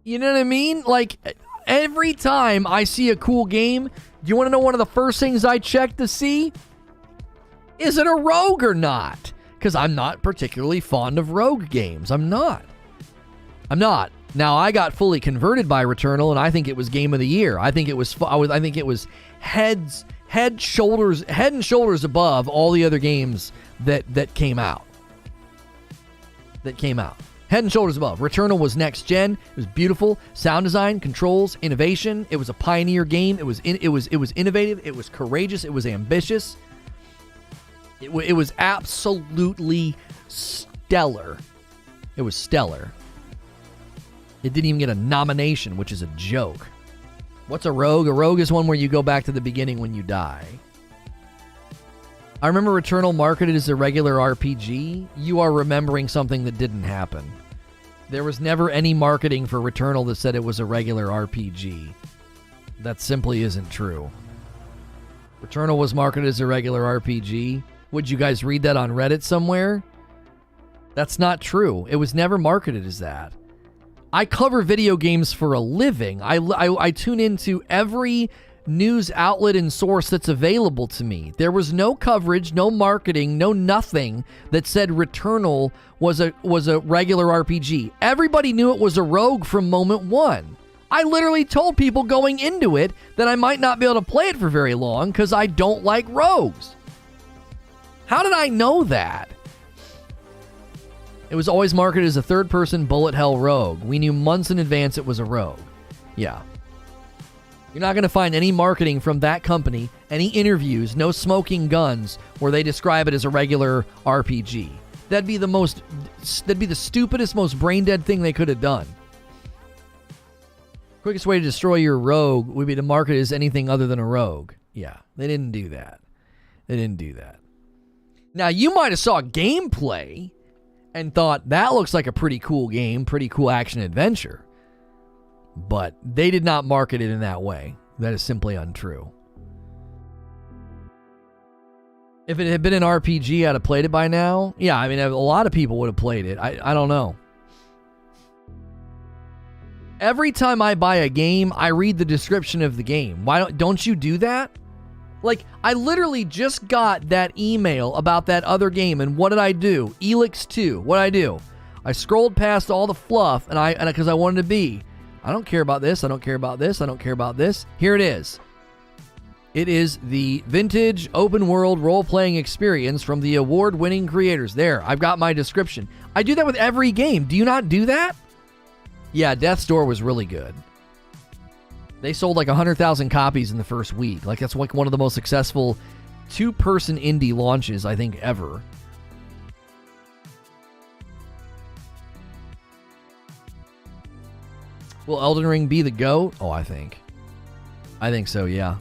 You know what I mean? Like, every time I see a cool game, do you want to know one of the first things I check to see? Is it a rogue or not? Because I'm not particularly fond of rogue games. I'm not. Now, I got fully converted by Returnal, and I think it was Game of the Year. I think it was head and shoulders above all the other games that came out. Head and shoulders above. Returnal was next gen. It was beautiful. Sound design, controls, innovation. It was a pioneer game. It was innovative. It was courageous. It was ambitious. It was absolutely stellar. It was stellar. It didn't even get a nomination, which is a joke. What's a rogue? A rogue is one where you go back to the beginning when you die. I remember Returnal marketed as a regular RPG. You are remembering something that didn't happen. There was never any marketing for Returnal that said it was a regular RPG. That simply isn't true. Returnal was marketed as a regular RPG. Would you guys read that on Reddit somewhere? That's not true. It was never marketed as that. I cover video games for a living. I tune into every news outlet and source that's available to me. There was no coverage, no marketing, no nothing that said Returnal was a regular RPG. Everybody knew it was a rogue from moment one. I literally told people going into it that I might not be able to play it for very long because I don't like rogues. How did I know that? It was always marketed as a third-person bullet hell rogue. We knew months in advance it was a rogue. Yeah. You're not going to find any marketing from that company, any interviews, no smoking guns, where they describe it as a regular RPG. That'd be the stupidest, most brain-dead thing they could have done. Quickest way to destroy your rogue would be to market it as anything other than a rogue. Yeah, they didn't do that. Now, you might have saw gameplay and thought, that looks like a pretty cool game, pretty cool action-adventure. But they did not market it in that way. That is simply untrue. If it had been an RPG, I'd have played it by now. Yeah, I mean, a lot of people would have played it. I don't know. Every time I buy a game, I read the description of the game. Why don't you do that? Like, I literally just got that email about that other game, and what did I do? Elix 2. What did I do? I scrolled past all the fluff, and because I wanted to be. I don't care about this. I don't care about this. I don't care about this. Here it is. It is the vintage open-world role-playing experience from the award-winning creators. There, I've got my description. I do that with every game. Do you not do that? Yeah, Death's Door was really good. They sold like 100,000 copies in the first week. Like, that's like one of the most successful two-person indie launches, I think, ever. Will Elden Ring be the GOAT? Oh, I think so, yeah.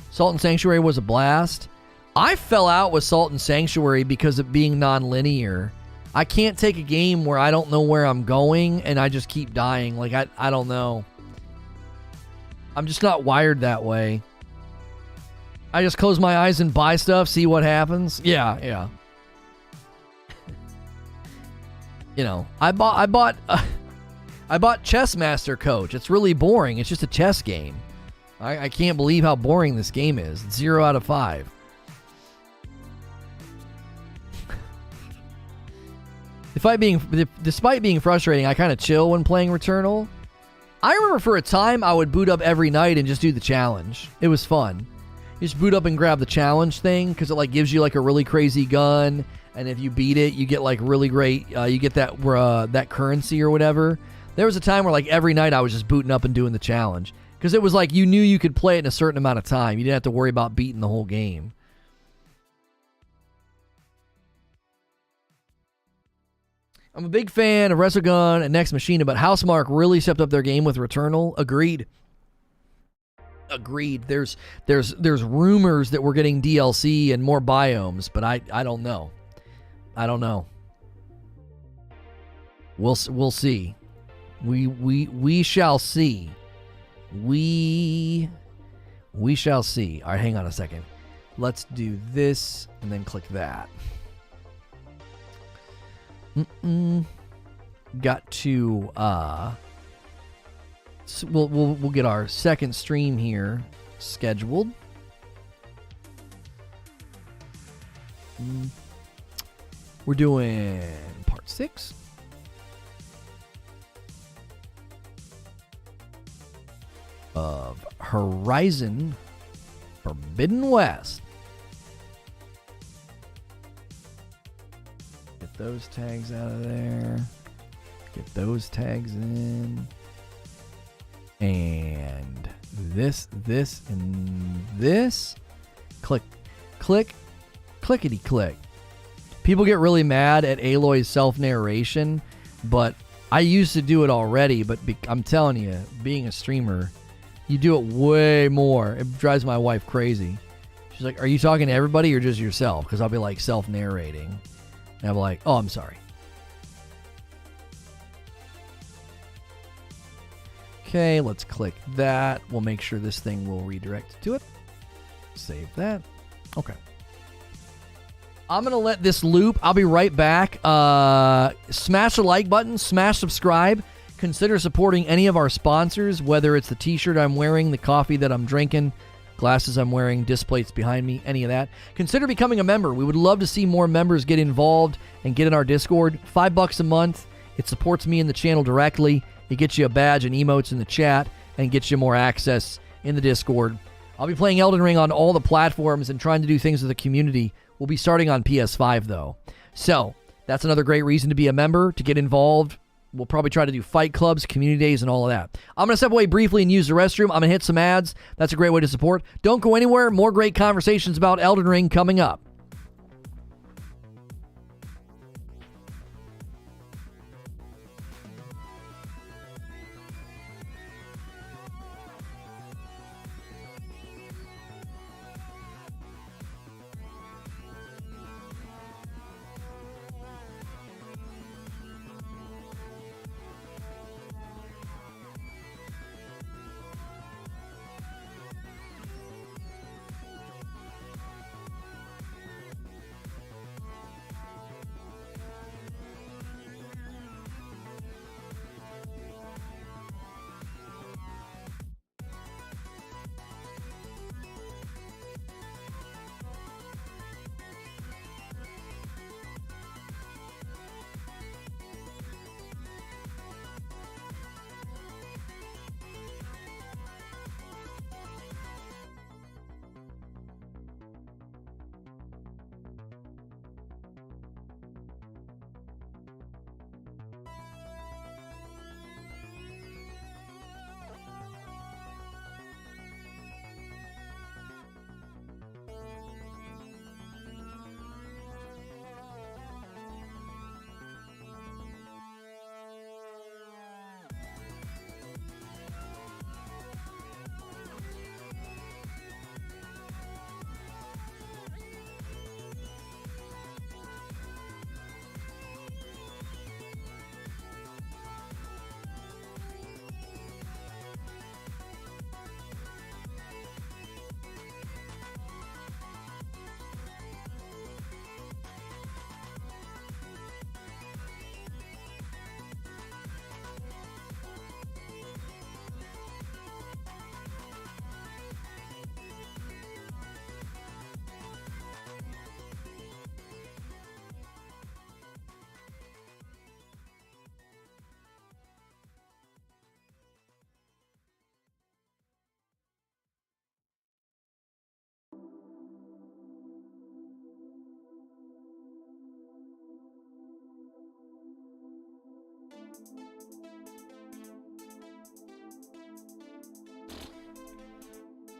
Salt and Sanctuary was a blast. I fell out with Salt and Sanctuary because of being non-linear. I can't take a game where I don't know where I'm going and I just keep dying. Like, I don't know. I'm just not wired that way. I just close my eyes and buy stuff, see what happens. Yeah. You know, I bought Chess Master Coach. It's really boring. It's just a chess game. I can't believe how boring this game is. It's 0 out of 5. Despite being frustrating, I kind of chill when playing Returnal. I remember for a time I would boot up every night and just do the challenge. It was fun. You just boot up and grab the challenge thing because it like gives you like a really crazy gun, and if you beat it, you get like really great. You get that currency or whatever. There was a time where like every night I was just booting up and doing the challenge because it was like you knew you could play it in a certain amount of time. You didn't have to worry about beating the whole game. I'm a big fan of Resogun and Next Machina, but Housemarque really stepped up their game with Returnal. Agreed. There's rumors that we're getting DLC and more biomes, but I don't know. We'll see. We shall see. We shall see. All right, hang on a second. Let's do this and then click that. Got to we'll get our second stream here scheduled. We're doing part 6 of Horizon Forbidden West. Get those tags out of there. Get those tags in. And this, and this. Click, clickety click. People get really mad at Aloy's self-narration, but I used to do it already, but I'm telling you, being a streamer, you do it way more. It drives my wife crazy. She's like, are you talking to everybody or just yourself? Because I'll be like self-narrating. And I'm like, oh, I'm sorry. Okay, let's click that. We'll make sure this thing will redirect to it. Save that. Okay. I'm going to let this loop. I'll be right back. Smash the like button. Smash subscribe. Consider supporting any of our sponsors, whether it's the t-shirt I'm wearing, the coffee that I'm drinking, glasses I'm wearing, displays behind me, any of that. Consider becoming a member. We would love to see more members get involved and get in our Discord. $5 a month. It supports me and the channel directly. It gets you a badge and emotes in the chat and gets you more access in the Discord. I'll be playing Elden Ring on all the platforms and trying to do things with the community. We'll be starting on PS5, though. So, that's another great reason to be a member, to get involved. We'll probably try to do fight clubs, community days, and all of that. I'm going to step away briefly and use the restroom. I'm going to hit some ads. That's a great way to support. Don't go anywhere. More great conversations about Elden Ring coming up.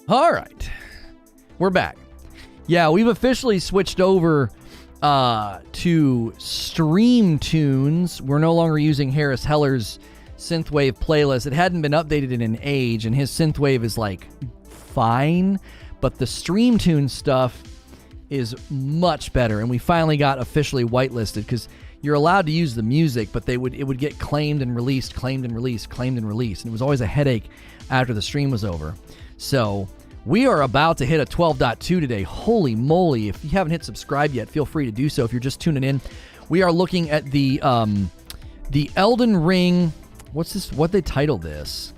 All right. We're back. Yeah, we've officially switched over to Stream Tunes. We're no longer using Harris Heller's synthwave playlist. It hadn't been updated in an age, and his synthwave is like fine, but the Stream Tunes stuff is much better, and we finally got officially whitelisted because you're allowed to use the music, but it would get claimed and released, claimed and released, claimed and released, and it was always a headache after the stream was over. So we are about to hit a 12.2 today. Holy moly. If you haven't hit subscribe yet, feel free to do so. If you're just tuning in, we are looking at the Elden Ring. What's this? What they titled this?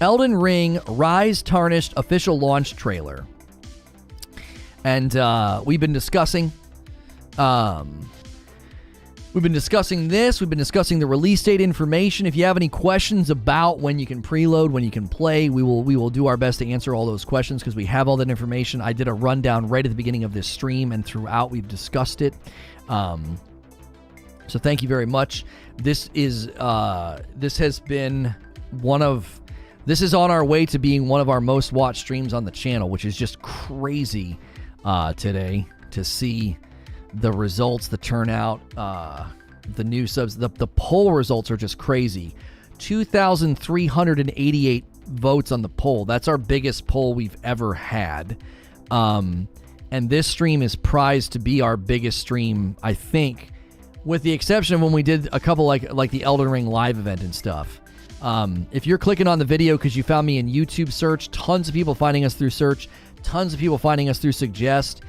Elden Ring Rise Tarnished official launch trailer. And we've been discussing this. We've been discussing the release date information. If you have any questions about when you can preload, when you can play, we will do our best to answer all those questions because we have all that information. I did a rundown right at the beginning of this stream, and throughout we've discussed it. So thank you very much. This is on our way to being one of our most watched streams on the channel, which is just crazy today to see the results, the turnout, the new subs. The poll results are just crazy. 2,388 votes on the poll. That's our biggest poll we've ever had. And this stream is prized to be our biggest stream, I think, with the exception of when we did a couple like the Elden Ring live event and stuff. If you're clicking on the video because you found me in YouTube search, tons of people finding us through search, tons of people finding us through suggest.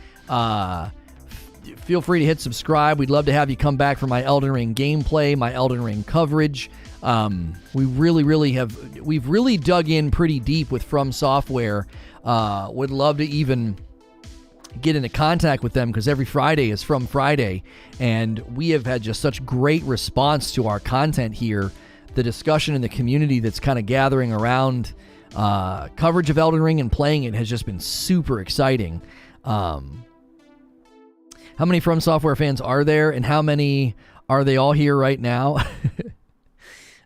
Feel free to hit subscribe. We'd love to have you come back for my Elden Ring gameplay, my Elden Ring coverage. We've really dug in pretty deep with FromSoftware. Would love to even get into contact with them because every Friday is From Friday, and we have had just such great response to our content here. The discussion in the community that's kind of gathering around coverage of Elden Ring and playing it has just been super exciting. How many FromSoftware fans are there, and how many are they all here right now?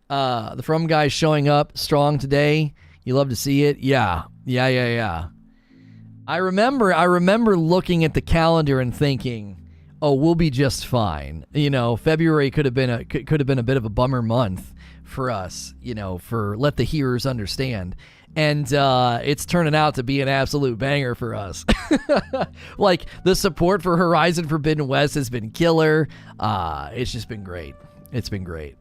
The From guys showing up strong today. You love to see it. Yeah. I remember looking at the calendar and thinking, "Oh, we'll be just fine." You know, February could have been a bit of a bummer month for us. You know, for let the hearers understand. And it's turning out to be an absolute banger for us. Like, the support for Horizon Forbidden West has been killer. It's just been great. It's been great.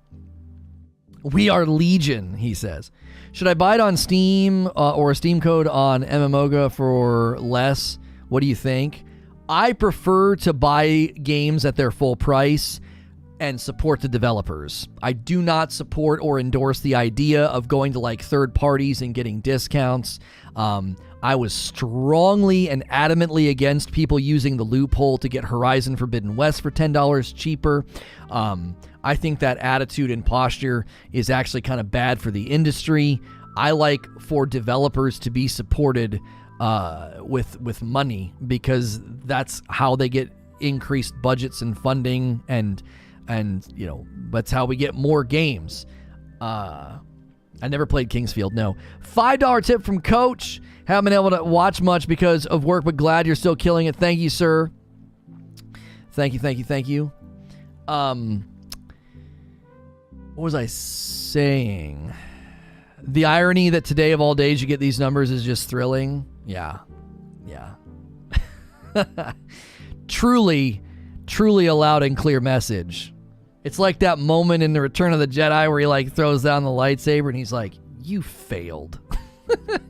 We are Legion, he says. Should I buy it on Steam or a Steam code on MMOGA for less? What do you think? I prefer to buy games at their full price and support the developers. I do not support or endorse the idea of going to like third parties and getting discounts. I was strongly and adamantly against people using the loophole to get Horizon Forbidden West for $10 cheaper. I think that attitude and posture is actually kind of bad for the industry. I like for developers to be supported with money because that's how they get increased budgets and funding, and you know, that's how we get more games. I never played Kingsfield, no. $5 tip from Coach. Haven't been able to watch much because of work, but glad you're still killing it. Thank you, sir. Thank you. What was I saying? The irony that today of all days you get these numbers is just thrilling. Yeah. Truly a loud and clear message. It's like that moment in the Return of the Jedi where he like throws down the lightsaber and he's like, "You failed."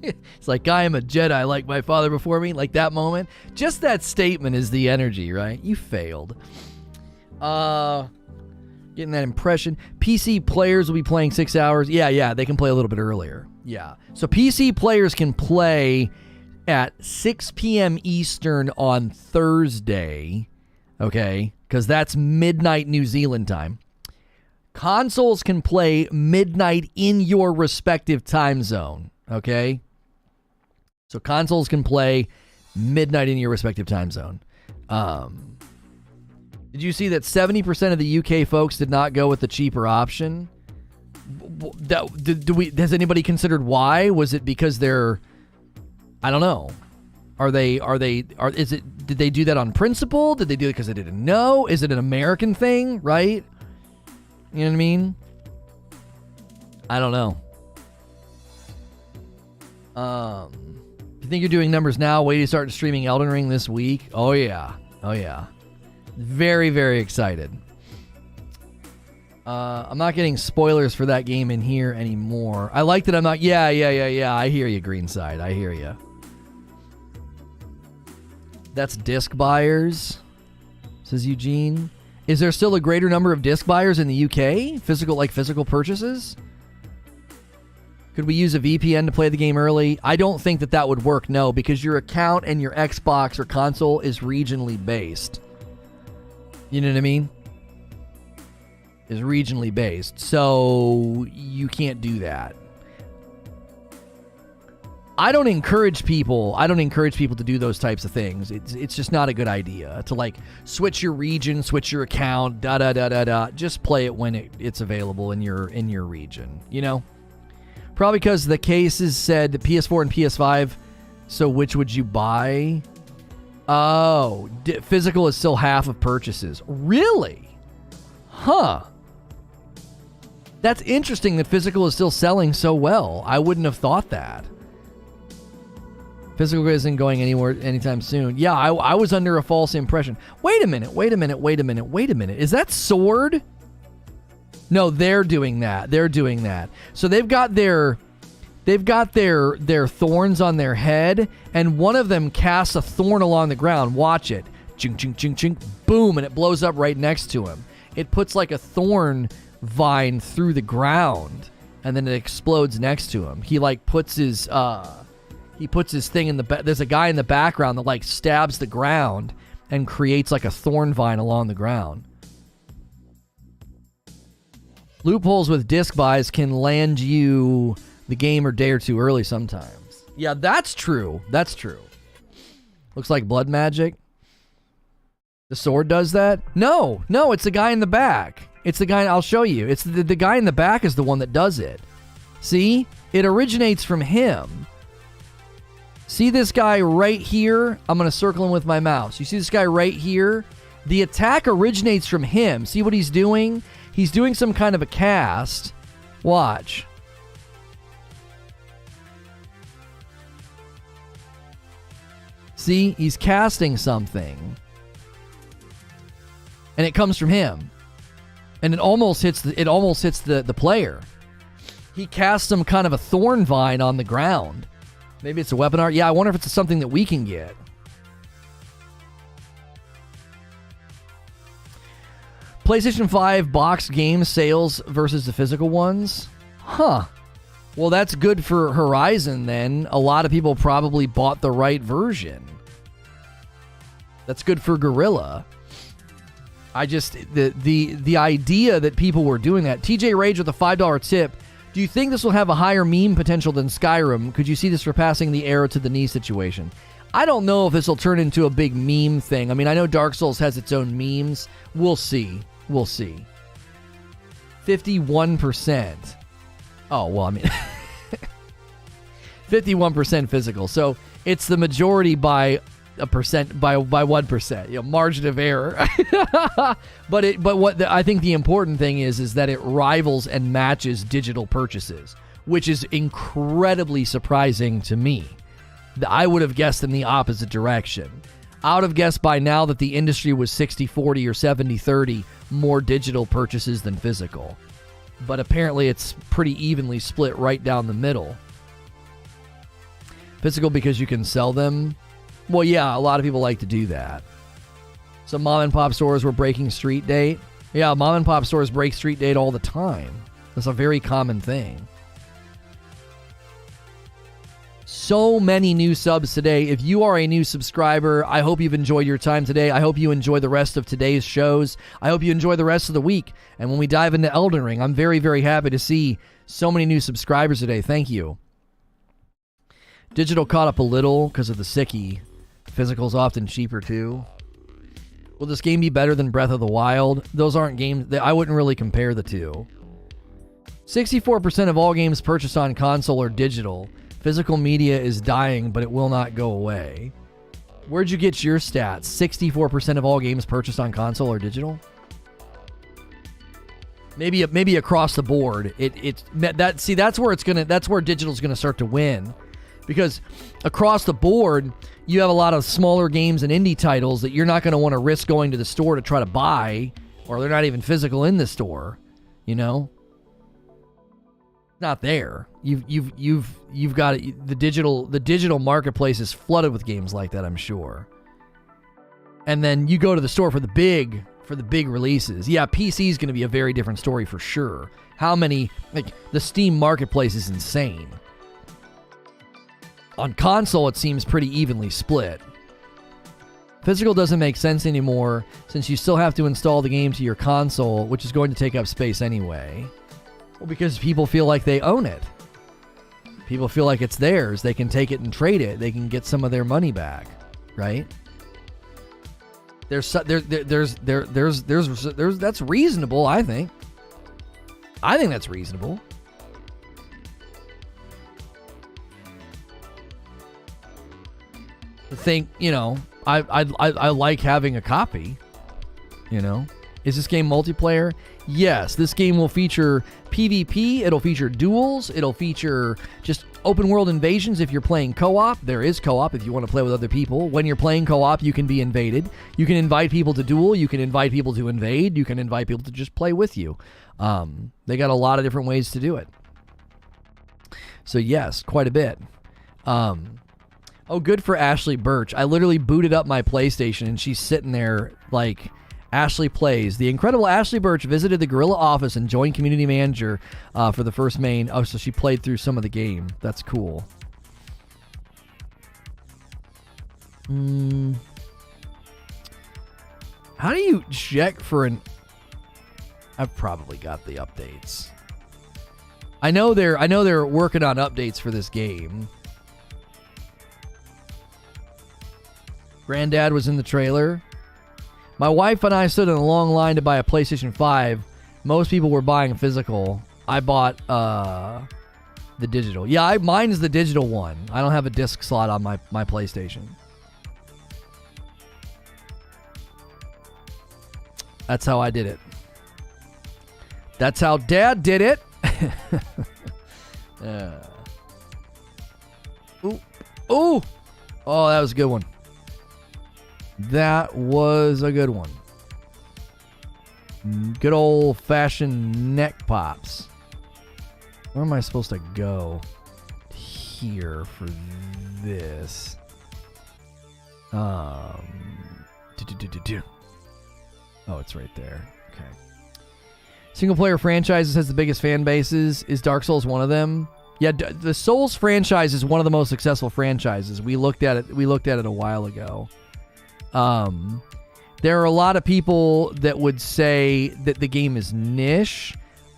It's like, "I am a Jedi like my father before me." Like that moment. Just that statement is the energy, right? You failed. Getting that impression. PC players will be playing 6 hours. Yeah, they can play a little bit earlier. Yeah. So PC players can play at 6 p.m. Eastern on Thursday. Okay? Because that's midnight New Zealand time. Consoles can play midnight in your respective time zone. Okay? So consoles can play midnight in your respective time zone. Did you see that 70% of the UK folks did not go with the cheaper option? Has anybody considered why? Was it because they're... I don't know. Did they do that on principle? Did they do it because they didn't know? Is it an American thing, right? You know what I mean? I don't know. You think you're doing numbers now? Wait till you start streaming Elden Ring this week. Oh yeah. Very, very excited. I'm not getting spoilers for that game in here anymore. I like that I'm not. Yeah. I hear you, Greenside. I hear you. That's disc buyers, says Eugene. Is there still a greater number of disc buyers in the UK? Physical purchases? Could we use a VPN to play the game early? I don't think that would work, no, because your account and your Xbox or console is regionally based. You know what I mean? Is regionally based. So you can't do that. I don't encourage people to do those types of things. It's just not a good idea to like switch your region, switch your account, Just play it when it's available in your region, you know? Probably because the cases said PS4 and PS5, so which would you buy? Oh, physical is still half of purchases. Really? Huh. That's interesting that physical is still selling so well. I wouldn't have thought that. Physical isn't going anywhere anytime soon. Yeah, I was under a false impression. Wait a minute. Is that Sword? No, they're doing that. So they've got their thorns on their head, and one of them casts a thorn along the ground. Watch it. Ching, ching, ching, ching. Boom, and it blows up right next to him. It puts like a thorn vine through the ground, and then it explodes next to him. He like puts his thing in the there's a guy in the background that like stabs the ground and creates like a thorn vine along the ground. Loopholes with disc buys can land you the game a day or two early sometimes. Yeah, that's true. Looks like blood magic. The Sword does that? No, it's the guy in the back. It's the guy, I'll show you. It's the guy in the back is the one that does it. See? It originates from him. See this guy right here? I'm going to circle him with my mouse. You see this guy right here? The attack originates from him. See what he's doing? He's doing some kind of a cast. Watch. See? He's casting something. And it comes from him. And it almost hits the player. He casts some kind of a thorn vine on the ground. Maybe it's a weapon art. Yeah, I wonder if it's something that we can get. PlayStation 5 box game sales versus the physical ones? Huh. Well, that's good for Horizon then. A lot of people probably bought the right version. That's good for Gorilla. I just, the idea that people were doing that. TJ Rage with a $5 tip. Do you think this will have a higher meme potential than Skyrim? Could you see this surpassing the arrow to the knee situation? I don't know if this will turn into a big meme thing. I mean, I know Dark Souls has its own memes. We'll see. 51%. Oh, well, I mean... 51% physical. So it's the majority by a percent, by 1%. You know, margin of error. But what I think the important thing is that it rivals and matches digital purchases, which is incredibly surprising to me. I would have guessed in the opposite direction. I would have guessed by now that the industry was 60-40 or 70-30 more digital purchases than physical. But apparently it's pretty evenly split right down the middle. Physical because you can sell them. Well, yeah, a lot of people like to do that. So mom and pop stores were breaking street date. Yeah, mom and pop stores break street date all the time. That's a very common thing. So many new subs today. If you are a new subscriber, I hope you've enjoyed your time today. I hope you enjoy the rest of today's shows. I hope you enjoy the rest of the week. And when we dive into Elden Ring, I'm very, very happy to see so many new subscribers today. Thank you. Digital caught up a little because of the sickie. Physical's often cheaper too. Will this game be better than Breath of the Wild? Those aren't games that I wouldn't really compare the two. 64% of all games purchased on console are digital. Physical media is dying, but it will not go away. Where'd you get your stats? 64% of all games purchased on console are digital? Maybe across the board. That's where digital's gonna start to win. Because across the board, you have a lot of smaller games and indie titles that you're not going to want to risk going to the store to try to buy, or they're not even physical in the store. You know, not there. You've got the digital marketplace is flooded with games like that, I'm sure. And then you go to the store for the big releases. Yeah, PC is going to be a very different story for sure. How many, like, the Steam marketplace is insane. On console, it seems pretty evenly split. Physical doesn't make sense anymore since you still have to install the game to your console, which is going to take up space anyway. Well, because people feel like they own it. People feel like it's theirs. They can take it and trade it. They can get some of their money back, right? That's reasonable, I think. I think that's reasonable. Think, you know, I like having a copy, you know. Is this game multiplayer? Yes, this game will feature PvP, it'll feature duels, it'll feature just open world invasions if you're playing co-op. There is co-op if you want to play with other people. When you're playing co-op, you can be invaded. You can invite people to duel, you can invite people to invade, you can invite people to just play with you. They got a lot of different ways to do it. So yes, quite a bit. Oh, good for Ashley Birch. I literally booted up my PlayStation and she's sitting there like, Ashley plays. The incredible Ashley Birch visited the Guerrilla office and joined community manager for the first main. Oh, so she played through some of the game. That's cool. How do you check for an... I've probably got the updates. I know they're working on updates for this game. Granddad was in the trailer. My wife and I stood in a long line to buy a PlayStation 5. Most people were buying physical. I bought the digital. Yeah, mine is the digital one. I don't have a disc slot on my PlayStation. That's how I did it. That's how Dad did it. Ooh. Ooh. Oh, that was a good one. That was a good one. Good old-fashioned neck pops. Where am I supposed to go? Here for this. Oh, it's right there. Okay. Single-player franchises has the biggest fan bases. Is Dark Souls one of them? Yeah, the Souls franchise is one of the most successful franchises. We looked at it a while ago. There are a lot of people that would say that the game is niche.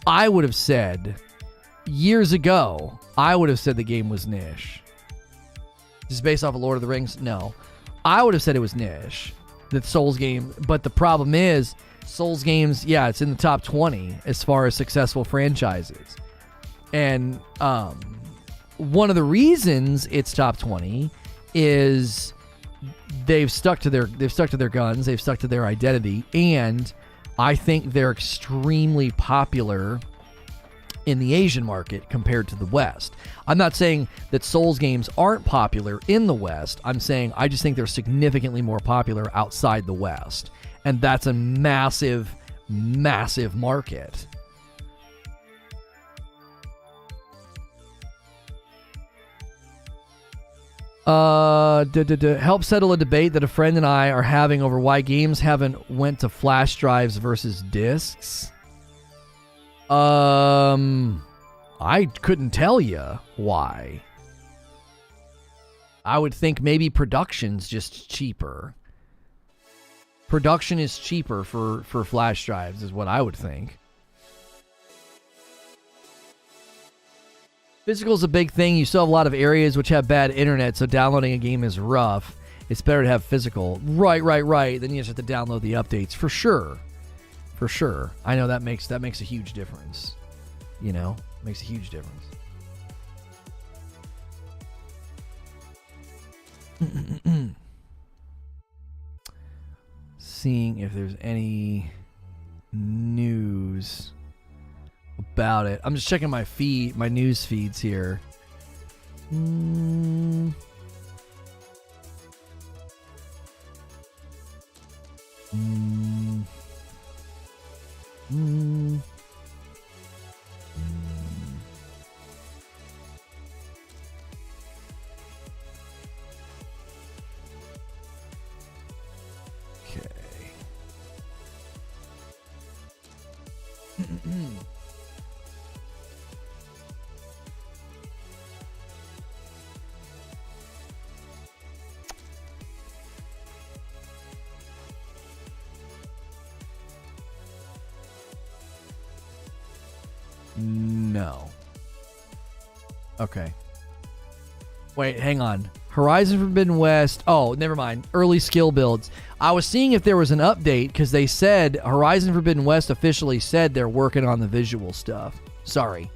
I would have said years ago, the game was niche. This is based off of Lord of the Rings? No. I would have said it was niche, the Souls game. But the problem is, Souls games, yeah, it's in the top 20 as far as successful franchises. And one of the reasons it's top 20 is they've stuck to their guns, they've stuck to their identity, and I think they're extremely popular in the Asian market compared to the West. I'm not saying that Souls games aren't popular in the West. I'm saying I just think they're significantly more popular outside the West. And that's a massive, massive market. Help settle a debate that a friend and I are having over why games haven't went to flash drives versus discs. I couldn't tell you why. I would think maybe production's just cheaper. Production is cheaper for flash drives is what I would think. Physical is a big thing. You still have a lot of areas which have bad internet, so downloading a game is rough. It's better to have physical. Right. Then you just have to download the updates. For sure. I know that makes a huge difference. You know? Makes a huge difference. Seeing if there's any news about it. I'm just checking my news feeds here. No. Okay. Wait, hang on. Horizon Forbidden West. Oh, never mind. Early skill builds. I was seeing if there was an update because they said Horizon Forbidden West officially said they're working on the visual stuff. Sorry.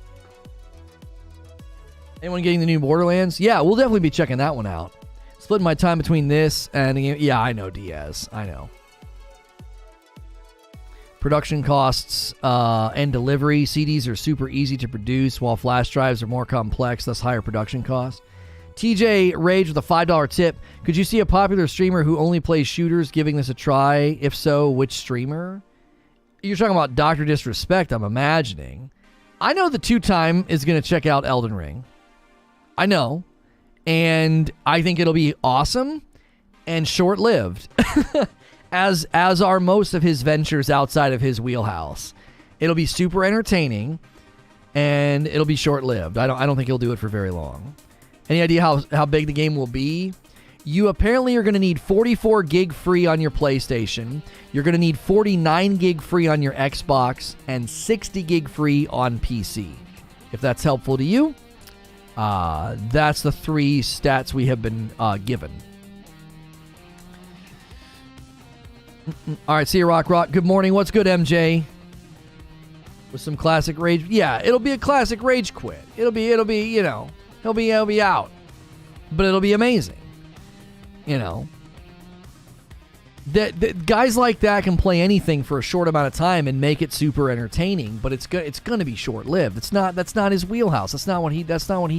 Anyone getting the new Borderlands? Yeah, we'll definitely be checking that one out. Splitting my time between this and the game. Yeah, I know, Diaz. I know. Production costs and delivery. CDs are super easy to produce, while flash drives are more complex, thus higher production costs. TJ Rage with a $5 tip. Could you see a popular streamer who only plays shooters giving this a try? If so, which streamer? You're talking about Dr. Disrespect, I'm imagining. I know the two-time is going to check out Elden Ring. I know. And I think it'll be awesome and short-lived. as are most of his ventures outside of his wheelhouse. It'll be super entertaining and it'll be short-lived. I don't think he'll do it for very long. Any idea how big the game will be? You apparently are going to need 44 gig free on your PlayStation. You're going to need 49 gig free on your Xbox and 60 gig free on PC. If that's helpful to you, that's the three stats we have been given. All right, see you, Rock. Good morning. What's good, MJ? With some classic rage. Yeah, it'll be a classic rage quit. It'll be, you know, he'll be out. But it'll be amazing. You know. That guys like that can play anything for a short amount of time and make it super entertaining, but it's going to be short-lived. That's not his wheelhouse. That's not what he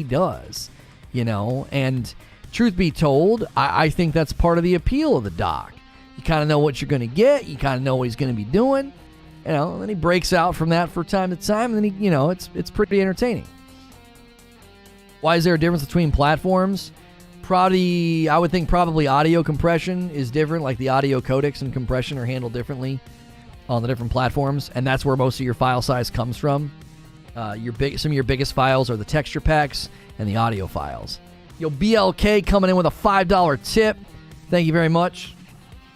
does. You know, and truth be told, I think that's part of the appeal of the doc. You kind of know what you're going to get. You kind of know what he's going to be doing. You know, and then he breaks out from that from time to time, and then he, you know, it's pretty entertaining. Why is there a difference between platforms? I would think probably audio compression is different, like the audio codecs and compression are handled differently on the different platforms, and that's where most of your file size comes from. Some of your biggest files are the texture packs and the audio files. Yo, BLK coming in with a $5 tip. Thank you very much.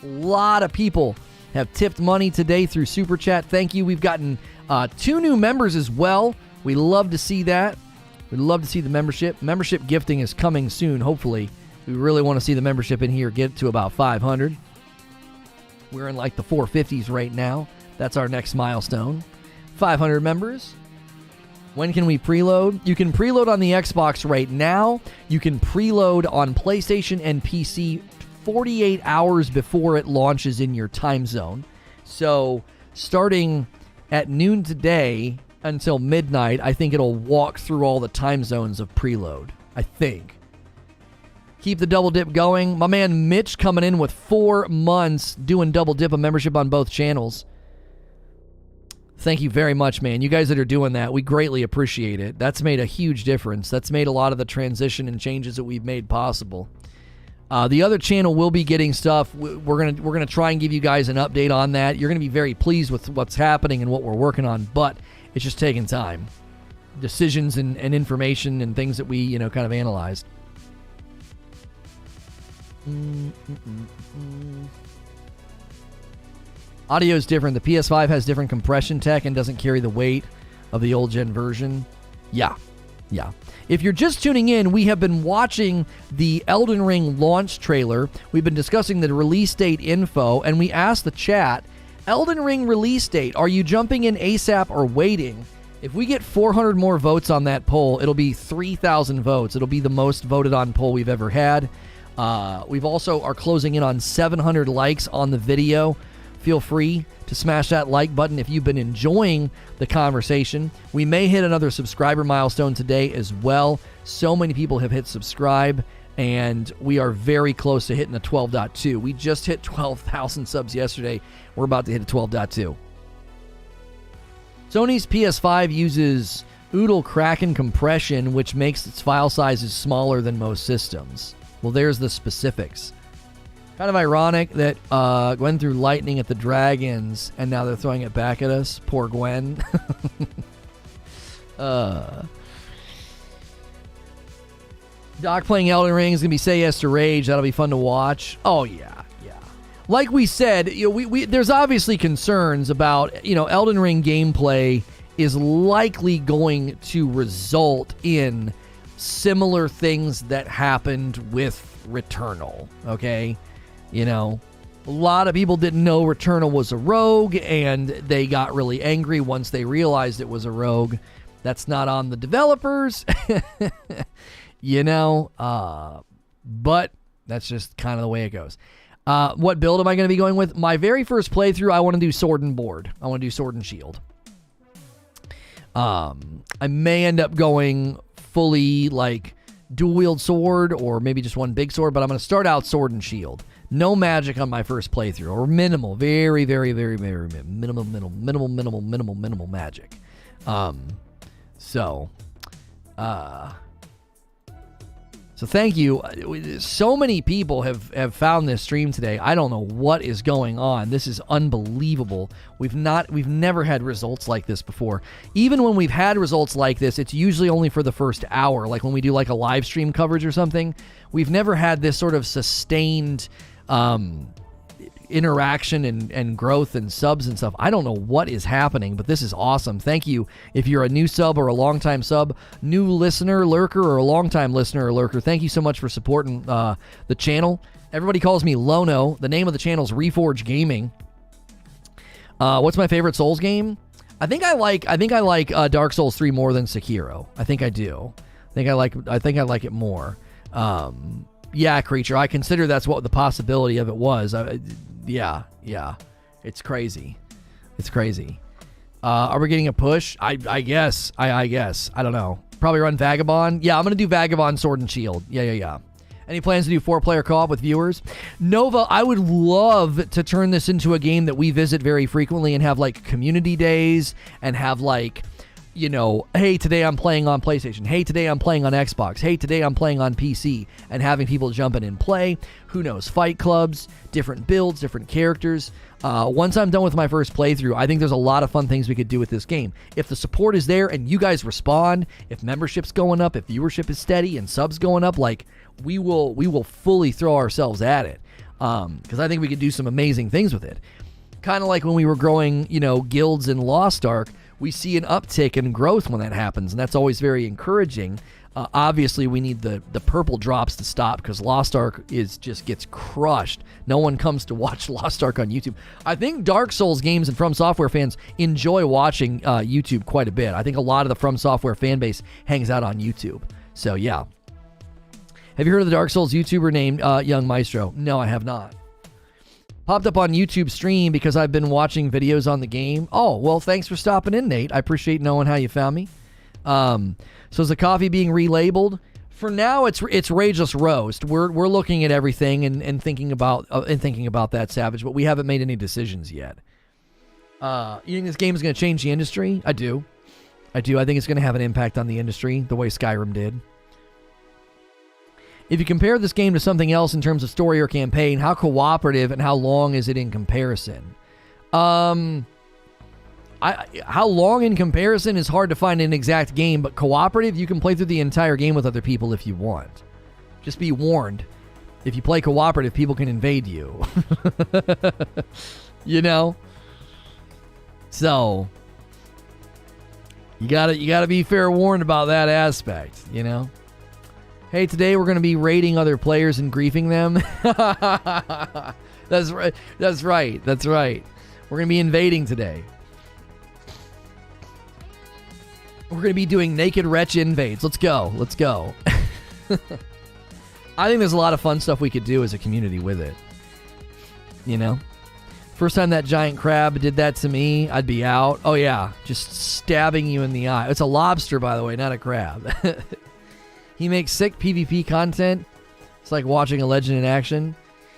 A lot of people have tipped money today through Super Chat. Thank you. We've gotten 2 new members as well. We love to see that. We'd love to see the membership. Membership gifting is coming soon, hopefully. We really want to see the membership in here get to about 500. We're in like the 450s right now. That's our next milestone. 500 members. When can we preload? You can preload on the Xbox right now. You can preload on PlayStation and PC 48 hours before it launches in your time zone. So starting at noon today until midnight, I think it'll walk through all the time zones of preload. I think. Keep the double dip going. My man Mitch coming in with 4 months doing double dip a membership on both channels. Thank you very much, man. You guys that are doing that, we greatly appreciate it. That's made a huge difference. That's made a lot of the transition and changes that we've made possible. The other channel will be getting stuff. We're gonna try and give you guys an update on that. You're gonna be very pleased with what's happening and what we're working on, but it's just taking time. Decisions and information and things that we, kind of analyzed. Audio is different. The PS5 has different compression tech and doesn't carry the weight of the old gen version. Yeah. If you're just tuning in, we have been watching the Elden Ring launch trailer. We've been discussing the release date info, and we asked the chat, Elden Ring release date, are you jumping in ASAP or waiting? If we get 400 more votes on that poll, it'll be 3,000 votes. It'll be the most voted on poll we've ever had. We've also are closing in on 700 likes on the video. Feel free to smash that like button if you've been enjoying the conversation. We may hit another subscriber milestone today as well. So many people have hit subscribe, and we are very close to hitting a 12.2. We just hit 12,000 subs yesterday. We're about to hit a 12.2. Sony's PS5 uses Oodle Kraken compression, which makes its file sizes smaller than most systems. Well, there's the specifics. Kind of ironic that Gwen threw lightning at the dragons, and now they're throwing it back at us. Poor Gwen. Doc playing Elden Ring is going to be Say Yes to Rage. That'll be fun to watch. Oh, yeah. Like we said, there's obviously concerns about, Elden Ring gameplay is likely going to result in similar things that happened with Returnal, okay? A lot of people didn't know Returnal was a rogue, and they got really angry once they realized it was a rogue. That's not on the developers, but that's just kind of the way it goes. What build am I going to be going with? My very first playthrough, I want to do Sword and Board. I want to do Sword and Shield. I may end up going fully, dual-wield sword, or maybe just one big sword, but I'm going to start out Sword and Shield. No magic on my first playthrough, or minimal, very, very, very, very minimal magic. So thank you. So many people have found this stream today. I don't know what is going on. This is unbelievable. We've never had results like this before. Even when we've had results like this, it's usually only for the first hour. Like when we do a live stream coverage or something, we've never had this sort of sustained interaction and growth and subs and stuff. I don't know what is happening, but this is awesome. Thank you. If you're a new sub or a longtime sub, new listener, lurker, or a longtime listener or lurker, thank you so much for supporting the channel. Everybody calls me Lono. The name of the channel is Reforge Gaming. What's my favorite Souls game? I think I like Dark Souls 3 more than Sekiro. I think I do. I think I like it more. Yeah, Creature. I consider that's what the possibility of it was. Yeah. It's crazy. Are we getting a push? I guess. I guess. I don't know. Probably run Vagabond. Yeah, I'm going to do Vagabond, Sword and Shield. Yeah. Any plans to do 4-player co-op with viewers? Nova, I would love to turn this into a game that we visit very frequently and have community days and have hey, today I'm playing on PlayStation. Hey, today I'm playing on Xbox. Hey, today I'm playing on PC, and having people jump in and play. Who knows? Fight clubs, different builds, different characters. Once I'm done with my first playthrough, I think there's a lot of fun things we could do with this game. If the support is there and you guys respond, if membership's going up, if viewership is steady and subs going up, we will fully throw ourselves at it. Because I think we could do some amazing things with it. Kind of like when we were growing, guilds in Lost Ark. We see an uptick in growth when that happens, and that's always very encouraging. Obviously, we need the purple drops to stop because Lost Ark just gets crushed. No one comes to watch Lost Ark on YouTube. I think Dark Souls games and FromSoftware fans enjoy watching YouTube quite a bit. I think a lot of the FromSoftware fan base hangs out on YouTube. So, yeah. Have you heard of the Dark Souls YouTuber named Young Maestro? No, I have not. Popped up on YouTube stream because I've been watching videos on the game. Oh, well, thanks for stopping in, Nate. I appreciate knowing how you found me. So is the coffee being relabeled? For now, it's Rageless Roast. We're looking at everything and thinking about that, Savage, but we haven't made any decisions yet. You think this game is going to change the industry? I do. I think it's going to have an impact on the industry the way Skyrim did. If you compare this game to something else in terms of story or campaign, how cooperative and how long is it in comparison? How long in comparison is hard to find an exact game, but cooperative, you can play through the entire game with other people if you want. Just be warned. If you play cooperative, people can invade you. So you gotta be fair warned about that aspect, Hey, today we're going to be raiding other players and griefing them. That's right. We're going to be invading today. We're going to be doing Naked Wretch invades. Let's go. I think there's a lot of fun stuff we could do as a community with it. You know? First time that giant crab did that to me, I'd be out. Oh, yeah. Just stabbing you in the eye. It's a lobster, by the way, not a crab. He makes sick PvP content. It's like watching a legend in action.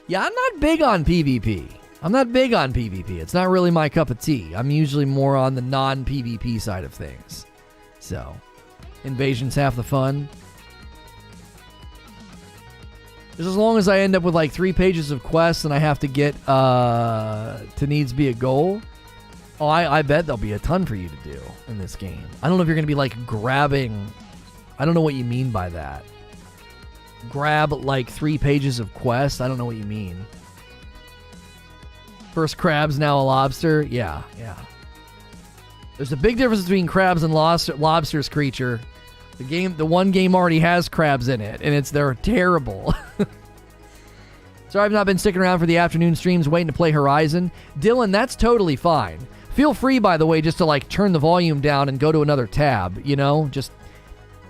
Yeah, I'm not big on PvP. It's not really my cup of tea. I'm usually more on the non-PvP side of things. So, invasion's half the fun. Just as long as I end up with like 3 pages of quests and I have to get to needs be a goal. Oh, I bet there'll be a ton for you to do in this game. I don't know if you're going to be like grabbing. I don't know what you mean by that. Grab like 3 pages of quests. I don't know what you mean. First crab's now a lobster. Yeah. There's a big difference between crabs and lobsters, creature. The one game already has crabs in it, and they're terrible. So I've not been sticking around for the afternoon streams waiting to play Horizon. Dylan, that's totally fine. Feel free, by the way, just to like turn the volume down and go to another tab, you know? Just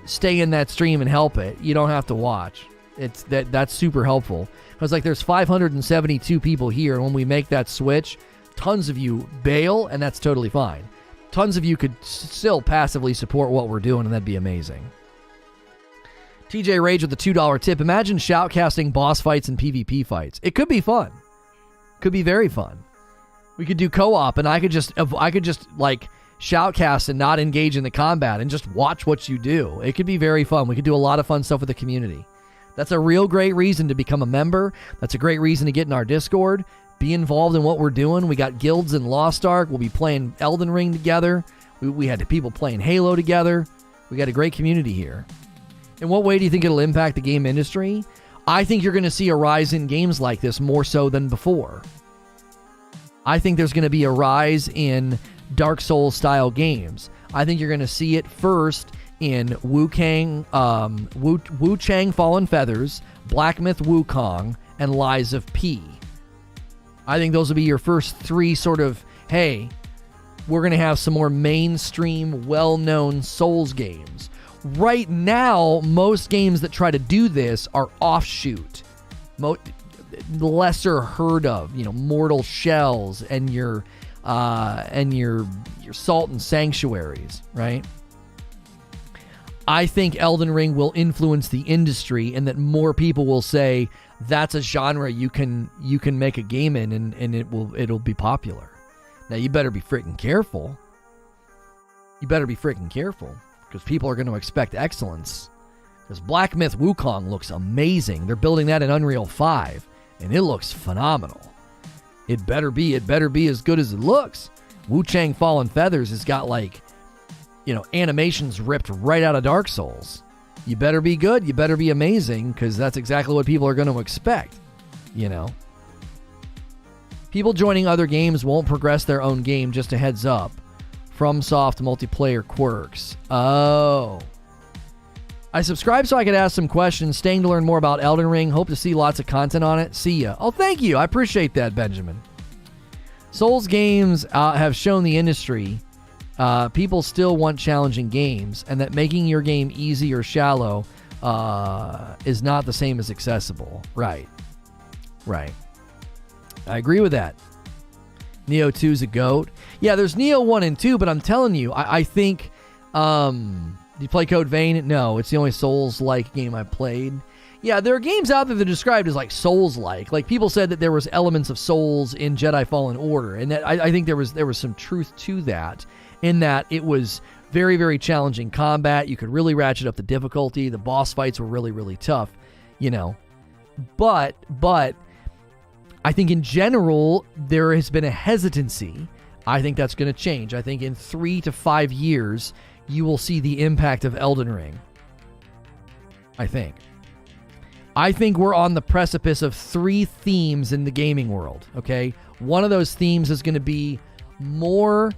stay in that stream and help it. You don't have to watch. That's super helpful. Because like there's 572 people here, and when we make that switch, tons of you bail, and that's totally fine. Tons of you could still passively support what we're doing, and that'd be amazing. TJ Rage with the $2 tip. Imagine shoutcasting boss fights and PvP fights. It could be fun. Could be very fun. We could do co-op, and I could just like shoutcast and not engage in the combat and just watch what you do. It could be very fun. We could do a lot of fun stuff with the community. That's a real great reason to become a member. That's a great reason to get in our Discord. Be involved in what we're doing. We got guilds in Lost Ark. We'll be playing Elden Ring together. We had people playing Halo together. We got a great community here. In what way do you think it'll impact the game industry? I think you're going to see a rise in games like this more so than before. I think there's going to be a rise in Dark Souls style games. I think you're going to see it first in Wu Chang Fallen Feathers, Black Myth Wukong, and Lies of P. I think those will be your first 3 sort of, hey, we're going to have some more mainstream, well-known Souls games. Right now, most games that try to do this are offshoot. Lesser heard of, Mortal Shells and your Salt and Sanctuaries, right? I think Elden Ring will influence the industry, and that more people will say that's a genre you can make a game in, and it'll be popular. Now you better be freaking careful. Because people are going to expect excellence. Because Black Myth Wukong looks amazing. They're building that in Unreal 5, and it looks phenomenal. It better be as good as it looks. Wu Chang Fallen Feathers has got animations ripped right out of Dark Souls. You better be good. You better be amazing, because that's exactly what people are going to expect. People joining other games won't progress their own game, just a heads up. FromSoft multiplayer quirks. Oh. I subscribed so I could ask some questions. Staying to learn more about Elden Ring. Hope to see lots of content on it. See ya. Oh, thank you. I appreciate that, Benjamin. Souls games have shown the industry people still want challenging games, and that making your game easy or shallow is not the same as accessible. Right. I agree with that. Neo 2 is a GOAT. Yeah, there's Neo 1 and 2, but I'm telling you, I think... do you play Code Vein? No, it's the only Souls-like game I've played. Yeah, there are games out there that are described as like Souls-like. Like people said that there was elements of Souls in Jedi Fallen Order, and that I think there was some truth to that, in that it was very, very challenging combat. You could really ratchet up the difficulty. The boss fights were really, really tough, But I think in general, there has been a hesitancy. I think that's going to change. I think in 3 to 5 years, you will see the impact of Elden Ring. I think we're on the precipice of 3 themes in the gaming world, okay? One of those themes is going to be more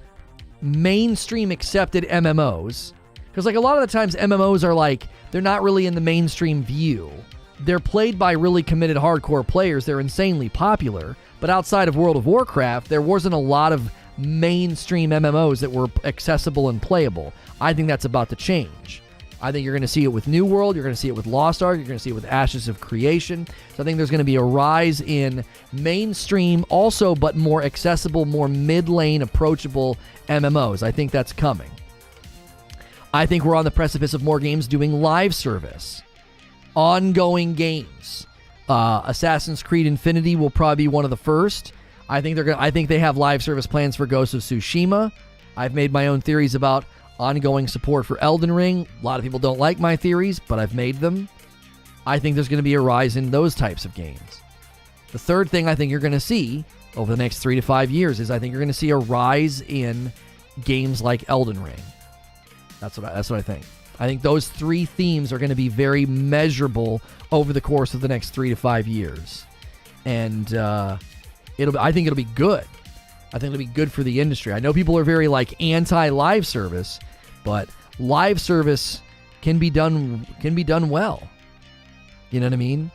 mainstream accepted MMOs. Because like a lot of the times MMOs are like, they're not really in the mainstream view. They're played by really committed hardcore players. They're insanely popular. But outside of World of Warcraft, there wasn't a lot of mainstream MMOs that were accessible and playable. I think that's about to change. I think you're going to see it with New World. You're going to see it with Lost Ark. You're going to see it with Ashes of Creation. So I think there's going to be a rise in mainstream also, but more accessible, more mid-lane, approachable MMOs. I think that's coming. I think we're on the precipice of more games doing live service. Ongoing games. Assassin's Creed Infinity will probably be one of the first. I think they have live service plans for Ghost of Tsushima. I've made my own theories about ongoing support for Elden Ring. A lot of people don't like my theories, but I've made them. I think there's going to be a rise in those types of games. The third thing I think you're going to see over the next 3 to 5 years is I think you're going to see a rise in games like Elden Ring. That's what I think. I think those 3 themes are going to be very measurable over the course of the next 3 to 5 years. And I think it'll be good. I think it'll be good for the industry. I know people are very anti-live service, but live service can be done well. You know what I mean?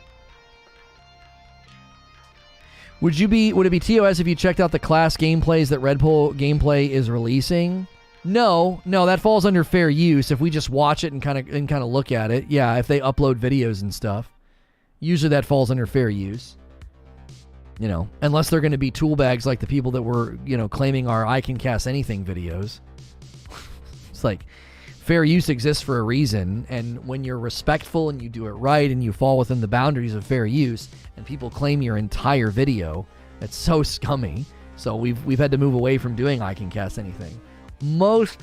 Would it be TOS if you checked out the class gameplays that Red Bull Gameplay is releasing? No, that falls under fair use if we just watch it and kind of look at it. Yeah, if they upload videos and stuff. Usually that falls under fair use. Unless they're going to be tool bags like the people that were, claiming our I Can Cast Anything videos. It's fair use exists for a reason, and when you're respectful and you do it right and you fall within the boundaries of fair use, and people claim your entire video, that's so scummy. So we've had to move away from doing I Can Cast Anything. Most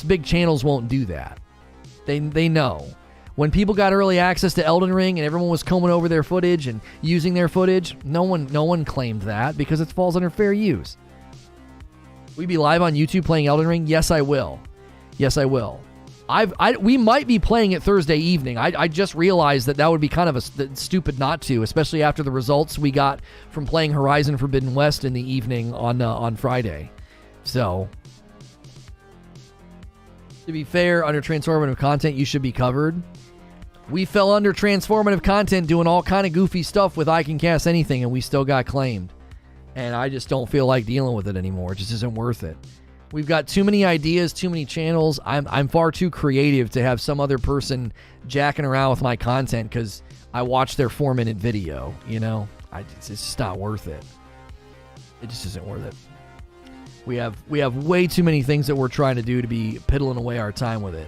big channels won't do that. They know. When people got early access to Elden Ring and everyone was combing over their footage and using their footage, no one claimed that because it falls under fair use. We be live on YouTube playing Elden Ring? Yes, I will. We might be playing it Thursday evening. I just realized that would be kind of stupid not to, especially after the results we got from playing Horizon Forbidden West in the evening on Friday. So, to be fair, under transformative content, you should be covered. We fell under transformative content doing all kind of goofy stuff with I Can Cast Anything, and we still got claimed. And I just don't feel like dealing with it anymore. It just isn't worth it. We've got too many ideas, too many channels. I'm far too creative to have some other person jacking around with my content because I watched their 4-minute video. It's just not worth it. It just isn't worth it. We have way too many things that we're trying to do to be piddling away our time with it.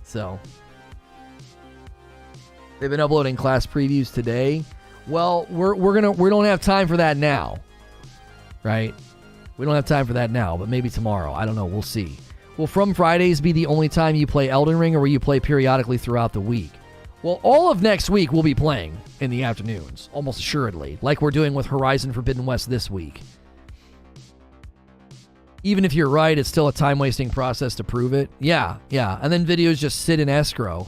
So they've been uploading class previews today. Well, we don't have time for that now, right? We don't have time for that now, but maybe tomorrow. I don't know. We'll see. Will From Fridays be the only time you play Elden Ring, or will you play periodically throughout the week? Well, all of next week we'll be playing in the afternoons, almost assuredly, like we're doing with Horizon Forbidden West this week. Even if you're right, it's still a time-wasting process to prove it. Yeah. And then videos just sit in escrow,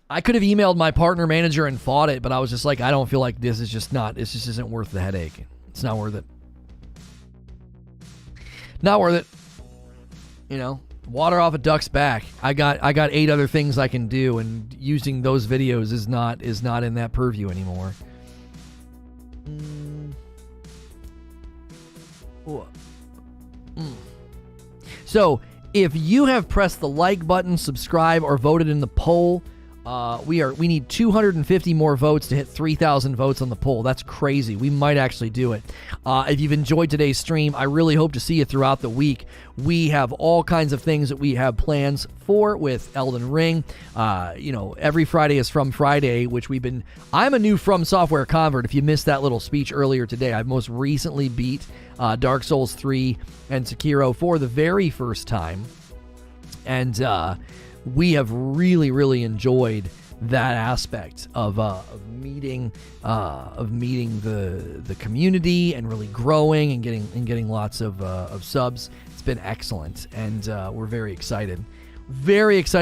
I could have emailed my partner manager and fought it, but I was just like, I don't feel like this just isn't worth the headache. It's not worth it. Not worth it. Water off a duck's back. I got 8 other things I can do, and using those videos is not in that purview anymore. So, if you have pressed the like button, subscribe, or voted in the poll, we need 250 more votes to hit 3,000 votes on the poll. That's crazy. We might actually do it. If you've enjoyed today's stream, I really hope to see you throughout the week. We have all kinds of things that we have plans for with Elden Ring. Every Friday is From Friday, which I'm a new FromSoftware convert. If you missed that little speech earlier today, I've most recently beat Dark Souls 3 and Sekiro for the very first time. And we have really, really enjoyed that aspect of meeting the community and really growing and getting lots of subs. It's been excellent, and we're very excited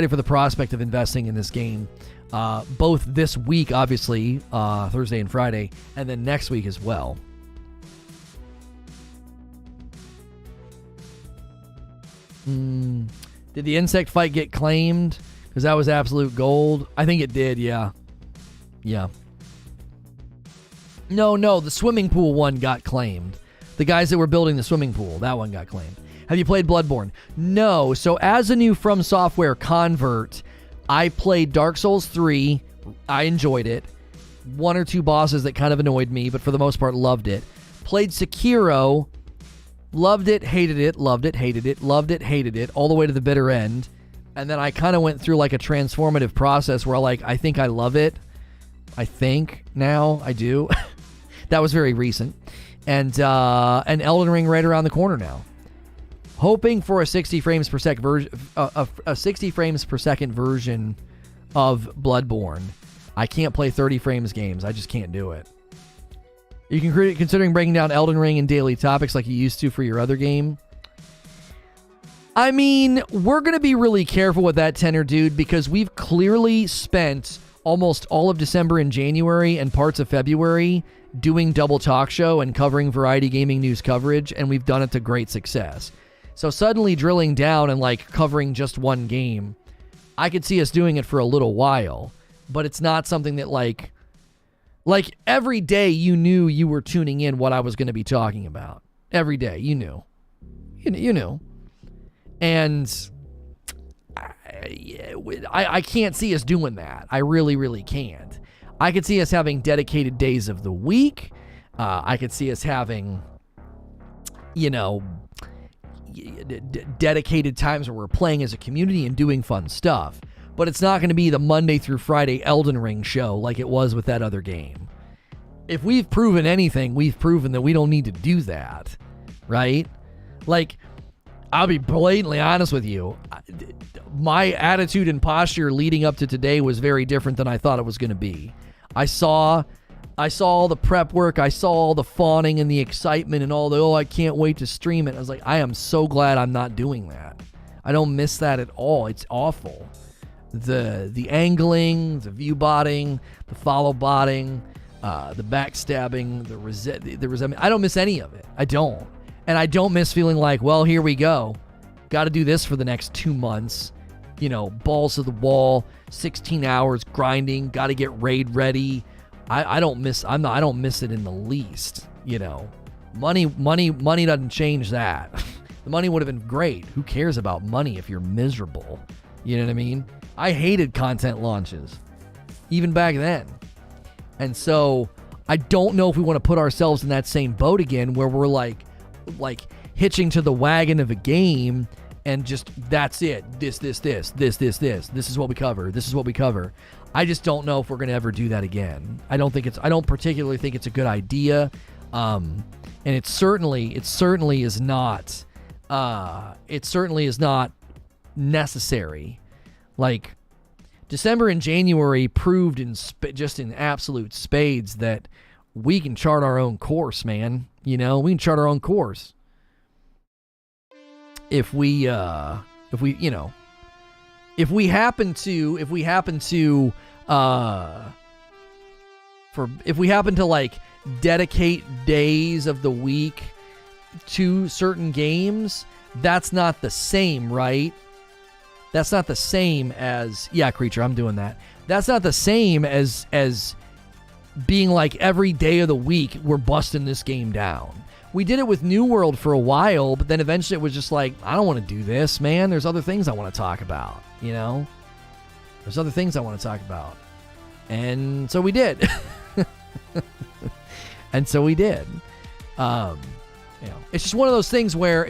for the prospect of investing in this game, both this week, obviously, Thursday and Friday, and then next week as well. Did the insect fight get claimed? Because that was absolute gold. I think it did, yeah. No, the swimming pool one got claimed. The guys that were building the swimming pool, that one got claimed. Have you played Bloodborne? No. So as a new FromSoftware convert, I played Dark Souls 3. I enjoyed it. One or two bosses that kind of annoyed me, but for the most part, loved it. Played Sekiro. Loved it, hated it, loved it, hated it, loved it, hated it, all the way to the bitter end. And then I kind of went through like a transformative process where like, I think I love it. I think now I do. That was very recent. And Elden Ring right around the corner now. Hoping for a 60 frames per second version, a 60 frames per second version of Bloodborne. I can't play 30 frames games. I just can't do it. You can considering breaking down Elden Ring in daily topics like you used to for your other game. I mean, we're going to be really careful with that, Tenor Dude, because we've clearly spent almost all of December and January and parts of February doing Double Talk Show and covering variety gaming news coverage, and we've done it to great success. So suddenly drilling down and like covering just one game, I could see us doing it for a little while, but it's not something that like every day you knew you were tuning in what I was going to be talking about. Every day you knew. You knew. And I can't see us doing that. I really, really can't. I could see us having dedicated days of the week. I could see us having, dedicated times where we're playing as a community and doing fun stuff. But it's not going to be the Monday through Friday Elden Ring show like it was with that other game. If we've proven anything, we've proven that we don't need to do that, right? Like, I'll be blatantly honest with you. My attitude and posture leading up to today was very different than I thought it was going to be. I saw all the prep work. I saw all the fawning and the excitement and all the, I can't wait to stream it. I was like, I am so glad I'm not doing that. I don't miss that at all. It's awful. The angling, the view botting, the follow botting, the backstabbing, the resentment. I don't miss any of it. I don't. And I don't miss feeling like, well, here we go. Got to do this for the next 2 months. Balls to the wall, 16 hours grinding, got to get raid ready. I don't miss it in the least. Money doesn't change that. The money would have been great. Who cares about money if you're miserable? You know what I mean? I hated content launches, even back then. And so I don't know if we want to put ourselves in that same boat again where we're like hitching to the wagon of a game and just, that's it. This is what we cover. This is what we cover. I just don't know if we're going to ever do that again. I don't particularly think it's a good idea. And it certainly is not necessary. Like, December and January proved just in absolute spades that we can chart our own course, man. We can chart our own course. If we happen to like dedicate days of the week to certain games, that's not the same, right? That's not the same as, yeah, Creature, I'm doing that. That's not the same as being like every day of the week we're busting this game down. We did it with New World for a while, but then eventually it was just like, I don't want to do this, man. There's other things I want to talk about, There's other things I want to talk about. And so we did. It's just one of those things where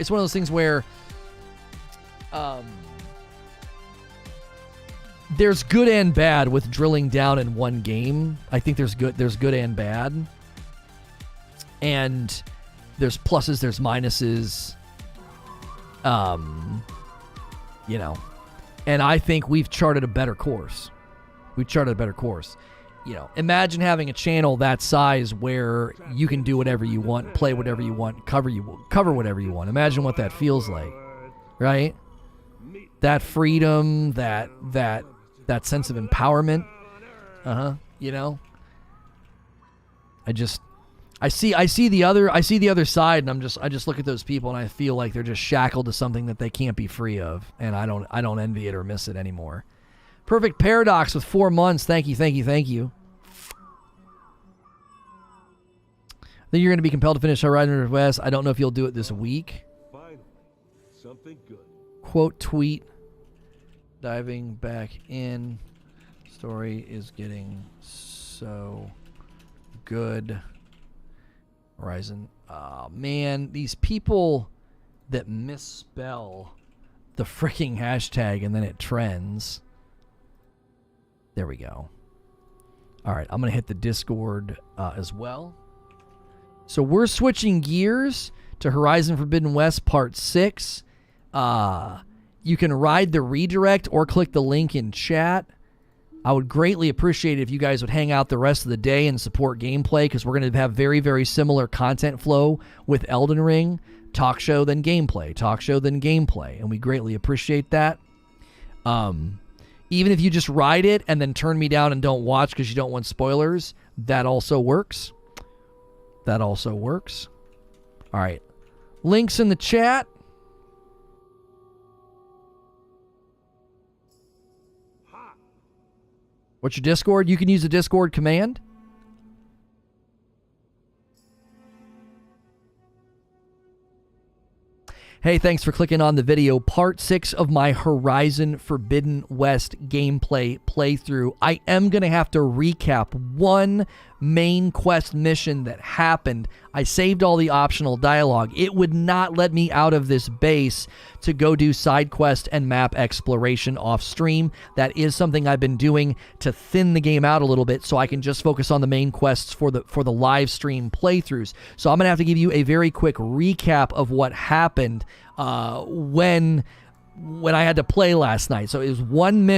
there's good and bad with drilling down in one game. I think there's good and bad. And there's pluses, there's minuses. And I think we've charted a better course. Imagine having a channel that size where you can do whatever you want, play whatever you want, cover whatever you want. Imagine what that feels like, right? That freedom, that sense of empowerment. I see the other side, and I just look at those people and I feel like they're just shackled to something that they can't be free of, and I don't envy it or miss it anymore. Perfect Paradox with 4 months. Thank you. I think you're going to be compelled to finish Horizon West. I don't know if you'll do it this week. something good. Quote tweet. Diving back in. Story is getting so good. Horizon. Oh, man. These people that misspell the freaking hashtag and then it trends. There we go. All right. I'm going to hit the Discord as well. So we're switching gears to Horizon Forbidden West Part 6. You can ride the redirect or click the link in chat. I would greatly appreciate it if you guys would hang out the rest of the day and support gameplay, because we're going to have very, very similar content flow with Elden Ring. Talk show, then gameplay. Talk show, then gameplay. And we greatly appreciate that. Even if you just ride it and then turn me down and don't watch because you don't want spoilers, that also works. That also works. All right. Links in the chat. What's your Discord? You can use the Discord command. Hey, thanks for clicking on the video. Part 6 of my Horizon Forbidden West gameplay playthrough. I am going to have to recap one main quest mission that happened. I saved all the optional dialogue. It would not let me out of this base to go do side quest and map exploration off stream. That is something I've been doing to thin the game out a little bit so I can just focus on the main quests for the live stream playthroughs. So I'm going to have to give you a very quick recap of what happened when I had to play last night. So it was one mission.